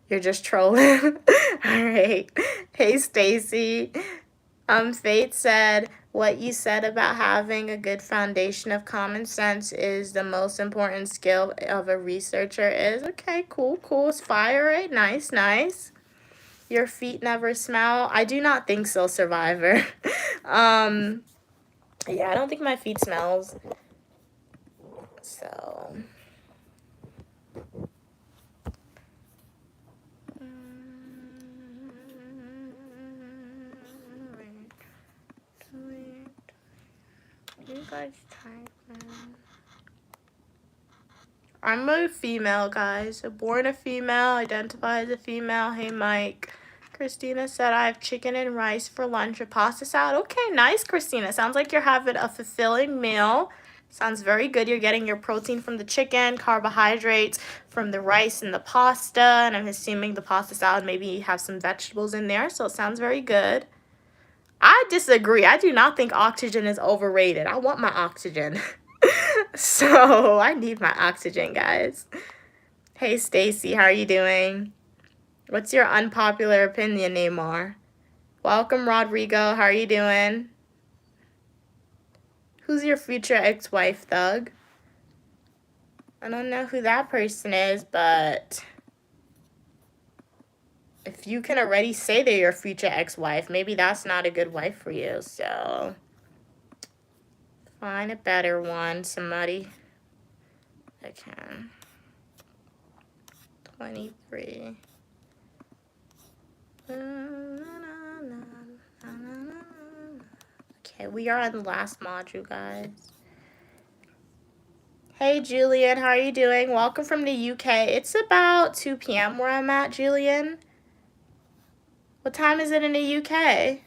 You're just trolling. All right. Hey, Stacy. Faith said, what you said about having a good foundation of common sense is the most important skill of a researcher is. Okay, cool. It's fire, right? Nice. Your feet never smell? I do not think so, Survivor. Yeah, I don't think my feet smells. So... You guys type, man. I'm a female, guys. Born a female, identify as a female. Hey, Mike. Christina said, I have chicken and rice for lunch or pasta salad. Okay, nice, Christina. Sounds like you're having a fulfilling meal. Sounds very good. You're getting your protein from the chicken, carbohydrates from the rice and the pasta, and I'm assuming the pasta salad maybe have some vegetables in there, so it sounds very good. I disagree. I do not think oxygen is overrated. I want my oxygen. So I need my oxygen, guys. Hey, Stacy, how are you doing? What's your unpopular opinion, Neymar? Welcome, Rodrigo. How are you doing? Who's your future ex-wife, Thug? I don't know who that person is, but if you can already say they're your future ex-wife, maybe that's not a good wife for you, so... Find a better one, somebody. Okay. 23. Okay, we are on the last module, guys. Hey, Julian, how are you doing? Welcome from the UK. It's about 2 p.m. where I'm at, Julian. What time is it in the UK?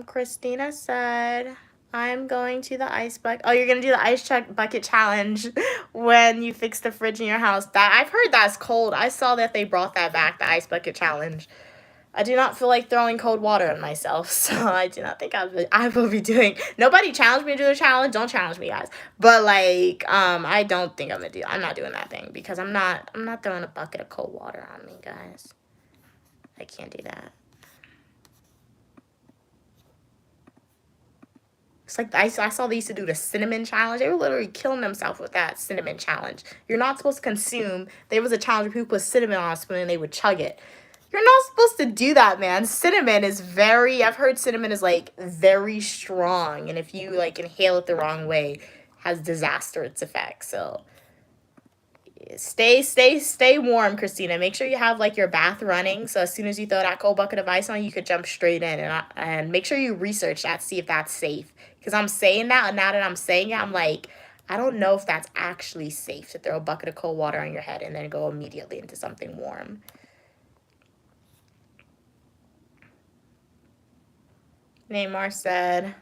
Christina said, I'm going to the ice bucket. Oh, you're going to do the ice bucket challenge when you fix the fridge in your house. I've heard that's cold. I saw that they brought that back, the ice bucket challenge. I do not feel like throwing cold water on myself, so I do not think I will be doing. Nobody challenged me to do the challenge. Don't challenge me, guys. But like, I don't think I'm not doing that thing because I'm not throwing a bucket of cold water on me, guys. I can't do that. It's like I saw they used to do the cinnamon challenge. They were literally killing themselves with that cinnamon challenge. You're not supposed to consume. There was a challenge where people put cinnamon on a spoon and they would chug it. You're not supposed to do that, man. Cinnamon is I've heard cinnamon is like very strong. And if you like inhale it the wrong way, has disastrous effects. So stay warm, Christina. Make sure you have like your bath running. So as soon as you throw that cold bucket of ice on, you could jump straight in. And make sure you research that, see if that's safe. Because I'm saying that, and now that I'm saying it, I'm like, I don't know if that's actually safe to throw a bucket of cold water on your head and then go immediately into something warm. Neymar said,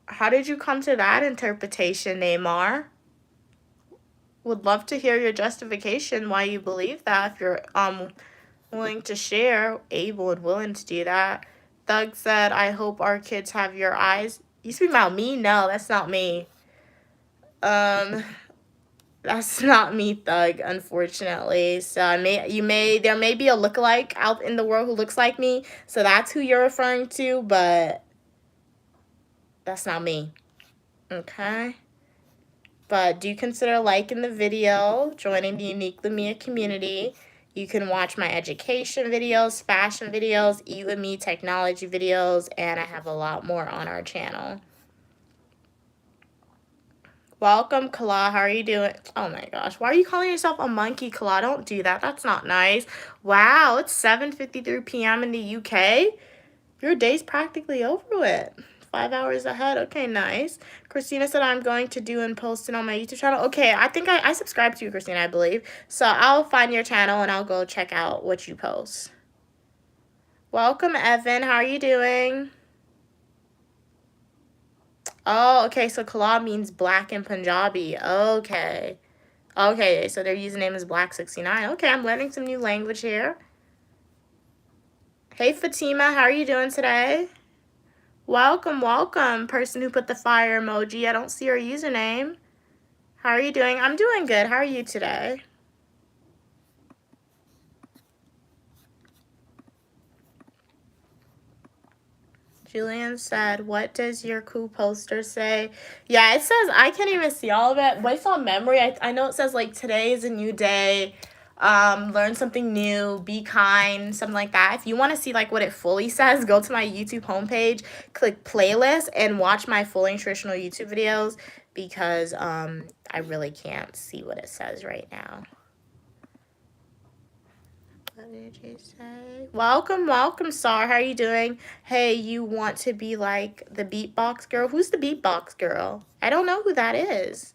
how did you come to that interpretation, Neymar? Would love to hear your justification why you believe that. If you're willing to share, able and willing to do that. Thug said, I hope our kids have your eyes. You speak about me? No, that's not me. That's not me, Thug, unfortunately. So there may be a lookalike out in the world who looks like me. So that's who you're referring to, but that's not me. Okay? But do consider liking the video, joining the Unique Lamia community. You can watch my education videos, fashion videos, Eat With Me technology videos, and I have a lot more on our channel. Welcome, Kala. How are you doing? Oh my gosh. Why are you calling yourself a monkey, Kala? Don't do that. That's not nice. Wow, it's 7:53 p.m. in the UK. Your day's practically over with. 5 hours ahead. Okay, nice. Christina said I'm going to do and post it on my YouTube channel. Okay, I think I subscribe to you, Christina, I believe. So I'll find your channel and I'll go check out what you post. Welcome, Evan. How are you doing? Oh, okay, so Kala means black in Punjabi. Okay. Okay, so their username is Black69. Okay, I'm learning some new language here. Hey, Fatima, how are you doing today? Welcome, welcome, person who put the fire emoji. I don't see your username. How are you doing? I'm doing good. How are you today? Julian said, what does your cool poster say? Yeah, it says, I can't even see all of it. Based on memory, I know it says, like, today is a new day. Learn something new, be kind, something like that. If you want to see, like, what it fully says, go to my YouTube homepage, click playlist, and watch my fully traditional YouTube videos because I really can't see what it says right now. What did you say? Welcome, welcome, Sar. How are you doing? Hey, you want to be like the beatbox girl? Who's the beatbox girl? I don't know who that is.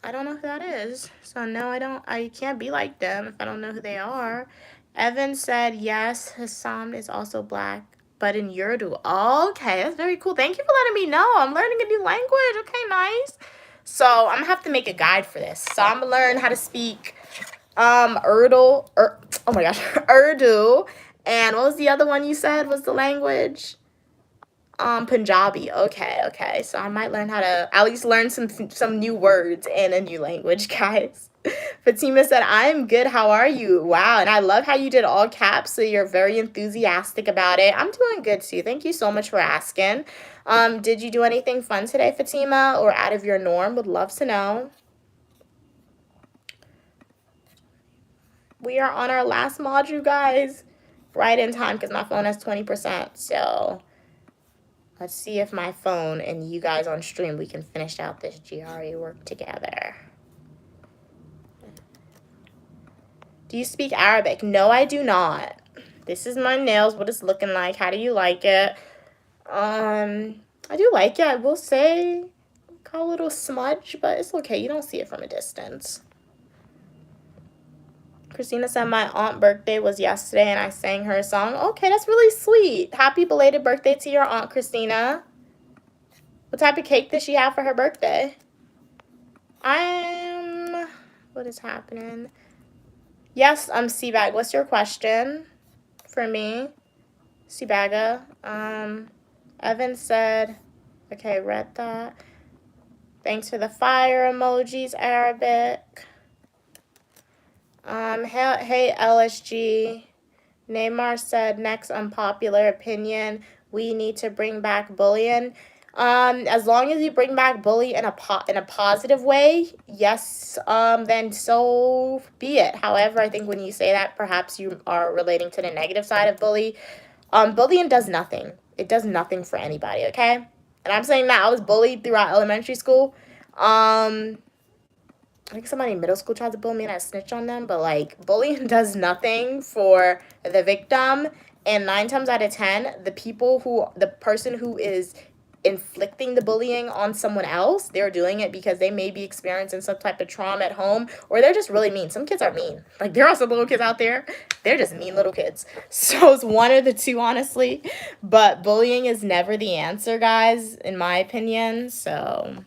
I don't know who that is. So no, I can't be like them if I don't know who they are. Evan said, yes, Hassam is also black, but in Urdu. Okay, that's very cool. Thank you for letting me know. I'm learning a new language. Okay, nice. So I'm gonna have to make a guide for this. So I'm gonna learn how to speak Urdu, oh my gosh, Urdu. And what was the other one you said was the language? Punjabi. Okay. So I might learn how to at least learn some new words in a new language, guys. Fatima said, I'm good. How are you? Wow. And I love how you did all caps, so you're very enthusiastic about it. I'm doing good too. Thank you so much for asking. Did you do anything fun today, Fatima, or out of your norm? Would love to know. We are on our last module, guys. Right in time because my phone has 20%. So let's see if my phone and you guys on stream, we can finish out this GRE work together. Do you speak Arabic? No, I do not. This is my nails, what it's looking like. How do you like it? I do like it. I will say, got a little smudge, but it's okay. You don't see it from a distance. Christina said my aunt's birthday was yesterday and I sang her a song. Okay, that's really sweet. Happy belated birthday to your aunt, Christina. What type of cake does she have for her birthday? What is happening? Yes, Seabag. What's your question for me? Seabaga. Evan said, okay, read that. Thanks for the fire emojis, Arabic. Hey, LSG. Neymar said, next unpopular opinion, we need to bring back bullying. As long as you bring back bully in a positive way, yes, then so be it. However, I think when you say that, perhaps you are relating to the negative side of bully. Bullying does nothing. It does nothing for anybody, okay? And I'm saying that I was bullied throughout elementary school. I think somebody in middle school tried to bully me and I snitched on them, but like bullying does nothing for the victim. And 9 times out of 10, the person who is inflicting the bullying on someone else, they're doing it because they may be experiencing some type of trauma at home, or they're just really mean. Some kids are mean. Like there are some little kids out there, they're just mean little kids. So it's one or the two, honestly. But bullying is never the answer, guys, in my opinion. So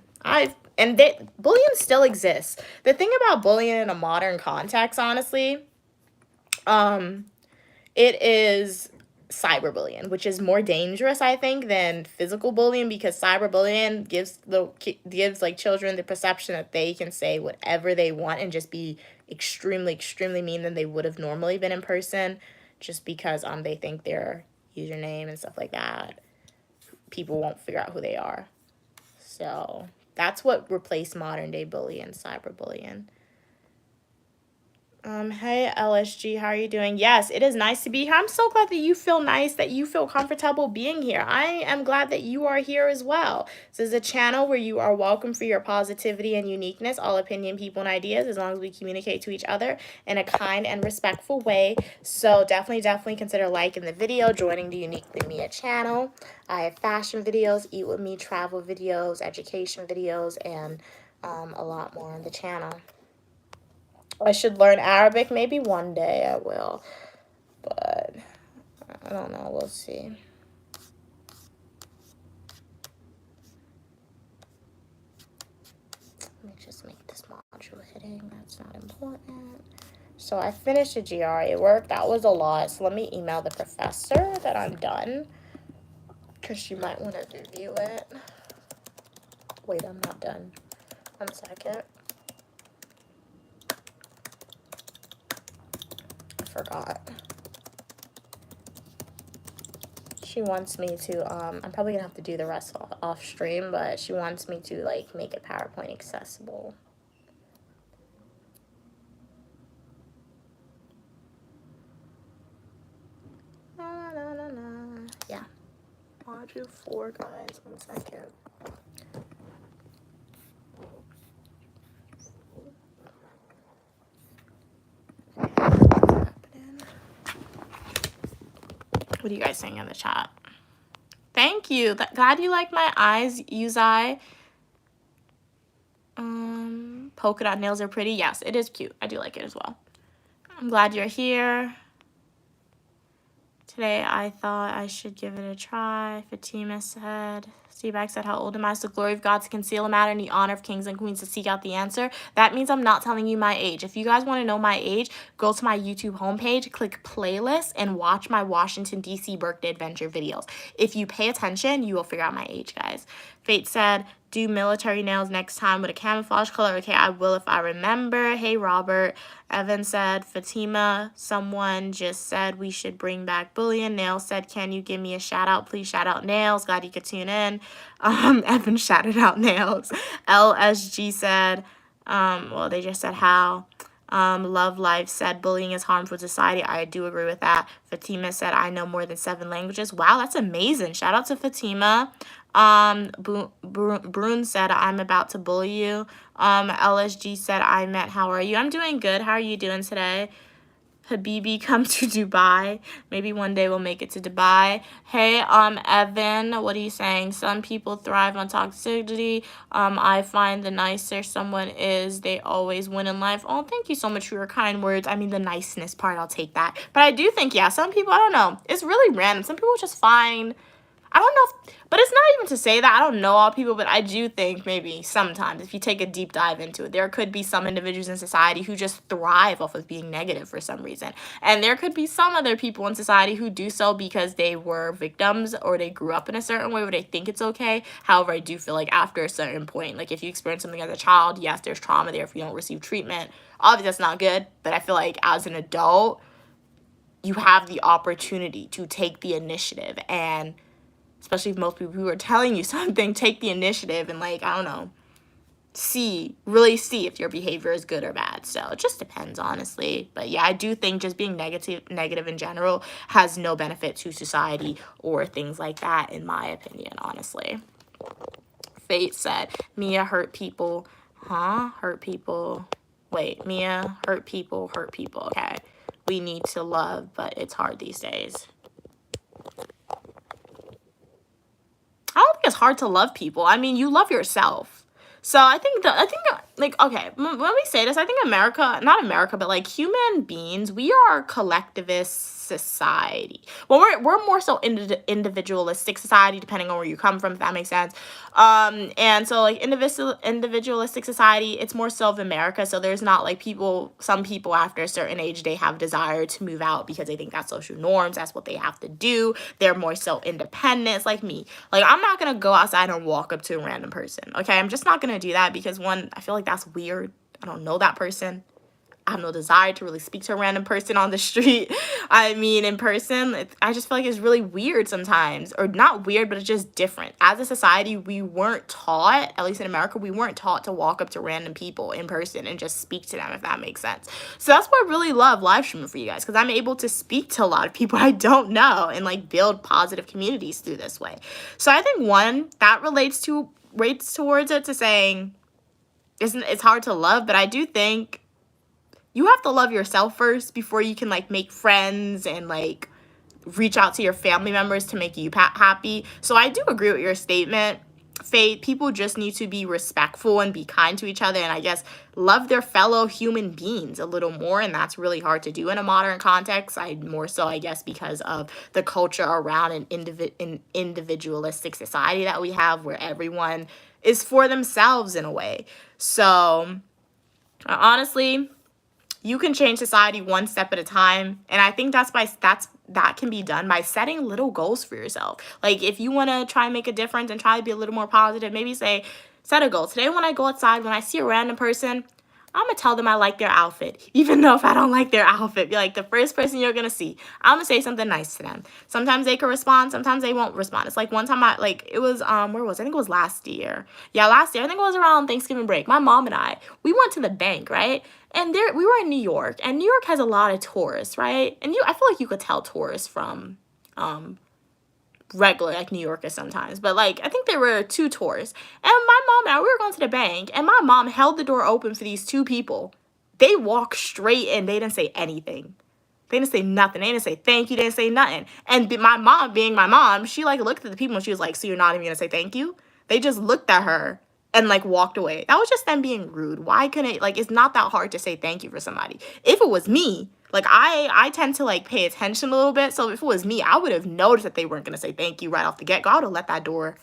bullying still exists. The thing about bullying in a modern context, honestly, it is cyberbullying, which is more dangerous, I think, than physical bullying, because cyberbullying gives like children the perception that they can say whatever they want and just be extremely mean than they would have normally been in person, just because they think their username and stuff like that, people won't figure out who they are. So that's what replaced modern day bullying, cyberbullying. Hey LSG, how are you doing? Yes, it is nice to be here. I'm so glad that you feel nice, that you feel comfortable being here. I am glad that you are here as well. This is a channel where you are welcome for your positivity and uniqueness, all opinion, people, and ideas, as long as we communicate to each other in a kind and respectful way. So definitely consider liking the video, joining the Uniquely Mia channel. I have fashion videos, eat with me, travel videos, education videos, and a lot more on the channel. I should learn Arabic. Maybe one day I will. But I don't know. We'll see. Let me just make this module hitting. That's not important. So I finished the GRE work. That was a lot. So let me email the professor that I'm done, because she might want to review it. Wait, I'm not done. 1 second. I forgot. She wants me to, I'm probably gonna have to do the rest off stream, but she wants me to, like, make it PowerPoint accessible. Yeah. Module 4, guys. 1 second. What are you guys saying in the chat? Thank you. Glad you like my eyes, Yuzai. Polka dot nails are pretty. Yes, it is cute. I do like it as well. I'm glad you're here. Today I thought I should give it a try. Fatima said. Seabag said, how old am I? It's the glory of God to conceal a matter and the honor of kings and queens to seek out the answer. That means I'm not telling you my age. If you guys want to know my age, go to my YouTube homepage, click playlist, and watch my Washington, D.C. birthday adventure videos. If you pay attention, you will figure out my age, guys. Fate said, do military nails next time with a camouflage color. Okay, I will if I remember. Hey, Robert. Evan said, Fatima, someone just said we should bring back bullying. Nails said, can you give me a shout out? Please shout out Nails. Glad you could tune in. Evan shouted out Nails. LSG said, well, they just said how. Love Life said, bullying is harmful to society. I do agree with that. Fatima said, I know more than 7 languages. Wow, that's amazing. Shout out to Fatima. Brune said, I'm about to bully you. LSG said, I met, how are you? I'm doing good. How are you doing today? Habibi, come to Dubai. Maybe one day we'll make it to Dubai. Hey, Evan, what are you saying? Some people thrive on toxicity. I find the nicer someone is, they always win in life. Oh, thank you so much for your kind words. I mean, the niceness part, I'll take that. But I do think, yeah, some people, I don't know. It's really random. Some people just find, I don't know, but it's not even to say that I don't know all people, but I do think maybe sometimes if you take a deep dive into it, there could be some individuals in society who just thrive off of being negative for some reason. And there could be some other people in society who do so because they were victims or they grew up in a certain way where they think it's okay. However, I do feel like after a certain point, like if you experience something as a child, yes, there's trauma there if you don't receive treatment. Obviously, that's not good, but I feel like as an adult, you have the opportunity to take the initiative, and especially if most people who are telling you something, take the initiative and, like, I don't know, really see if your behavior is good or bad. So it just depends, honestly. But yeah, I do think just being negative in general has no benefit to society or things like that, in my opinion, honestly. Fate said, Mia hurt people. Huh? Hurt people. Wait, Mia hurt people. Okay. We need to love, but it's hard these days. I don't think it's hard to love people. I mean, you love yourself. So I think like, okay, when we say this, I think not America, but like human beings, we are a collectivist society. Well, we're more so individualistic society, depending on where you come from, if that makes sense. And so like individualistic society, it's more so of America. So there's not like some people after a certain age, they have desire to move out because they think that's social norms. That's what they have to do. They're more so independent. It's like me. Like, I'm not going to go outside and walk up to a random person. Okay. I'm just not going to do that because, one, I feel like that's weird. I don't know that person. I have no desire to really speak to a random person on the street. I mean, in person, I just feel like it's really weird sometimes. Or not weird, but it's just different. As a society, we weren't taught, at least in America, we weren't taught to walk up to random people in person and just speak to them, if that makes sense. So that's why I really love live streaming for you guys, because I'm able to speak to a lot of people I don't know and like build positive communities through this way. So I think one, that relates towards it, to saying it's hard to love, but I do think you have to love yourself first before you can like make friends and like reach out to your family members to make you happy. So I do agree with your statement, Faith. People just need to be respectful and be kind to each other, and I guess love their fellow human beings a little more, and that's really hard to do in a modern context. More so, I guess, because of the culture around an individualistic society that we have, where everyone is for themselves in a way. So honestly, you can change society one step at a time, and I think that can be done by setting little goals for yourself. Like, if you want to try and make a difference and try to be a little more positive, maybe set a goal. Today when I go outside, when I see a random person, I'm going to tell them I like their outfit. Even though if I don't like their outfit, be like, the first person you're going to see, I'm going to say something nice to them. Sometimes they can respond, sometimes they won't respond. It's like one time it was, where was it? I think it was last year. Yeah, last year. I think it was around Thanksgiving break. My mom and we went to the bank, right? And we were in New York, and New York has a lot of tourists, right? And I feel like you could tell tourists from regular like New Yorkers sometimes, but like I think there were 2 tourists, and my mom and we were going to the bank, and my mom held the door open for these 2 people. They walked straight in. They didn't say anything. They didn't say nothing. They didn't say thank you. They didn't say nothing. And my mom, being my mom, she like looked at the people and she was like, so you're not even gonna say thank you? They just looked at her and like walked away. That was just them being rude. Why couldn't it, like, it's not that hard to say thank you for somebody. If it was me, like I tend to like pay attention a little bit. So if it was me, I would have noticed that they weren't gonna say thank you right off the get-go. I would have let that door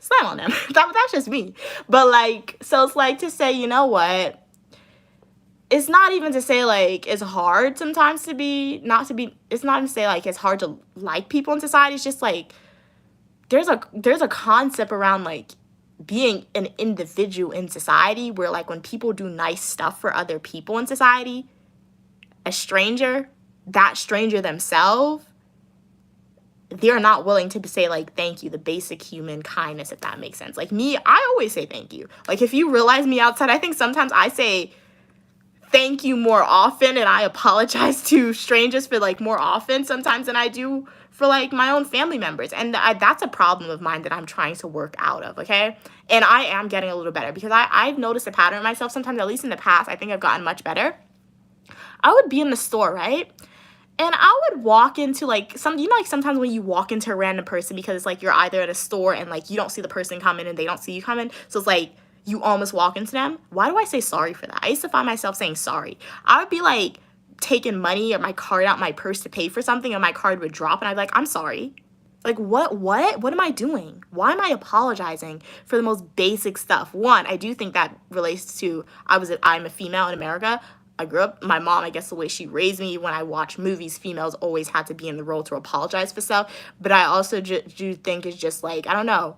slam on them. That's just me. But like, so it's like to say, you know what? It's not even to say like it's hard sometimes it's not even to say like it's hard to like people in society. It's just like there's a concept around like being an individual in society, where like when people do nice stuff for other people in society, that stranger themselves, they're not willing to say like thank you, the basic human kindness, if that makes sense. Like me, I always say thank you. Like if you realize me outside, I think sometimes I say thank you more often, and I apologize to strangers for like more often sometimes than I do for like my own family members. And that's a problem of mine that I'm trying to work out of, okay? And I am getting a little better, because I've noticed a pattern in myself sometimes, at least in the past. I think I've gotten much better. I would be in the store, right? And I would walk into like sometimes when you walk into a random person, because it's like you're either at a store and like you don't see the person coming and they don't see you coming. So it's like you almost walk into them. Why do I say sorry for that? I used to find myself saying sorry. I would be like taking money or my card out my purse to pay for something, and my card would drop, and I'd be like, I'm sorry. Like, what am I doing? Why am I apologizing for the most basic stuff? One, I do think that relates to, I'm a female in America. I grew up, my mom, I guess the way she raised me, when I watch movies, females always had to be in the role to apologize for stuff. But I also do think it's just like, I don't know,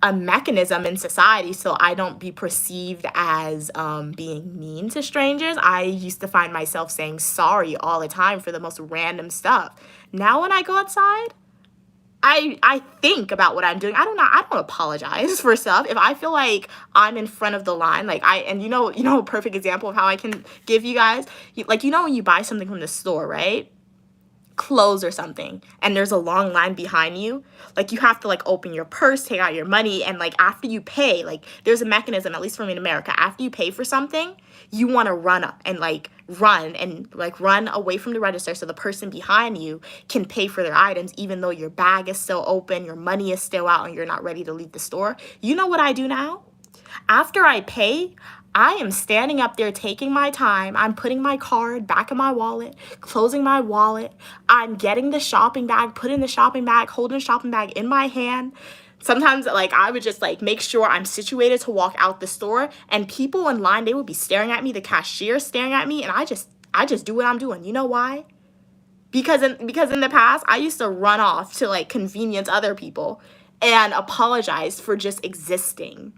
a mechanism in society so I don't be perceived as being mean to strangers. I used to find myself saying sorry all the time for the most random stuff. Now when I go outside, I think about what I'm doing. I don't apologize for stuff. If I feel like I'm in front of the line, like a perfect example of how I can give you guys, like, when you buy something from the store, right? Clothes or something, and there's a long line behind you, like you have to like open your purse, take out your money, and like after you pay, like there's a mechanism, at least for me in America, after you pay for something, you want to run up and run away from the register so the person behind you can pay for their items, even though your bag is still open, your money is still out, and you're not ready to leave the store. You know what I do now? After I pay, I am standing up there taking my time. I'm putting my card back in my wallet, closing my wallet. I'm getting the shopping bag, putting the shopping bag, holding the shopping bag in my hand. Sometimes, like, I would just, like, make sure I'm situated to walk out the store. And people in line, they would be staring at me, the cashier staring at me. And I just do what I'm doing. You know why? Because in the past, I used to run off to, like, convenience other people and apologize for just existing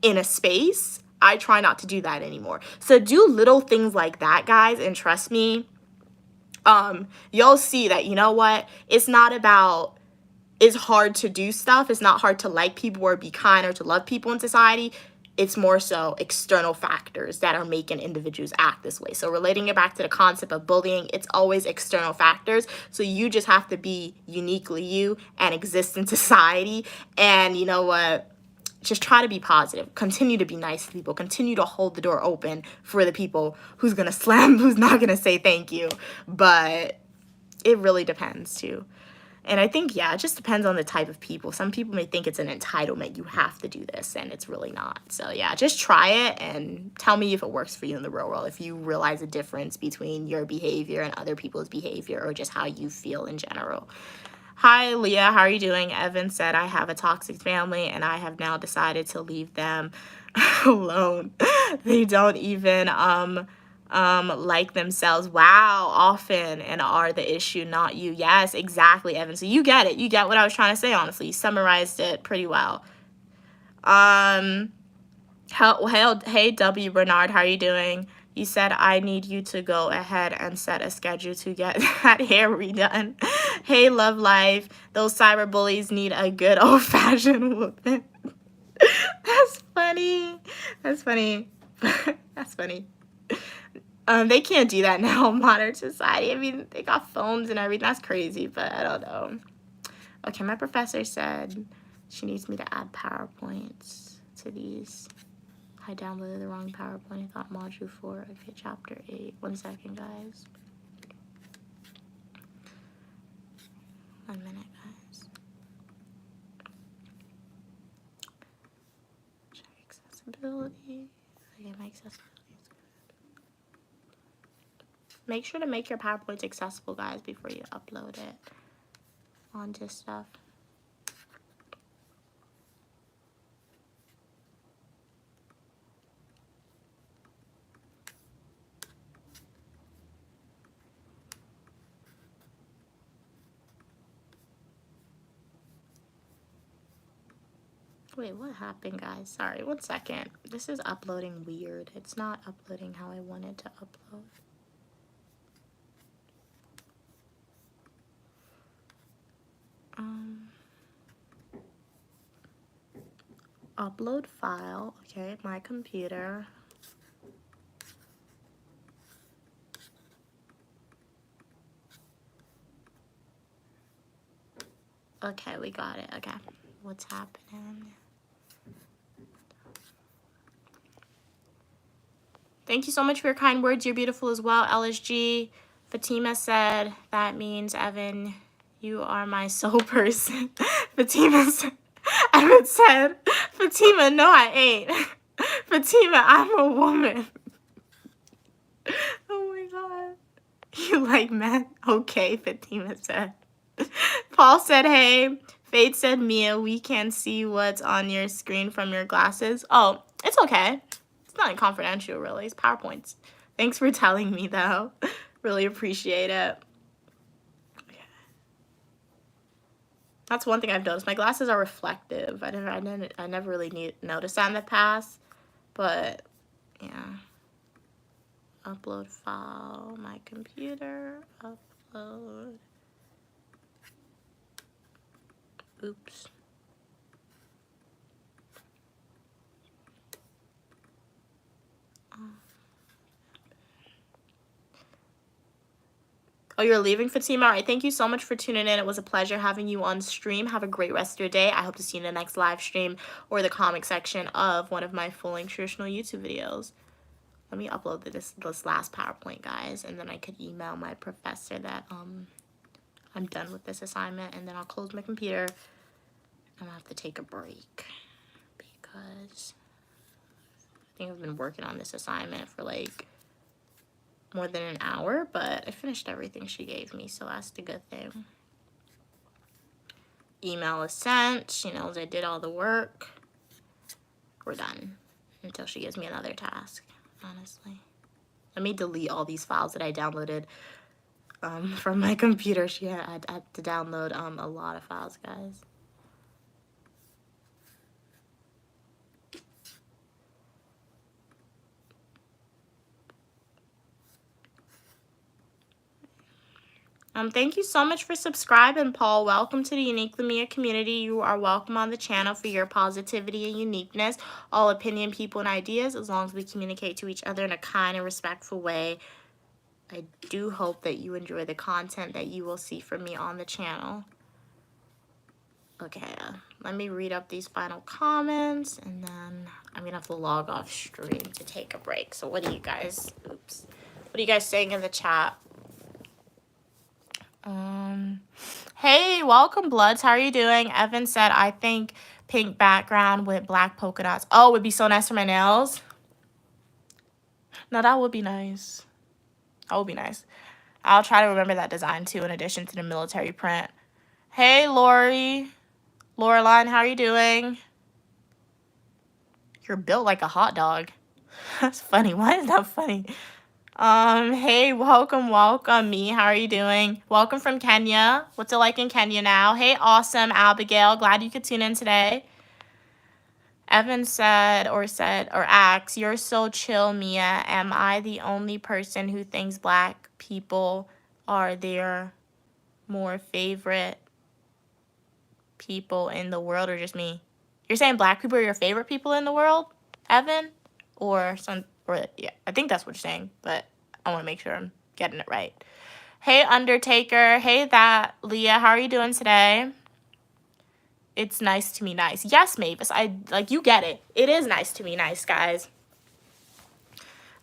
in a space. I try not to do that anymore. So do little things like that, guys, and trust me, you'll see that, you know what, it's not about, it's hard to do stuff. It's not hard to like people or be kind or to love people in society. It's more so external factors that are making individuals act this way. So relating it back to the concept of bullying, it's always external factors. So you just have to be uniquely you and exist in society. And you know what? Just try to be positive. Continue to be nice to people. Continue to hold the door open for the people who's going to slam, who's not going to say thank you. But it really depends too. And I think, yeah, it just depends on the type of people. Some people may think it's an entitlement. You have to do this, and it's really not. So, yeah, just try it and tell me if it works for you in the real world, if you realize a difference between your behavior and other people's behavior or just how you feel in general. Hi, Leah. How are you doing? Evan said, I have a toxic family, and I have now decided to leave them alone. They don't even like themselves. Wow, often, and are the issue, not you. Yes, exactly, Evan. So you get it. You get what I was trying to say, honestly. You summarized it pretty well. Hey, W. Bernard, how are you doing? You said, I need you to go ahead and set a schedule to get that hair redone. Hey, Love Life. Those cyber bullies need a good old-fashioned whooping. That's funny. That's funny. That's funny. They can't do that now in modern society. I mean, they got phones and everything. That's crazy, but I don't know. Okay, my professor said she needs me to add PowerPoints to these. I downloaded the wrong PowerPoint. I thought module 4. Okay, chapter 8. 1 second, guys. 1 minute, guys. Check accessibility. Okay, my accessibility. Make sure to make your PowerPoints accessible, guys, before you upload it onto stuff. Wait, what happened, guys? Sorry, 1 second. This is uploading weird. It's not uploading how I wanted to upload. Upload file. Okay, my computer. Okay, we got it. Okay, what's happening? Thank you so much for your kind words. You're beautiful as well. LSG. Fatima said, that means, Evan, you are my soul person. Fatima said, Evan said, Fatima, no, I ain't. Fatima, I'm a woman. Oh my God. You like men? Okay, Fatima said. Paul said, hey. Faith said, Mia, we can see what's on your screen from your glasses. Oh, it's okay. It's not confidential, really. It's PowerPoints. Thanks for telling me, though. Really appreciate it. Okay. That's one thing I've noticed. My glasses are reflective. I never really noticed that in the past. But, yeah. Upload file. My computer. Upload. Oops. Oh, you're leaving, Fatima? All right, thank you so much for tuning in. It was a pleasure having you on stream. Have a great rest of your day. I hope to see you in the next live stream or the comic section of one of my full-length traditional YouTube videos. Let me upload this last PowerPoint, guys, and then I could email my professor that I'm done with this assignment, and then I'll close my computer. I'm gonna have to take a break because I think I've been working on this assignment for like more than an hour, but I finished everything she gave me, so that's the good thing. Email is sent. She knows I did all the work. We're done until she gives me another task, honestly. Let me delete all these files that I downloaded from my computer. I had to download a lot of files, guys. Thank you so much for subscribing, Paul. Welcome to the Uniquely Mia community. You are welcome on the channel for your positivity and uniqueness. All opinion, people, and ideas, as long as we communicate to each other in a kind and respectful way. I do hope that you enjoy the content that you will see from me on the channel. Okay, let me read up these final comments, and then I'm going to have to log off stream to take a break. So what are you guys, what are you guys saying in the chat? Hey, welcome, Bloods. How are you doing? Evan said, I think pink background with black polka dots. Oh, it would be so nice for my nails. No, that would be nice. That would be nice. I'll try to remember that design, too, in addition to the military print. Hey, Lori. Loreline, how are you doing? You're built like a hot dog. That's funny. Why is that funny? Hey, welcome, me. How are you doing? Welcome from Kenya. What's it like in Kenya now? Hey, awesome, Abigail. Glad you could tune in today. Evan said or asked, you're so chill, Mia. Am I the only person who thinks black people are their more favorite people in the world, or just me? You're saying black people are your favorite people in the world, Evan? Yeah, I think that's what you're saying, but I want to make sure I'm getting it right. Hey, Undertaker. Hey, Leah. How are you doing today? It's nice to be nice. Yes, Mavis. You get it. It is nice to be nice, guys.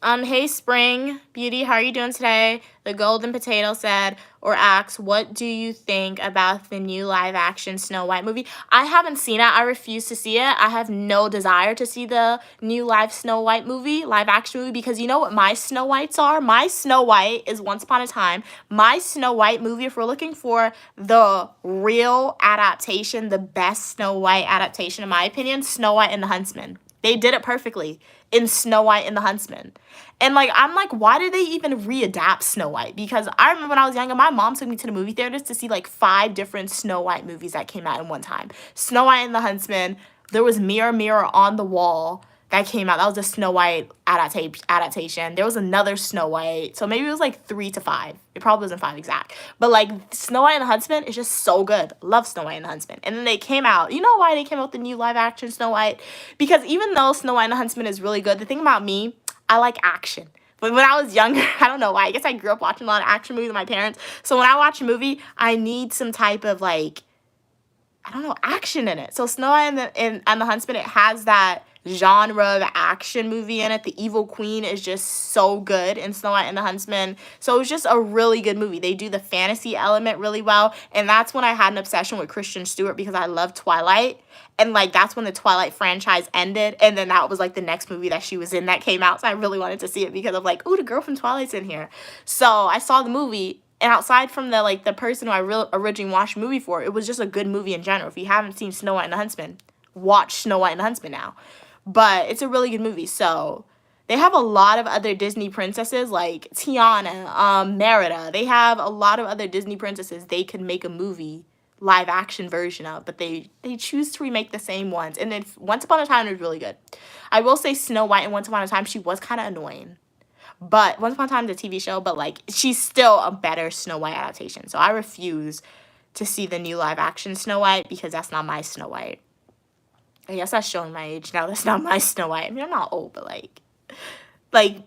Hey, Spring Beauty, how are you doing today? The Golden Potato said or asked, what do you think about the new live-action Snow White movie? I haven't seen it. I refuse to see it. I have no desire to see the new live-action movie, because you know what my Snow Whites are? My Snow White is Once Upon a Time. My Snow White movie, if we're looking for the real adaptation, the best Snow White adaptation, in my opinion, Snow White and the Huntsman. They did it perfectly in Snow White and the Huntsman. And I'm like, why did they even readapt Snow White? Because I remember when I was younger, my mom took me to the movie theaters to see 5 different Snow White movies that came out in one time. Snow White and the Huntsman. There was Mirror, Mirror on the Wall that came out. That was a Snow White adaptation. There was another Snow White. So maybe it was 3 to 5. It probably wasn't 5 exact. But Snow White and the Huntsman is just so good. Love Snow White and the Huntsman. And then they came out. You know why they came out with the new live action Snow White? Because even though Snow White and the Huntsman is really good, the thing about me, I like action. But when I was younger, I don't know why. I guess I grew up watching a lot of action movies with my parents. So when I watch a movie, I need some type of I don't know, action in it. So Snow White and the Huntsman, it has that genre of action movie in it. The evil queen is just so good in Snow White and the Huntsman. So it was just a really good movie. They do the fantasy element really well. And that's when I had an obsession with Kristen Stewart, because I love Twilight. And that's when the Twilight franchise ended. And then that was the next movie that she was in that came out. So I really wanted to see it because of oh, the girl from Twilight's in here. So I saw the movie. And outside from the person who I originally watched the movie for, it was just a good movie in general. If you haven't seen Snow White and the Huntsman, watch Snow White and the Huntsman now. But it's a really good movie. So they have a lot of other Disney princesses like Tiana, Merida. They have a lot of other Disney princesses they could make a movie live action version of, but they choose to remake the same ones. And then Once Upon a Time was really good. I will say Snow White and Once Upon a Time, she was kind of annoying. But Once Upon a Time, the TV show, but she's still a better Snow White adaptation. So I refuse to see the new live action Snow White because that's not my Snow White. I guess that's showing my age now. That's not my Snow White. I mean, I'm not old, but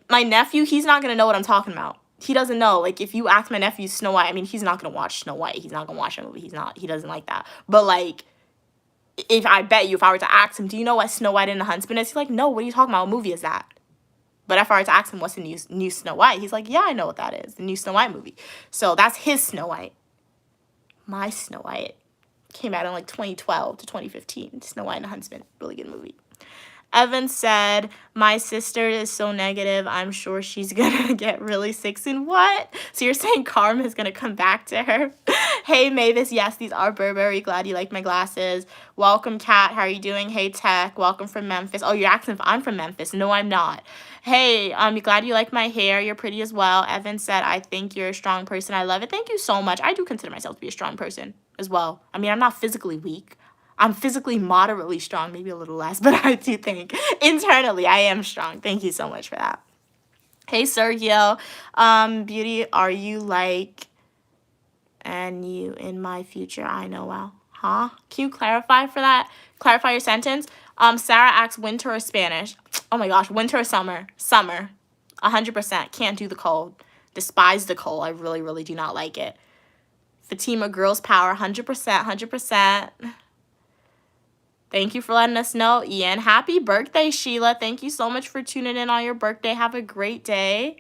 my nephew, he's not gonna know what I'm talking about. He doesn't know. If you ask my nephew Snow White, I mean, he's not gonna watch Snow White. He's not gonna watch a movie. He doesn't like that. But if I were to ask him, do you know what Snow White and the Huntsman is? He's like, no, what are you talking about? What movie is that? But if I were to ask him what's the new Snow White, he's like, yeah, I know what that is. The new Snow White movie. So that's his Snow White. My Snow White came out in 2012 to 2015. Snow White and the Huntsman. Really good movie. Evan said, my sister is so negative. I'm sure she's going to get really sick soon. What? So you're saying karma is going to come back to her? Hey, Mavis. Yes, these are Burberry. Glad you like my glasses. Welcome, Kat. How are you doing? Hey, Tech. Welcome from Memphis. Oh, you're asking if I'm from Memphis. No, I'm not. Hey, glad you like my hair. You're pretty as well. Evan said, I think you're a strong person. I love it. Thank you so much. I do consider myself to be a strong person as well. I mean, I'm not physically weak. I'm physically moderately strong, maybe a little less, but I do think internally I am strong. Thank you so much for that. Hey, Sergio. Beauty, are you and you in my future, I know well. Huh? Can you clarify for that? Clarify your sentence. Sarah asks winter or Spanish. Oh my gosh, winter or summer? Summer. 100%. Can't do the cold. Despise the cold. I really, really do not like it. Fatima, girls power. 100%. 100%. Thank you for letting us know, Ian. Happy birthday, Sheila. Thank you so much for tuning in on your birthday. Have a great day.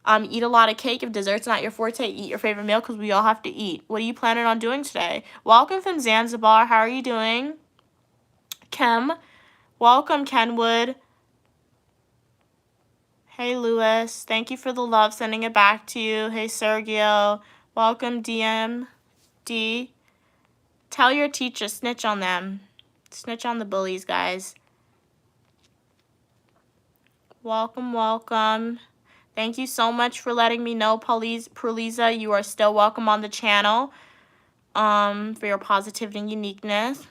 Eat a lot of cake. If dessert's not your forte, eat your favorite meal because we all have to eat. What are you planning on doing today? Welcome from Zanzibar. How are you doing? Kim. Welcome, Kenwood. Hey, Lewis. Thank you for the love. Sending it back to you. Hey, Sergio. Welcome, DMD. Tell your teacher. Snitch on them. Snitch on the bullies, guys. Welcome, welcome. Thank you so much for letting me know, Perliza. You are still welcome on the channel for your positivity and uniqueness.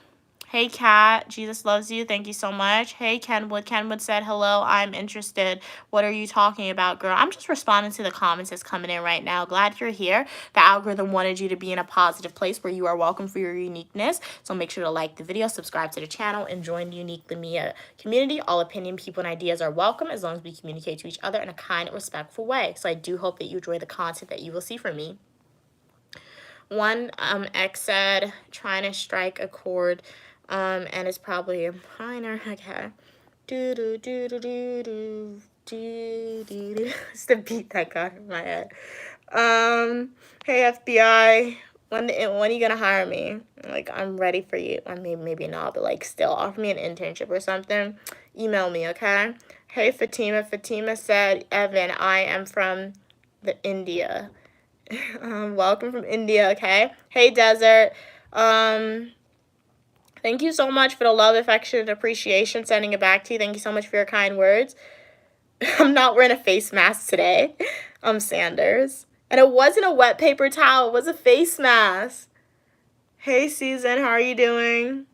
Hey, Kat. Jesus loves you. Thank you so much. Hey, Kenwood. Kenwood said, hello, I'm interested. What are you talking about, girl? I'm just responding to the comments that's coming in right now. Glad you're here. The algorithm wanted you to be in a positive place where you are welcome for your uniqueness. So make sure to like the video, subscribe to the channel, and join the Unique Lamia community. All opinion, people, and ideas are welcome as long as we communicate to each other in a kind and respectful way. So I do hope that you enjoy the content that you will see from me. One X said, trying to strike a chord. And it's probably a minor. Okay. Do do do do do do do do do. It's the beat that got in my head. Hey FBI, when are you gonna hire me? Like, I'm ready for you. I mean, maybe not, but like, still offer me an internship or something. Email me, okay? Hey Fatima. Fatima said, Evan, I am from the India. Welcome from India, okay? Hey Desert. Thank you so much for the love, affection, and appreciation. Sending it back to you. Thank you so much for your kind words. I'm not wearing a face mask today. I'm Sanders. And it wasn't a wet paper towel. It was a face mask. Hey, Susan. How are you doing?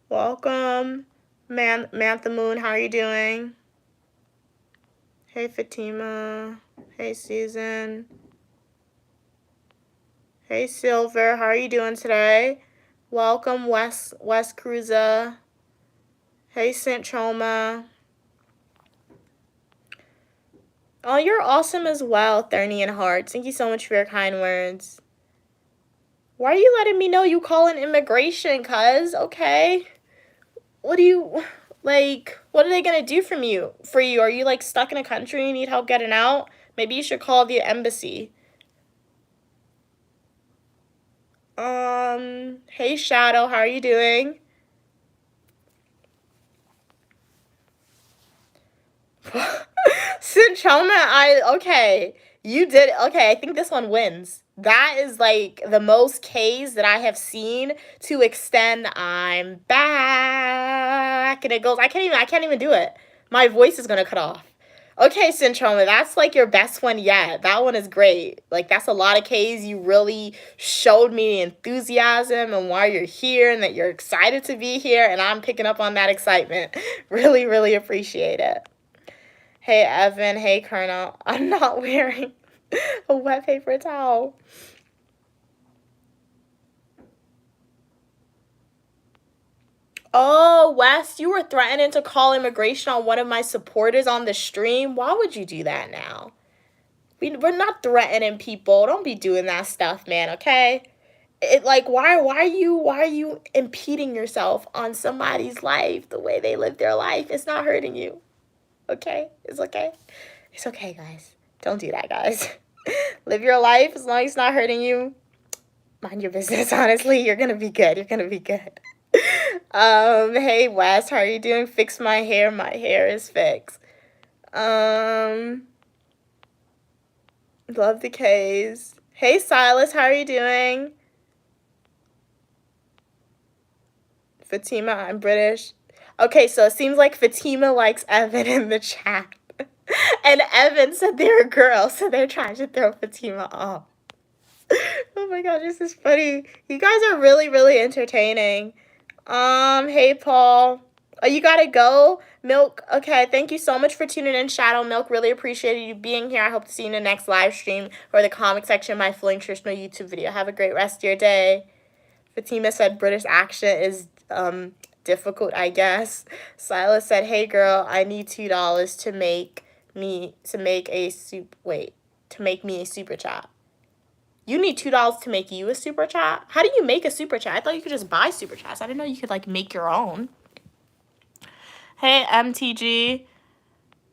Welcome. Mantha Moon. How are you doing? Hey, Fatima. Hey, Susan. Hey, Silver. How are you doing today? Welcome, West Cruiser. Hey, St. Choma. Oh, you're awesome as well, Thernian Hearts. Thank you so much for your kind words. Why are you letting me know you call in immigration, cuz? Okay. What do you, like, what are they going to do for you? Are you, like, stuck in a country and you need help getting out? Maybe you should call the embassy. Hey, Shadow, how are you doing? Sinchoma, okay. You did, okay, I think this one wins. That is, like, the most Ks that I have seen to extend I'm back. And it goes, I can't even do it. My voice is gonna cut off. Okay, Sinchoma, that's, like, your best one yet. That one is great. Like, that's a lot of Ks. You really showed me enthusiasm and why you're here and that you're excited to be here, and I'm picking up on that excitement. Really, really appreciate it. Hey, Evan. Hey, Colonel. I'm not wearing a wet paper towel. Oh, Wes, you were threatening to call immigration on one of my supporters on the stream. Why would you do that now? We're not threatening people. Don't be doing that stuff, man, okay? Like, why are you impeding yourself on somebody's life the way they live their life? It's not hurting you. Okay? It's okay. It's okay, guys. Don't do that, guys. Live your life as long as it's not hurting you. Mind your business, honestly. You're going to be good. You're going to be good. Hey, Wes, how are you doing? Fix my hair. My hair is fixed. Love the K's. Hey, Silas, how are you doing? Fatima, I'm British. Okay, so it seems like Fatima likes Evan in the chat. And Evan said they're a girl, so they're trying to throw Fatima off. Oh my god, this is funny. You guys are really, really entertaining. Hey, Paul. Oh, you gotta go, Milk. Okay, thank you so much for tuning in, Shadow Milk. Really appreciated you being here. I hope to see you in the next live stream or the comic section of my Fully Nutritional YouTube video. Have a great rest of your day. Fatima said British accent is difficult, I guess. Silas said, "Hey girl, I need $2 to make me a super chat." You need $2 to make you a super chat? How do you make a super chat? I thought you could just buy super chats. I didn't know you could like make your own. Hey MTG.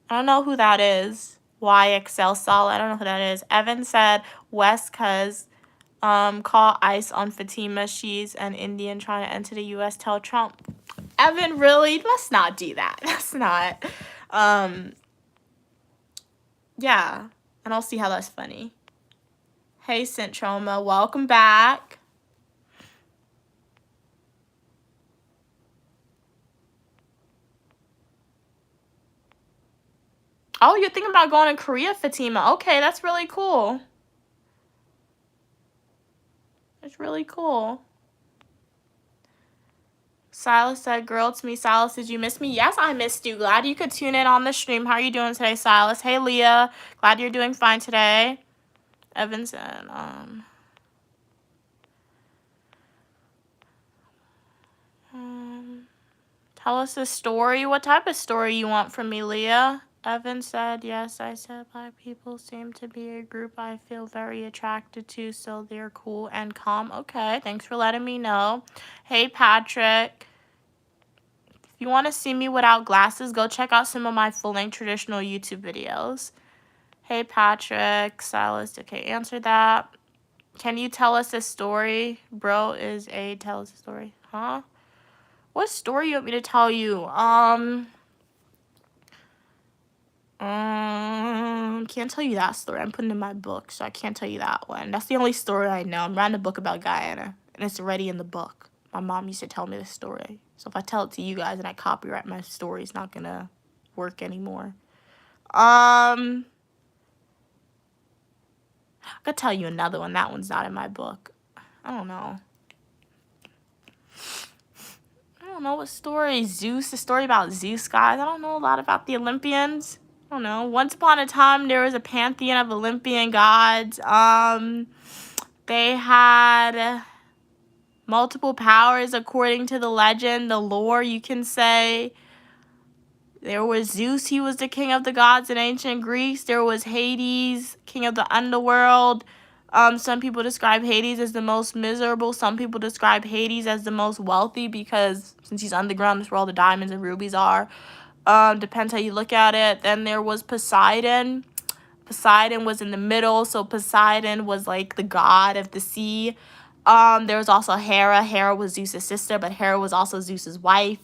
I don't know who that is. YXL Solid. I don't know who that is. Evan said West cuz call ICE on Fatima. She's an Indian trying to enter the US. Tell Trump. Evan, really? Let's not do that. Let's not. Yeah. I don't see how that's funny. Hey, Centroma. Welcome back. Oh, you're thinking about going to Korea, Fatima. Okay, that's really cool. That's really cool. Silas said, girl, to me, Silas, did you miss me? Yes, I missed you. Glad you could tune in on the stream. How are you doing today, Silas? Hey, Leah. Glad you're doing fine today. Evan said, tell us a story. What type of story you want from me, Leah? Evan said, yes, I said Black people seem to be a group I feel very attracted to, so they're cool and calm. Okay, thanks for letting me know. Hey, Patrick. If you want to see me without glasses, go check out some of my full-length traditional YouTube videos. Hey, Patrick. Silas, okay, answer that. Can you tell us a story? Bro is a tell us a story. Huh? What story you want me to tell you? Can't tell you that story. I'm putting it in my book, so I can't tell you that one. That's the only story I know. I'm writing a book about Guyana, and it's already in the book. My mom used to tell me this story. So if I tell it to you guys and I copyright my story, it's not gonna work anymore. I could tell you another one. That one's not in my book. I don't know. I don't know what story. Zeus, the story about Zeus, guys. I don't know a lot about the Olympians. I don't know. Once upon a time, there was a pantheon of Olympian gods. They had multiple powers according to the legend, the lore, you can say. There was Zeus, he was the king of the gods in ancient Greece. There was Hades, king of the underworld. Some people describe Hades as the most miserable. Some people describe Hades as the most wealthy because since he's underground, that's where all the diamonds and rubies are. Depends how you look at it. Then there was Poseidon. Poseidon was in the middle, so Poseidon was like the god of the sea. There was also Hera. Hera was Zeus's sister, but Hera was also Zeus's wife.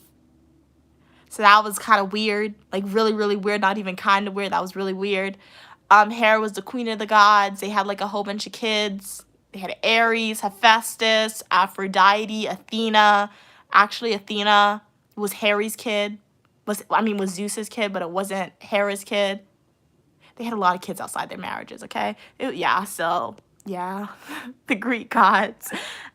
So that was kind of weird, like really, really weird. Not even kind of weird. That was really weird. Hera was the queen of the gods. They had like a whole bunch of kids. They had Ares, Hephaestus, Aphrodite, Athena. Actually, Athena was Hera's kid. Was Zeus's kid, but it wasn't Hera's kid. They had a lot of kids outside their marriages, okay? Yeah, the Greek gods.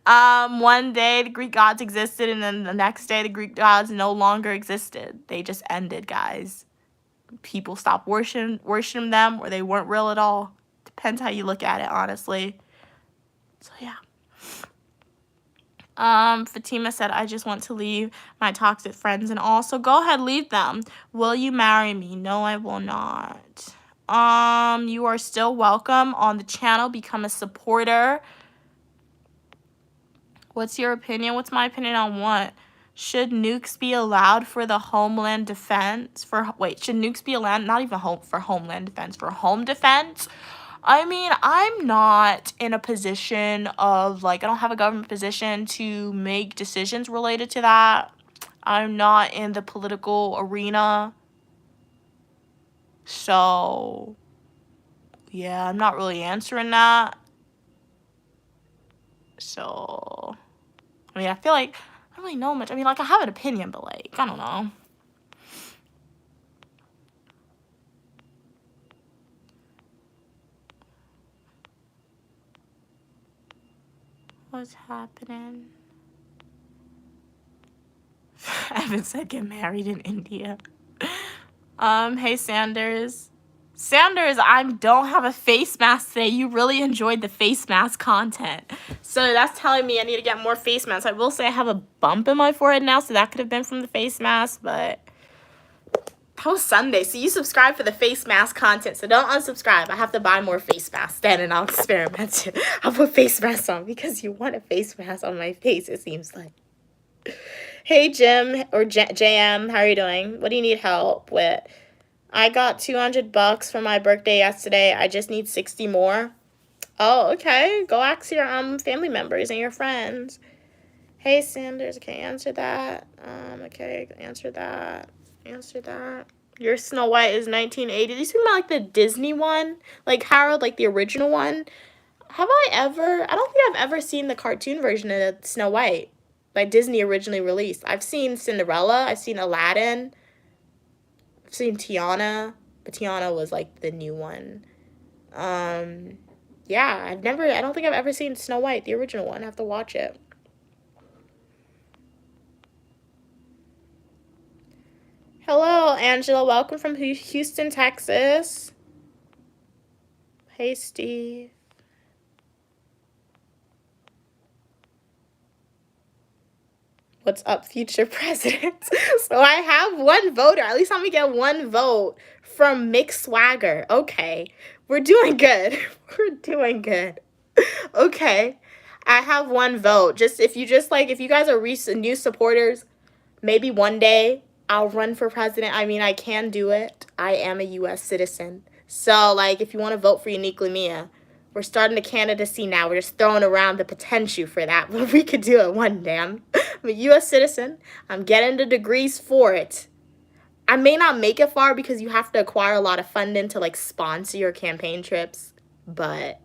One day the Greek gods existed, and then the next day the Greek gods no longer existed. They just ended, guys. People stopped worshiping them, or they weren't real at all. Depends how you look at it, honestly. So yeah. Fatima said, I just want to leave my toxic friends and all. So go ahead, leave them. Will you marry me? No, I will not. You are still welcome on the channel. Become a supporter. What's your opinion? What's my opinion on what? Should nukes be allowed for the homeland defense? Should nukes be allowed? Not even for homeland defense, for home defense? I mean, I'm not in a position of, I don't have a government position to make decisions related to that. I'm not in the political arena. So, yeah, I'm not really answering that. So, I mean, I feel like I don't really know much. I mean, I have an opinion, but, I don't know. What's happening? Evan said get married in India. Hey, Sanders. Sanders, I don't have a face mask today. You really enjoyed the face mask content. So that's telling me I need to get more face masks. I will say I have a bump in my forehead now, so that could have been from the face mask, but that was Sunday. So you subscribe for the face mask content, so don't unsubscribe. I have to buy more face masks then, and I'll experiment. I'll put face masks on because you want a face mask on my face, it seems like. Hey, Jim, or JM, how are you doing? What do you need help with? I got $200 for my birthday yesterday. I just need 60 more. Oh, okay. Go ask your family members and your friends. Hey, Sanders. Okay, answer that. Okay, answer that. Answer that. Your Snow White is 1980. These people like the Disney one, like Harold, like the original one. Have I ever? I don't think I've ever seen the cartoon version of Snow White, like Disney originally released. I've seen Cinderella. I've seen Aladdin. I've seen Tiana, but Tiana was like the new one. Yeah, I don't think I've ever seen Snow White, the original one. I have to watch it. Hello, Angela. Welcome from Houston, Texas. Hey, Steve. What's up, future presidents? So I have one voter. At least I'm gonna get one vote from Mick Swagger. Okay, we're doing good. We're doing good. Okay, I have one vote. If you guys are recent new supporters, maybe one day I'll run for president. I mean, I can do it. I am a U.S. citizen. So, like, if you want to vote for Uniquely Mia, we're starting the candidacy now. We're just throwing around the potential for that. But we could do it one day. I'm a U.S. citizen. I'm getting the degrees for it. I may not make it far because you have to acquire a lot of funding to, like, sponsor your campaign trips. But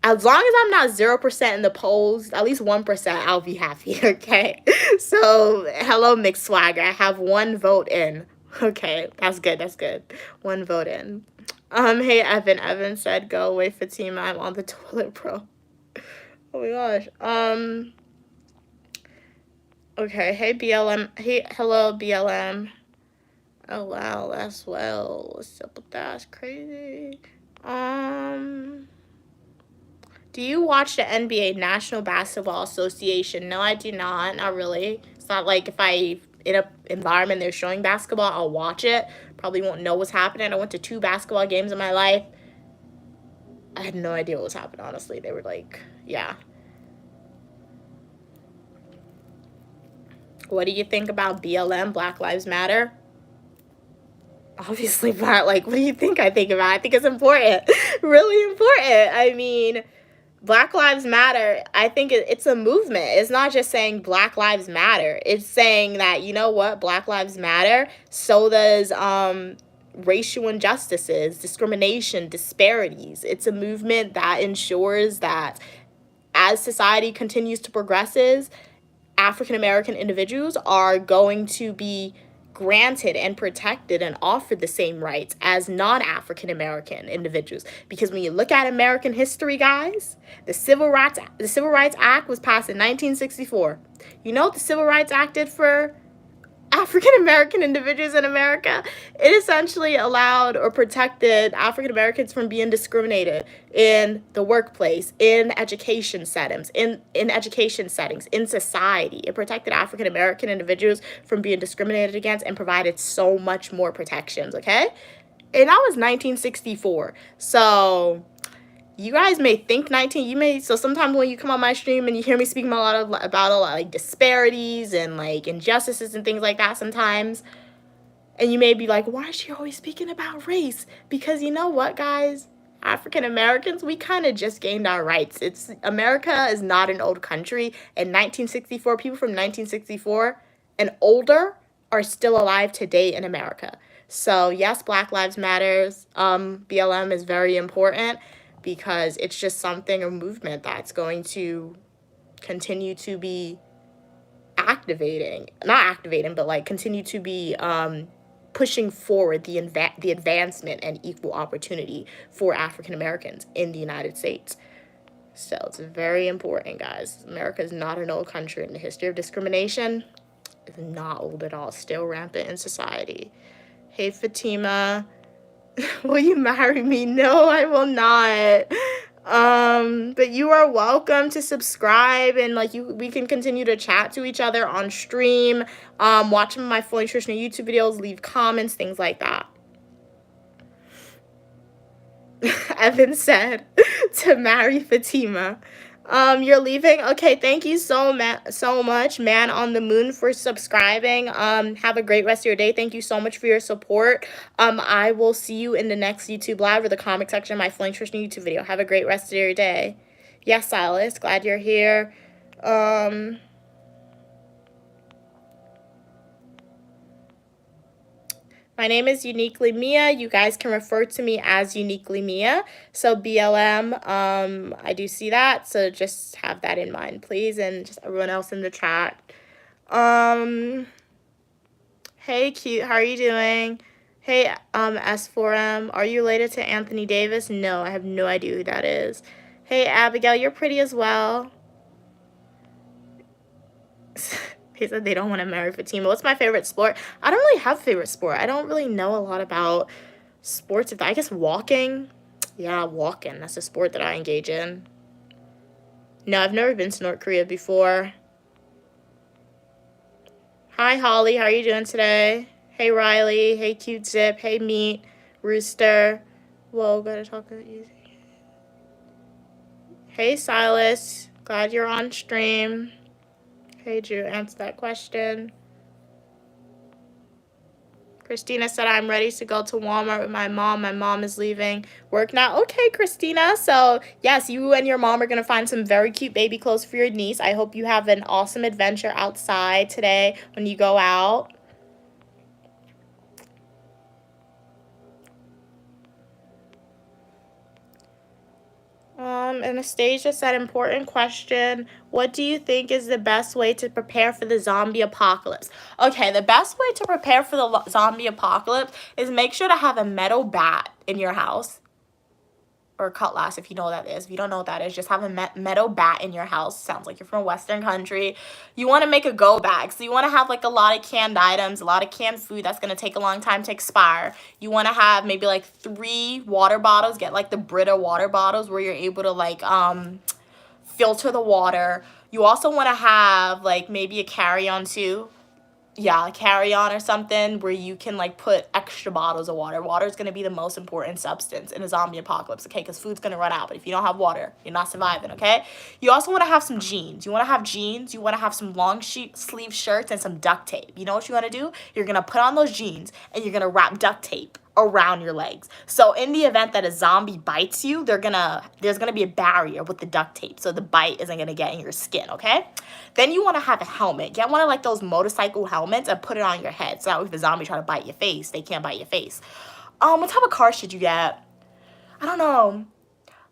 as long as I'm not 0% in the polls, at least 1%, I'll be happy, okay? So, hello, Mick Swagger. I have one vote in. Okay, that's good, that's good. One vote in. Hey, Evan. Evan said, go away, Fatima. I'm on the toilet, bro. Oh, my gosh. Okay, hey, BLM. Hey, hello, BLM. Oh, wow, that's well. What's up with that? That's crazy. Do you watch the NBA, National Basketball Association? No, I do not. Not really. It's not like if I in an environment they're showing basketball, I'll watch it. Probably won't know what's happening. I went to 2 basketball games in my life. I had no idea what was happening, honestly. They were like, yeah. What do you think about BLM, Black Lives Matter? Obviously, but like, what do you think I think about? I think it's important. Really important. I mean, Black Lives Matter, I think it's a movement. It's not just saying Black Lives Matter. It's saying that, you know what, Black Lives Matter, so does racial injustices, discrimination, disparities. It's a movement that ensures that as society continues to progresses, African American individuals are going to be granted and protected and offered the same rights as non-African American individuals. Because when you look at American history, guys, the Civil Rights Act was passed in 1964. You know what the Civil Rights Act did for African American individuals in America? It essentially allowed or protected African Americans from being discriminated in the workplace, in education settings, in society. It protected African American individuals from being discriminated against and provided so much more protections, okay? And that was 1964. So you guys may think so sometimes when you come on my stream and you hear me speaking about a lot like disparities and like injustices and things like that sometimes, and you may be like, why is she always speaking about race? Because you know what, guys? African Americans, we kind of just gained our rights. America is not an old country. In 1964, people from 1964 and older are still alive today in America. So yes, Black Lives Matters, BLM is very important, because it's just a movement that's going to continue to be continue to be pushing forward the advancement and equal opportunity for African Americans in the United States. So it's very important, guys. America is not an old country, and the history of discrimination is not old at all. Still rampant in society. Hey, Fatima. Will you marry me? No, I will not. But you are welcome to subscribe, and like we can continue to chat to each other on stream, watch some of my full nutritional YouTube videos, leave comments, things like that. Evan said to marry Fatima. You're leaving? Okay, thank you so much, Man on the Moon, for subscribing. Have a great rest of your day. Thank you so much for your support. I will see you in the next YouTube live or the comic section of my full nutrition YouTube video. Have a great rest of your day. Yes, Silas, glad you're here. My name is Uniquely Mia. You guys can refer to me as Uniquely Mia. So BLM, I do see that. So just have that in mind, please. And just everyone else in the chat. Hey, cute. How are you doing? Hey, S4M. Are you related to Anthony Davis? No, I have no idea who that is. Hey, Abigail. You're pretty as well. He said they don't want to marry Fatima. What's my favorite sport? I don't really have a favorite sport. I don't really know a lot about sports. I guess walking. Yeah, walking. That's a sport that I engage in. No, I've never been to North Korea before. Hi, Holly. How are you doing today? Hey, Riley. Hey, Cute Zip. Hey, Meat. Rooster. Whoa, gotta talk easy. Hey, Silas. Glad you're on stream. Hey, Drew, answer that question. Christina said, I'm ready to go to Walmart with my mom. My mom is leaving work now. Okay, Christina. So, yes, you and your mom are going to find some very cute baby clothes for your niece. I hope you have an awesome adventure outside today when you go out. Anastasia said, important question. What do you think is the best way to prepare for the zombie apocalypse? Okay, the best way to prepare for the zombie apocalypse is make sure to have a metal bat in your house. Or cutlass, if you know what that is. If you don't know what that is, just have a metal bat in your house. Sounds like you're from a Western country. You want to make a go bag. So you want to have like a lot of canned items, a lot of canned food that's going to take a long time to expire. You want to have maybe like 3 water bottles. Get like the Brita water bottles where you're able to like filter the water. You also want to have like maybe a carry-on too. Yeah, carry-on or something where you can like put extra bottles of water. Water is going to be the most important substance in a zombie apocalypse, okay? Because food's going to run out. But if you don't have water, you're not surviving, okay? You also want to have some jeans. You want to have jeans. You want to have some long sleeve shirts and some duct tape. You know what you want to do? You're going to put on those jeans and you're going to wrap duct tape around your legs. So in the event that a zombie bites you, there's gonna be a barrier with the duct tape, so the bite isn't gonna get in your skin, okay? Then you wanna have a helmet. Get one of like those motorcycle helmets and put it on your head, so that if the zombie try to bite your face, they can't bite your face. What type of car should you get? I don't know.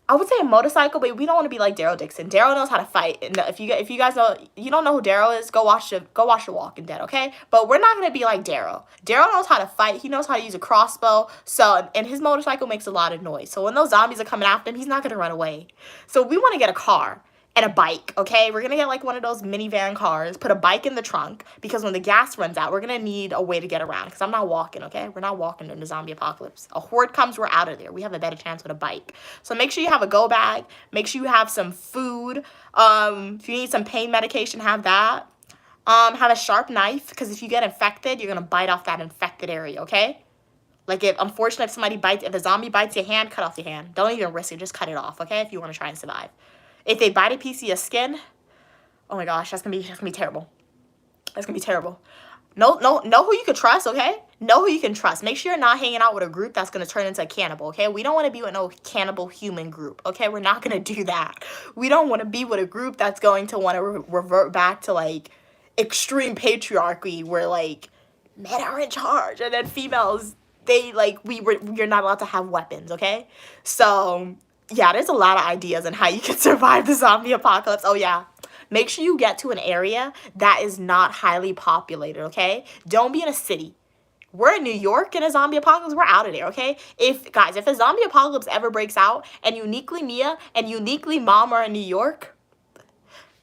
I would say a motorcycle, but we don't want to be like Daryl Dixon. Daryl knows how to fight, and if you guys know, you don't know who Daryl is, go watch The Walking Dead, okay? But we're not gonna be like Daryl. Daryl knows how to fight. He knows how to use a crossbow. So, and his motorcycle makes a lot of noise. So when those zombies are coming after him, he's not gonna run away. So we want to get a car and a bike, okay? We're gonna get like one of those minivan cars, put a bike in the trunk, because when the gas runs out, we're gonna need a way to get around, because I'm not walking, okay? We're not walking in the zombie apocalypse. A horde comes, we're out of there. We have a better chance with a bike. So make sure you have a go bag. Make sure you have some food. If you need some pain medication, have that. Have a sharp knife, because if you get infected, you're gonna bite off that infected area, okay? Like if a zombie bites your hand, cut off your hand. Don't even risk it, just cut it off, okay? If you want to try and survive. If they bite a piece of your skin, oh my gosh, that's gonna be terrible. That's gonna be terrible. Know who you can trust, okay? Know who you can trust. Make sure you're not hanging out with a group that's gonna turn into a cannibal, okay? We don't want to be with no cannibal human group, okay? We're not gonna do that. We don't want to be with a group that's going to want to revert back to like extreme patriarchy, where like men are in charge and then females, you're not allowed to have weapons, okay? So yeah, there's a lot of ideas on how you can survive the zombie apocalypse. Oh, yeah. Make sure you get to an area that is not highly populated, okay? Don't be in a city. We're in New York in a zombie apocalypse. We're out of there, okay? If a zombie apocalypse ever breaks out and Uniquely Mia and Uniquely Mom are in New York,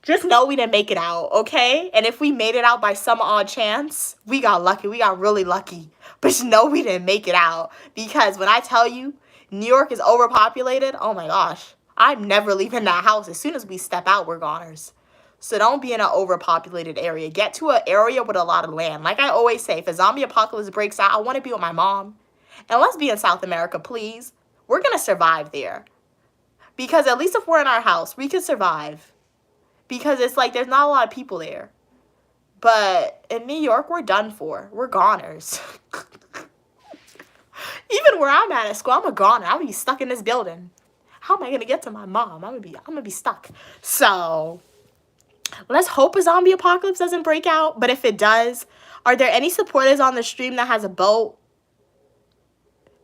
just know we didn't make it out, okay? And if we made it out by some odd chance, we got lucky. We got really lucky. But just know we didn't make it out. Because when I tell you New York is overpopulated, oh my gosh, I'm never leaving that house. As soon as we step out, we're goners. So don't be in an overpopulated area. Get to an area with a lot of land. Like I always say, if a zombie apocalypse breaks out, I want to be with my mom. And let's be in South America, please. We're going to survive there. Because at least if we're in our house, we can survive. Because it's like there's not a lot of people there. But in New York, we're done for. We're goners. Even where I'm at school, I'm a goner. I'm going to be stuck in this building. How am I going to get to my mom? I'm going to be stuck. So let's hope a zombie apocalypse doesn't break out. But if it does, are there any supporters on the stream that has a boat?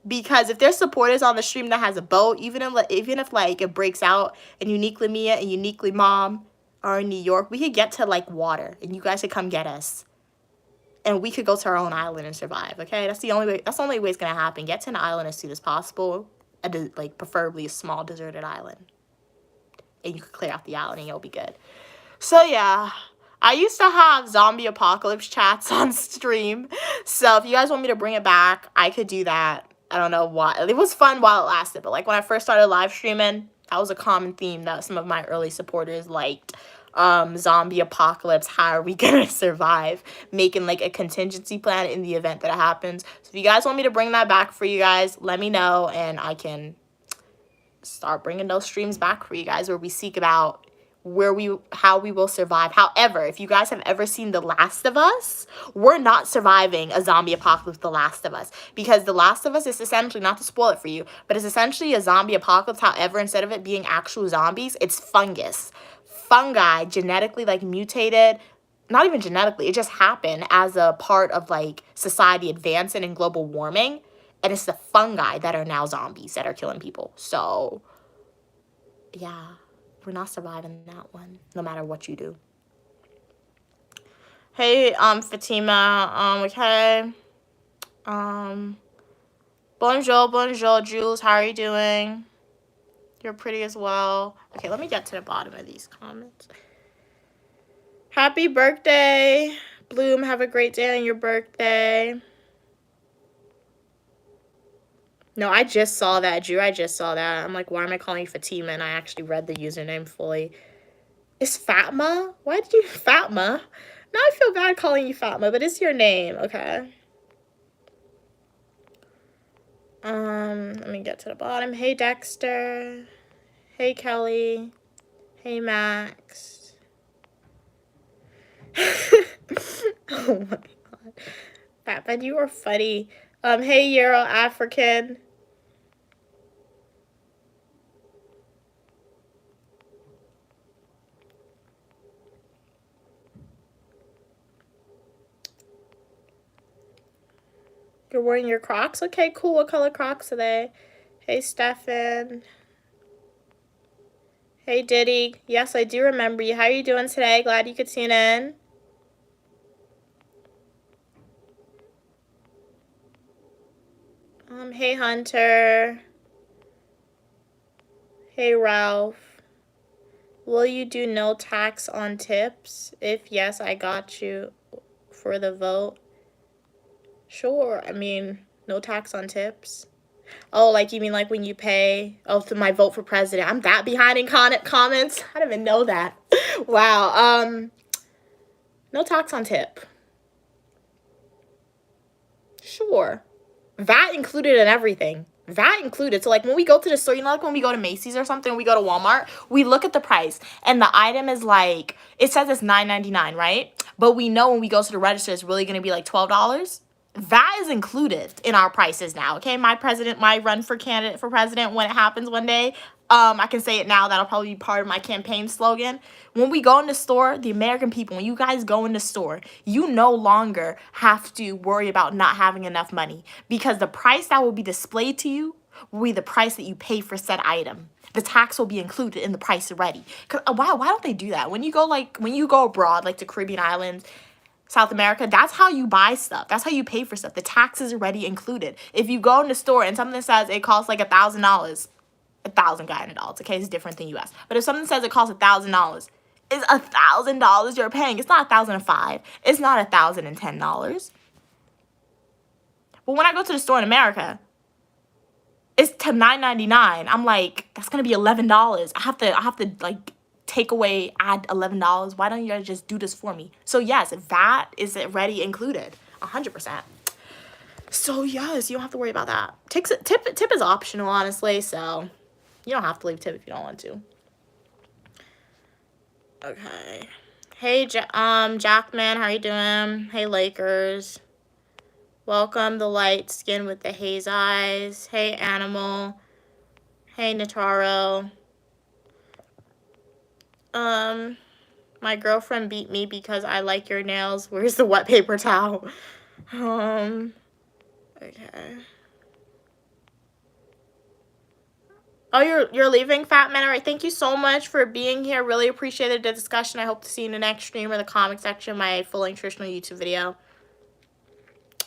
Because if there's supporters on the stream that has a boat, even if like it breaks out and Uniquely Mia and Uniquely Mom are in New York, we could get to like water and you guys could come get us. And we could go to our own island and survive, okay? That's the only way it's going to happen. Get to an island as soon as possible, like preferably a small deserted island. And you could clear out the island and you'll be good. So yeah, I used to have zombie apocalypse chats on stream. So if you guys want me to bring it back, I could do that. I don't know why. It was fun while it lasted, but like when I first started live streaming, that was a common theme that some of my early supporters liked. Zombie apocalypse, how are we gonna survive? Making like a contingency plan in the event that it happens. So if you guys want me to bring that back for you guys, let me know and I can start bringing those streams back for you guys where we seek about how we will survive. However, if you guys have ever seen The Last of Us, we're not surviving a zombie apocalypse The Last of Us, because The Last of Us is essentially, not to spoil it for you, but it's essentially a zombie apocalypse. However, instead of it being actual zombies, it's fungi genetically like mutated. Not even genetically, it just happened as a part of like society advancing and global warming, and it's the fungi that are now zombies that are killing people. So yeah, we're not surviving that one, no matter what you do. Hey, Fatima, okay. Bonjour, Jules, how are you doing? You're pretty as well. Okay, let me get to the bottom of these comments. Happy birthday, Bloom. Have a great day on your birthday. No, I just saw that, Drew. I just saw that. I'm like, why am I calling you Fatima? And I actually read the username fully. It's Fatma? Why did you... Fatma? Now I feel bad calling you Fatma, but it's your name. Okay. Let me get to the bottom. Hey, Dexter. Hey, Kelly. Hey, Max. Oh my god. Batman, you are funny. Hey, Euro African. You're wearing your Crocs? Okay, cool. What color Crocs are they? Hey, Stefan. Hey, Diddy. Yes, I do remember you. How are you doing today? Glad you could tune in. Hey, Hunter. Hey, Ralph. Will you do no tax on tips? If yes, I got you for the vote. Sure. I mean, no tax on tips. Oh, like you mean like when you pay? Oh, for my vote for president. I'm that behind in comments. I didn't even know that. Wow. No tax on tip. Sure. VAT included in everything. VAT included. So like when we go to the store, you know, like when we go to Macy's or something, we go to Walmart, we look at the price and the item is like, it says it's $9.99, right? But we know when we go to the register, it's really going to be like $12. VAT is included in our prices now, okay? My run for candidate for president, when it happens one day, I can say it now. That'll probably be part of my campaign slogan. When we go in the store, the American people, when you guys go in the store, you no longer have to worry about not having enough money, because the price that will be displayed to you will be the price that you pay for said item. The tax will be included in the price already. Cause why don't they do that? When you go abroad, like to Caribbean islands, South America, that's how you buy stuff. That's how you pay for stuff. The tax is already included. If you go in the store and something says it costs like $1,000, $1,000 Guyana dollars, okay, it's different than US. But if something says it costs $1,000, is $1,000 you're paying. It's not $1,005. It's not $1,010. But when I go to the store in America, it's to $9.99. I'm like, that's gonna be $11. I have to like take away, add $11. Why don't you guys just do this for me? So yes, VAT is already included, 100%. So yes, you don't have to worry about that. Tip is optional, honestly. So you don't have to leave tip if you don't want to. Okay. Hey, Jackman, how you doing? Hey, Lakers. Welcome, the light skin with the haze eyes. Hey, Animal. Hey, Nataro. My girlfriend beat me because I like your nails. Where's the wet paper towel? Okay. Oh, you're leaving, Fat Man? All right, thank you so much for being here. Really appreciated the discussion. I hope to see you in the next stream or the comment section of my fully nutritional YouTube video.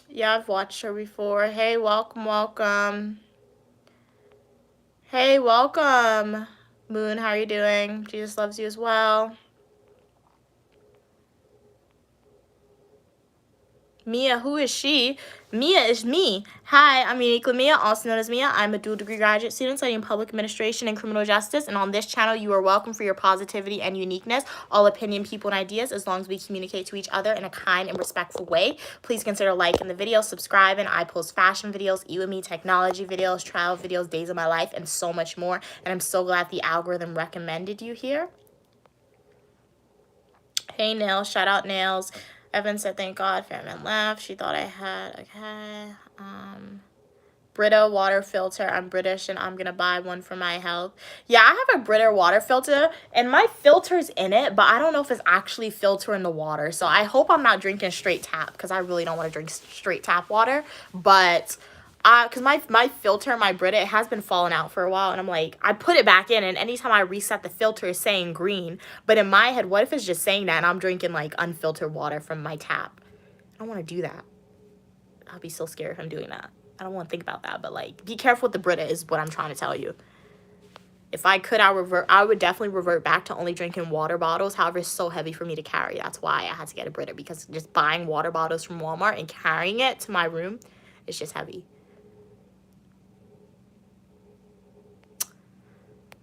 Yeah, I've watched her before. Hey, welcome, welcome. Hey, welcome, Moon. How are you doing? Jesus loves you as well. Mia, who is she? Mia is me. Hi, I'm Uniquely Mia, also known as Mia. I'm a dual degree graduate student studying public administration and criminal justice. And on this channel, you are welcome for your positivity and uniqueness, all opinion, people, and ideas, as long as we communicate to each other in a kind and respectful way. Please consider liking the video, subscribing. I post fashion videos, Eat With Me, technology videos, travel videos, days of my life, and so much more. And I'm so glad the algorithm recommended you here. Hey, Nails. Shout out, Nails. Evan said, thank God. Fairman left. She thought I had, okay. Brita water filter. I'm British and I'm going to buy one for my health. Yeah, I have a Brita water filter and my filter's in it, but I don't know if it's actually filtering the water. So I hope I'm not drinking straight tap because I really don't want to drink straight tap water. But because my filter, my Brita, it has been falling out for a while, and I'm like, I put it back in, and anytime I reset the filter, it's saying green. But in my head, what if it's just saying that, and I'm drinking like unfiltered water from my tap? I don't want to do that. I'll be so scared if I'm doing that. I don't want to think about that, but like, be careful with the Brita is what I'm trying to tell you. If I could, I would definitely revert back to only drinking water bottles. However, it's so heavy for me to carry. That's why I had to get a Brita, because just buying water bottles from Walmart and carrying it to my room, it's just heavy.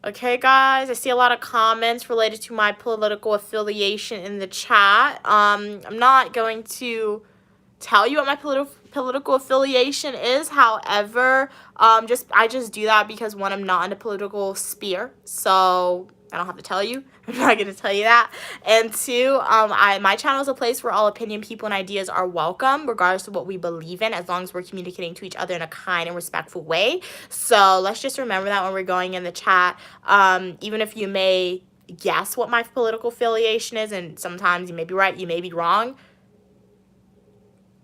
Okay, guys, I see a lot of comments related to my political affiliation in the chat. I'm not going to tell you what my political affiliation is. However, I just do that because, one, I'm not in a political sphere, so I don't have to tell you. I'm not going to tell you that. And two, my channel is a place where all opinion, people, and ideas are welcome, regardless of what we believe in, as long as we're communicating to each other in a kind and respectful way. So let's just remember that when we're going in the chat. Even if you may guess what my political affiliation is, and sometimes you may be right, you may be wrong,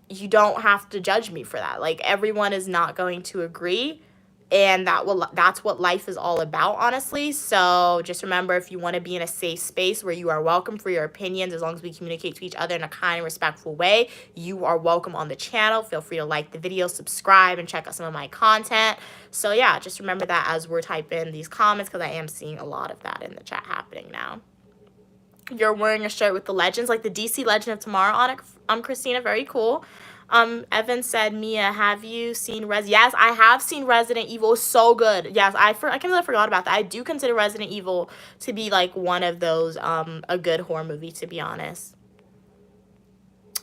you don't have to judge me for that. Like, everyone is not going to agree. And that's what life is all about, honestly. So just remember, if you want to be in a safe space where you are welcome for your opinions, as long as we communicate to each other in a kind and respectful way, you are welcome on the channel. Feel free to like the video, subscribe, and check out some of my content. So yeah, just remember that as we're typing these comments, because I am seeing a lot of that in the chat happening now. You're wearing a shirt with the legends, like the DC Legend of Tomorrow on it. Christina, very cool. Evan said, Mia, have you seen Yes, I have seen Resident Evil. It's so good. Yes, I completely forgot about that. I do consider Resident Evil to be like one of those, a good horror movie, to be honest.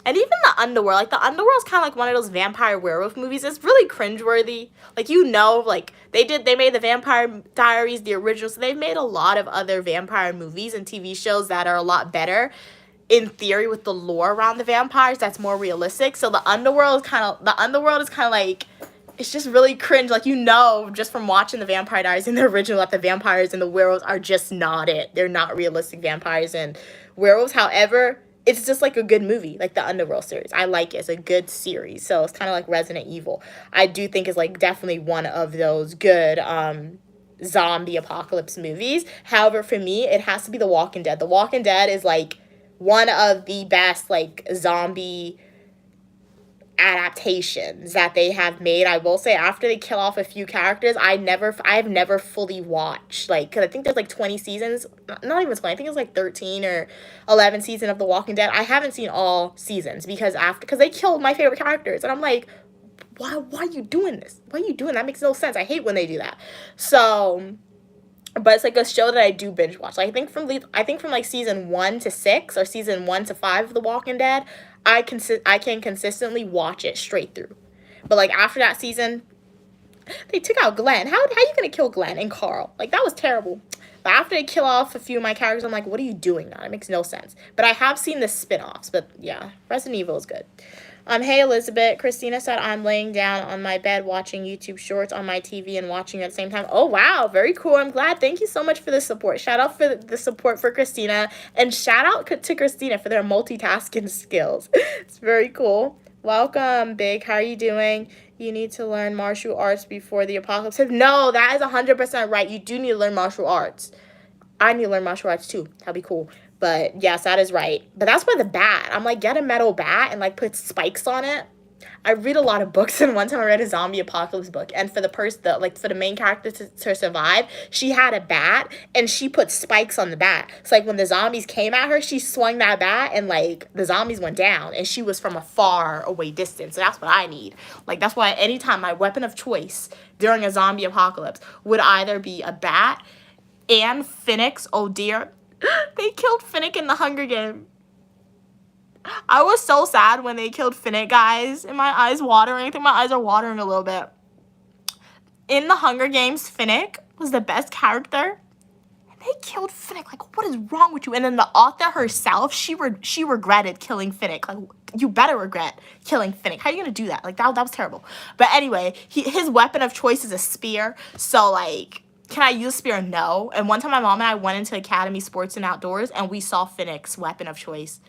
And even The Underworld, like The Underworld is kind of like one of those vampire werewolf movies. It's really cringeworthy. Like, you know, like they made the Vampire Diaries, the original, so they've made a lot of other vampire movies and TV shows that are a lot better in theory with the lore around the vampires that's more realistic. So The Underworld is kind of like, it's just really cringe. Like, you know, just from watching the Vampire Diaries in the original, that the vampires and the werewolves are just not it. They're not realistic vampires and werewolves. However, it's just like a good movie, like the Underworld series. I like it. It's a good series. So it's kind of like Resident Evil. I do think is like definitely one of those good zombie apocalypse movies. However, for me, it has to be The Walking Dead. The Walking Dead is like one of the best like zombie adaptations that they have made. I will say, after they kill off a few characters, I have never fully watched, like, because I think there's like 20 seasons, not even 20, I think it's like 13 or 11 season of The Walking Dead. I haven't seen all seasons because they killed my favorite characters, and I'm like, why are you doing this? Why are you doing that? That makes no sense. I hate when they do that. So, but it's like a show that I do binge watch. Like, I think from like season 1 to 6 or season 1 to 5 of The Walking Dead, I can consistently watch it straight through. But like after that season, they took out Glenn. How you gonna kill Glenn and Carl? Like, that was terrible. But after they kill off a few of my characters, I'm like, what are you doing now? It makes no sense. But I have seen the spin-offs. But yeah, Resident Evil is good. Hey Elizabeth, Christina said I'm laying down on my bed watching YouTube shorts on my TV and watching at the same time. Oh wow, very cool. I'm glad. Thank you so much for the support. Shout out for the support for Christina, and shout out to Christina for their multitasking skills. It's very cool. Welcome, Big. How are you doing? You need to learn martial arts before the apocalypse. No, that is 100% right. You do need to learn martial arts. I need to learn martial arts too. That'd be cool. But yes, that is right. But that's why the bat. I'm like, get a metal bat and like put spikes on it. I read a lot of books, and one time I read a zombie apocalypse book, and for the main character to survive, she had a bat and she put spikes on the bat. So like when the zombies came at her, she swung that bat and like the zombies went down, and she was from a far away distance. So that's what I need. Like, that's why anytime my weapon of choice during a zombie apocalypse would either be a bat and Phoenix. Oh dear. They killed Finnick in the Hunger Games. I was so sad when they killed Finnick, guys. And my eyes watering. I think my eyes are watering a little bit. In the Hunger Games, Finnick was the best character. And they killed Finnick. Like, what is wrong with you? And then the author herself, she regretted killing Finnick. Like, you better regret killing Finnick. How are you going to do that? Like, that was terrible. But anyway, his weapon of choice is a spear. So, like, can I use a spear? No. And one time my mom and I went into Academy Sports and Outdoors, and we saw Finnick's weapon of choice.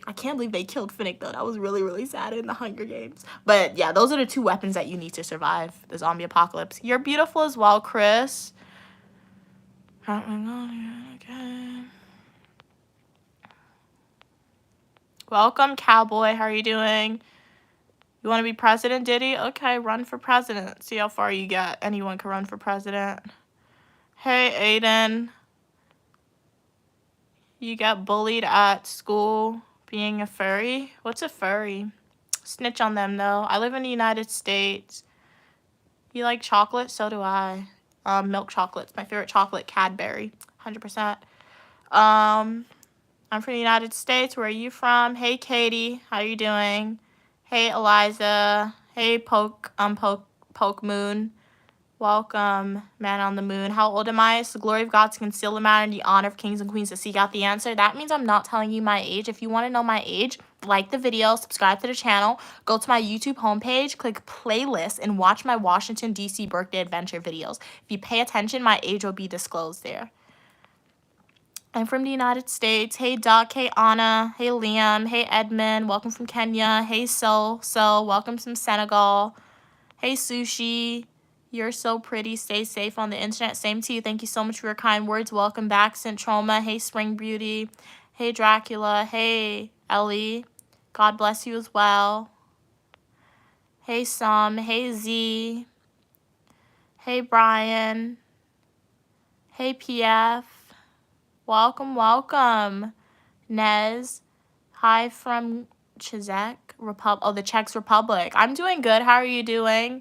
I can't believe they killed Finnick, though. That was really, really sad in the Hunger Games. But yeah, those are the 2 weapons that you need to survive the zombie apocalypse. You're beautiful as well, Chris. Okay. Welcome, Cowboy. How are you doing? You want to be president, Diddy? Okay, run for president. See how far you get. Anyone can run for president. Hey, Aiden. You got bullied at school being a furry? What's a furry? Snitch on them, though. I live in the United States. You like chocolate? So do I. Milk chocolate's my favorite chocolate. Cadbury. 100%. I'm from the United States. Where are you from? Hey, Katie. How you doing? Hey, Eliza. Hey, Poke Moon. Welcome, Man on the Moon. How old am I? It's the glory of God to conceal the matter and the honor of kings and queens to seek out the answer. That means I'm not telling you my age. If you want to know my age, like the video, subscribe to the channel, go to my YouTube homepage, click playlist, and watch my Washington, D.C. birthday adventure videos. If you pay attention, my age will be disclosed there. I'm from the United States. Hey, Doc. Hey, Anna. Hey, Liam. Hey, Edmund. Welcome from Kenya. Hey, So. Welcome from Senegal. Hey, Sushi. You're so pretty. Stay safe on the internet. Same to you. Thank you so much for your kind words. Welcome back, Centroma. Hey, Spring Beauty. Hey, Dracula. Hey, Ellie. God bless you as well. Hey, Sam. Hey, Z. Hey, Brian. Hey, PF. Welcome, welcome. Nez. Hi from Czech Republic. Oh, the Czech Republic. I'm doing good. How are you doing?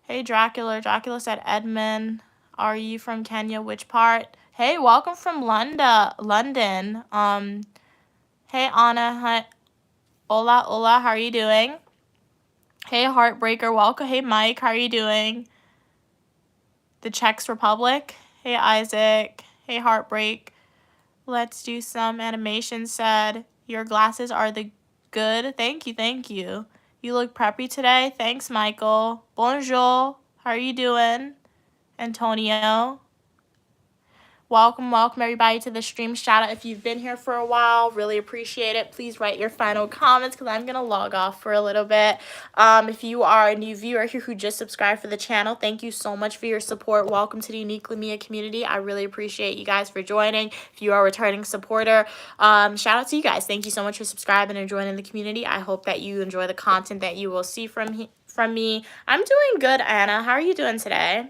Hey, Dracula. Dracula said, Edmund, are you from Kenya? Which part? Hey, welcome from London. Hey, Anna. Hola. How are you doing? Hey, Heartbreaker. Welcome. Hey, Mike. How are you doing? The Czech Republic. Hey, Isaac. Hey, Heartbreak. Let's do some animation. Said, your glasses are the good. Thank you. You look preppy today. Thanks, Michael. Bonjour. How are you doing? Antonio. Welcome everybody to the stream. Shout out if you've been here for a while. Really appreciate it. Please write your final comments because I'm going to log off for a little bit. If you are a new viewer here who just subscribed for the channel, thank you so much for your support. Welcome to the Uniquely Mia community. I really appreciate you guys for joining. If you are a returning supporter, shout out to you guys. Thank you so much for subscribing and joining the community. I hope that you enjoy the content that you will see from me. I'm doing good, Anna. How are you doing today?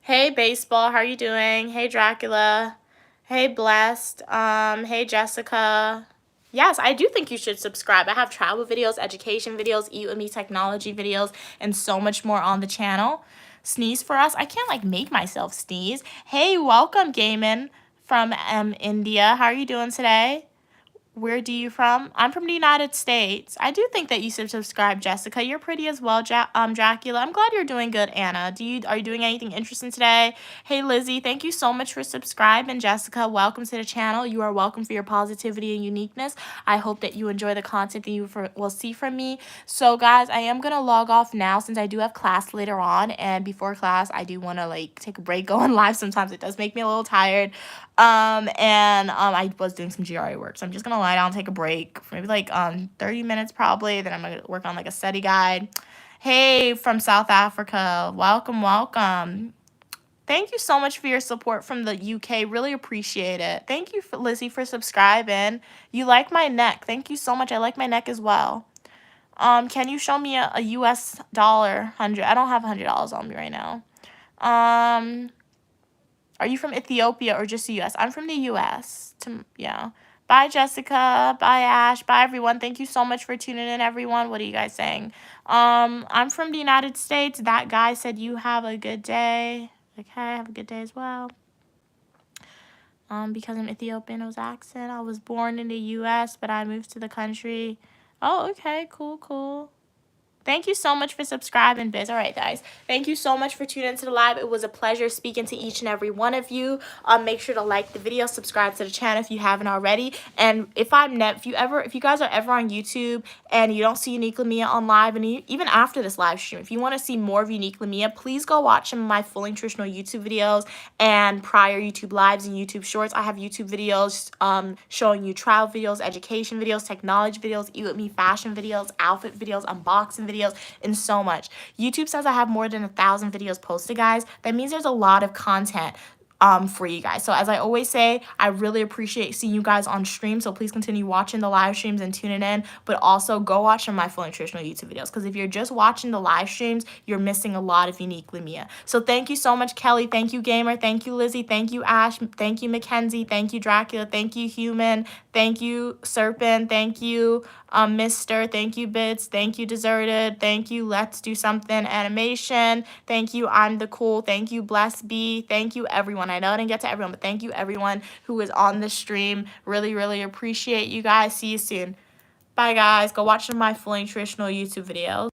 Hey, Baseball, how are you doing? Hey, Dracula. Hey, Blessed. Hey, Jessica. Yes, I do think you should subscribe. I have travel videos, education videos, Eat With Me technology videos, and so much more on the channel. Sneeze for us. I can't, like, make myself sneeze. Hey, welcome, Gaiman from India. How are you doing today? Where do you from? I'm from the United States. I do think that you should subscribe, Jessica. You're pretty as well, Dracula. I'm glad you're doing good, Anna. Are you doing anything interesting today? Hey, Lizzie, thank you so much for subscribing. Jessica, welcome to the channel. You are welcome for your positivity and uniqueness. I hope that you enjoy the content that you will see from me. So, guys, I am going to log off now since I do have class later on. And before class, I do want to, like, take a break going live. Sometimes it does make me a little tired. I was doing some GRE work, so I'm just gonna lie down, take a break for maybe like 30 minutes probably. Then I'm gonna work on like a study guide. Hey, from South Africa, welcome. Thank you so much for your support from the UK. Really appreciate it. Thank you, Lizzie, for subscribing. You like my neck. Thank you so much. I like my neck as well. Can you show me a US dollar? 100. I don't have $100 on me right now. Are you from Ethiopia or just the U.S.? I'm from the U.S. Yeah. Bye, Jessica. Bye, Ash. Bye, everyone. Thank you so much for tuning in, everyone. What are you guys saying? I'm from the United States. That guy said you have a good day. Okay, have a good day as well. Because I'm Ethiopian, it was accent. I was born in the U.S., but I moved to the country. Oh, okay. Cool. Thank you so much for subscribing, Biz. All right, guys. Thank you so much for tuning into the live. It was a pleasure speaking to each and every one of you. Make sure to like the video, subscribe to the channel if you haven't already. And if you guys are ever on YouTube and you don't see Uniquely Mia on live, and even after this live stream, if you want to see more of Uniquely Mia, please go watch some of my full nutritional YouTube videos and prior YouTube lives and YouTube shorts. I have YouTube videos showing you travel videos, education videos, technology videos, Eat With Me fashion videos, outfit videos, unboxing videos, and so much. YouTube says I have more than 1,000 videos posted, guys. That means there's a lot of content for you guys. So as I always say, I really appreciate seeing you guys on stream. So please continue watching the live streams and tuning in, but also go watch some of my full nutritional YouTube videos. Because if you're just watching the live streams, you're missing a lot of Uniquely Mia. So thank you so much, Kelly. Thank you, Gamer. Thank you, Lizzie. Thank you, Ash. Thank you, Mackenzie. Thank you, Dracula. Thank you, Human. Thank you, Serpent. Thank you, Mister. Thank you, Bits. Thank you, Deserted. Thank you, Let's Do Something Animation. Thank you, I'm the Cool. Thank you, Bless B. Thank you, everyone. I know I didn't get to everyone, but thank you, everyone who is on the stream. Really appreciate you guys. See you soon. Bye, guys. Go watch some of my full nutritional YouTube videos.